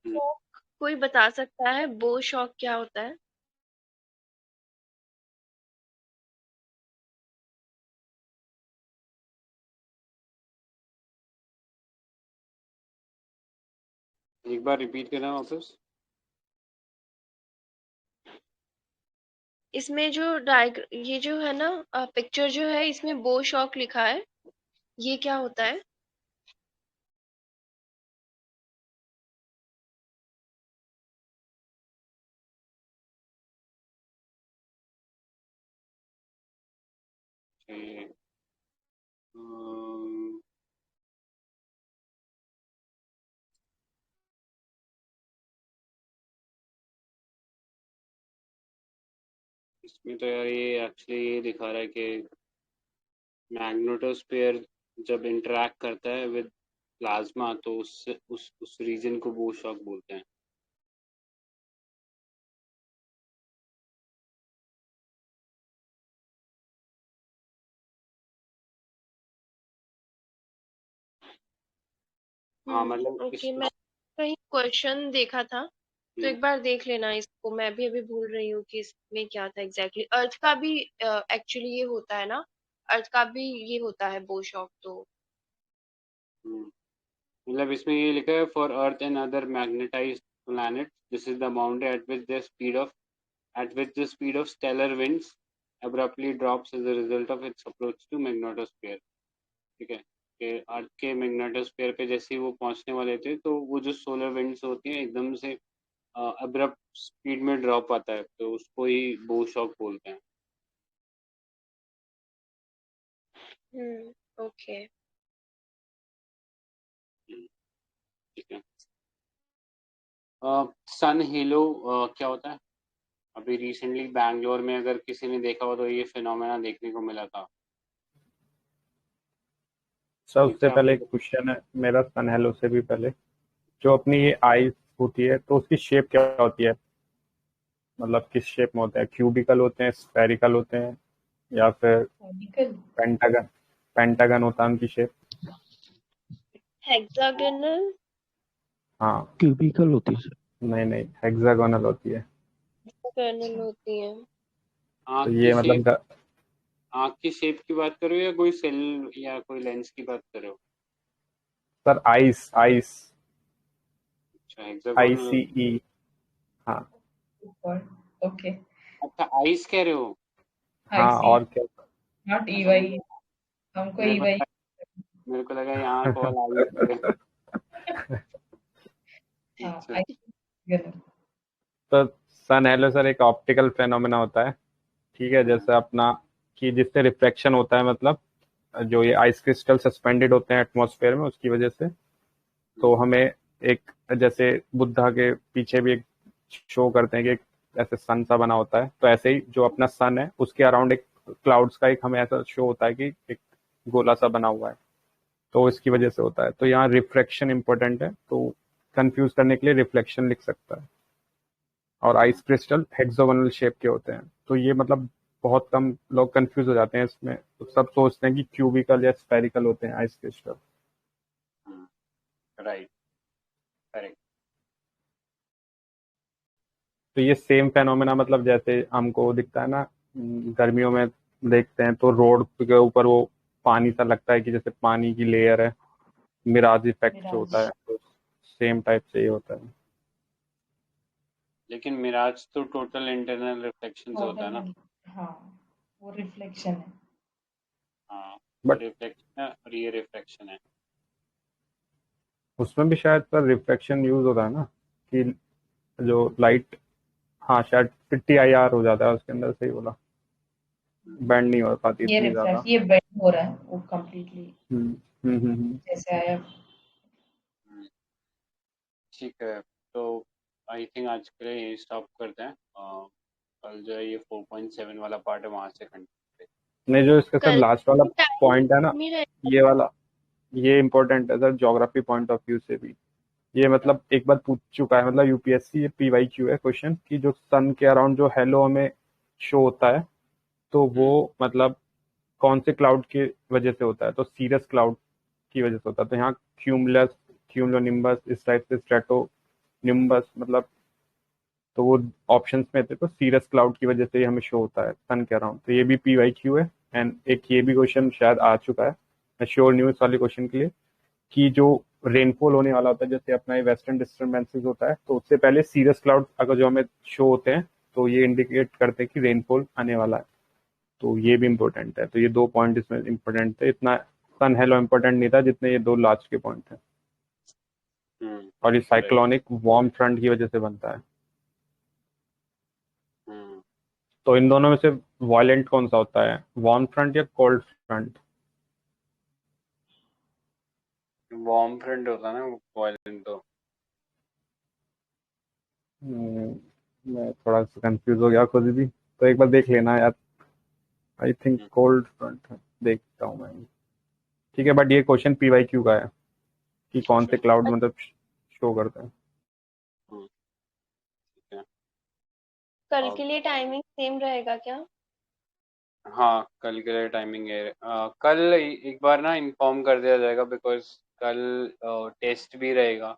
शॉक कोई बता सकता है? बो शॉक क्या होता है? एक बार रिपीट करना वापस। इसमें जो ये जो है ना पिक्चर जो है इसमें बो शॉक लिखा है, ये क्या होता है? Okay. अम, इसमें तो यार ये एक्चुअली ये दिखा रहा है कि मैग्नेटोस्फीयर जब इंटरेक्ट करता है विद प्लाज्मा तो उससे उस रीजन को बो शॉक बोलते हैं। हाँ मतलब ओके, मैं कहीं क्वेश्चन देखा था, तो एक बार देख लेना इसको, मैं भी अभी भूल रही हूँ कि इसमें क्या था एग्जैक्टली। अर्थ का भी एक्चुअली ये होता है ना, अर्थ का भी ये होता है बो शॉक तो। मतलब इसमें ये लिखा है for earth and other magnetised planet this is the boundary at which the speed of stellar winds abruptly drops as a result of its approach to magnetosphere, ठीक है, कि अर्थ के मैग्नेटोस्फीयर पे जैसे ही वो पहुंचने वाले थे तो वो जो सोलर विंड्स होती हैं एकदम से अब्रप्ट स्पीड में ड्रॉप आता है, तो उसको ही बो शॉक बोलते हैं। ओके। ठीक है। सन हेलो क्या होता है? अभी रिसेंटली बैंगलोर में अगर किसी ने देखा हो तो ये फिनोमेना देखने को मिला था। सर ठीक उससे है, पहले आपको एक क्वेश्चन है मेरा, सन हेलो से भी पहले। जो अपनी ये आईज होती है तो उसकी शेप क्या होती है? मतलब किस शेप में होते हैं? क्यूबिकल होते हैं, स्फेरिकल होते हैं, या फिर कॉनिकल। पेंटागन? पेंटागन होता है उनकी शेप। हेक्सागोनल। हाँ। क्यूबिकल होती है सर। नहीं नहीं, हेक्सागोनल होती है। कर्नल अच्छा, होती है। तो आँख की ये मतलब शेप, आँख की शेप की बात कर रहे हो या कोई सेल या कोई लेंस की बात कर रहे हो? सर आइस, आइस, अच्छा, आई हेक्सागोनल। सी ई। हाँ। गॉड। ओके। अच्छा, आइस कह रहे हो? आई हाँ सी, और क्या? नॉट मैं समझ ईवाई। गया। हमको मेरे को ईवाई। लगा मेरे को लगा ये आँख वाला आइस है। हाँ, अच्छा। आई सी। तो सन हेलो सर एक ऑप्टिकल फेनोमेना होता है, ठीक है, जैसे अपना कि जिससे रिफ्लेक्शन होता है, मतलब जो ये आइस क्रिस्टल सस्पेंडेड होते हैं एटमॉस्फेयर में, उसकी वजह से। तो हमें एक, जैसे बुद्धा के पीछे भी एक शो करते हैं कि एक ऐसे सन सा बना होता है, तो ऐसे ही जो अपना सन है उसके अराउंड एक क्लाउड्स का एक हमें ऐसा शो होता है कि एक गोला सा बना हुआ है। तो इसकी वजह से होता है। तो यहाँ रिफ्रैक्शन इंपॉर्टेंट है, तो कंफ्यूज करने के लिए रिफ्लेक्शन लिख सकता है। और आइस क्रिस्टल हेक्सागोनल शेप के होते हैं, तो ये मतलब बहुत कम लोग कंफ्यूज हो जाते हैं इसमें, तो सब सोचते हैं कि क्यूबिकल या स्फेरिकल होते हैं आइस क्रिस्टल। Right, correct. तो ये सेम फेनोमेना, मतलब जैसे हमको दिखता है ना, गर्मियों में देखते हैं तो रोड के ऊपर वो पानी सा लगता है कि जैसे पानी की लेयर है, मिराज इफेक्ट जो मिराज। होता है, तो सेम टाइप से ये होता है। लेकिन मिराज तो टोटल इंटरनल रिफ्लेक्शन से होता है ना? टोटल। हाँ, वो रिफ्लेक्शन है। हाँ, वो बट रिफ्लेक्शन है और ये रिफ्लेक्शन है। उसमें भी शायद पर रिफ्लेक्शन यूज होता है ना, कि जो लाइट, हाँ शायद 50 IR हो जाता है उसके अंदर, सही बोला। बैंड नहीं हो पाती ये इतनी ज्यादा। रिफ्लेक्ट, ये बेंड हो रहा है वो कम्प्लीटली हम्म जैसे आया। हम्म, ठीक है। तो आई थिंक आज के लिए यही स्टॉप करते हैं। कल जो है ये 4.7 वाला पार्ट है, वहां से कंटिन्यू। नहीं, जो इसका सर कल लास्ट वाला टाइम पॉइंट है ना, में रहेगा ये क्या? वाला, ये इम्पोर्टेंट है sir geography point of view से भी। ये मतलब एक बार पूछ चुका है, मतलब यूपीएससी, ये PYQ है क्वेश्चन, कि जो सन के अराउंड जो हेलो हमें शो होता है, तो वो मतलब कौन से क्लाउड की वजह से होता है? तो सीरस क्लाउड की वजह से होता है। तो यहाँ क्यूमुलस, क्यूमुलोनिम्बस, इस टाइप से स्ट्रेटो निम्बस, मतलब तो वो ऑप्शंस में थे, तो सीरस क्लाउड की वजह से ये हमें शो होता है सन के अराउंड। तो ये भी PYQ है। एंड एक ये भी क्वेश्चन शायद आ चुका है, मैं श्योर नहीं हूँ इस वाले क्वेश्चन के लिए, कि जो रेनफॉल होने वाला होता है, जैसे अपना ये वेस्टर्न डिस्टर्बेंसेस होता है, तो उससे पहले सीरस क्लाउड अगर जो हमें शो होते हैं, तो ये इंडिकेट करते हैं कि रेनफॉल आने वाला है। तो ये भी इम्पोर्टेंट है। तो ये 2 पॉइंट इसमें इम्पोर्टेंट थे, इतना सन हेलो इम्पोर्टेंट नहीं था जितने ये 2 लास्ट के पॉइंट थे। और ये राइट। साइक्लोनिक वार्म फ्रंट की वजह से बनता है। तो इन दोनों में से वायलेंट कौन सा होता है, वार्म फ्रंट या कोल्ड फ्रंट? वार्म फ्रंट होता है ना, वायलेंट तो। मैं थोड़ा सा कंफ्यूज हो गया खुद भी, तो एक बार देख लेना यार। आई थिंक कोल्ड फ्रंट है, देखता हूँ मैं। ठीक है, बट ये क्वेश्चन PYQ का है कि कौन अच्छा। से क्लाउड मतलब शो करते हैं। ठीक है। कल अब के लिए टाइमिंग सेम रहेगा क्या? हाँ, कल के लिए टाइमिंग है। कल एक बार ना इन्फॉर्म कर दिया जाएगा, बिकॉज कल टेस्ट भी रहेगा।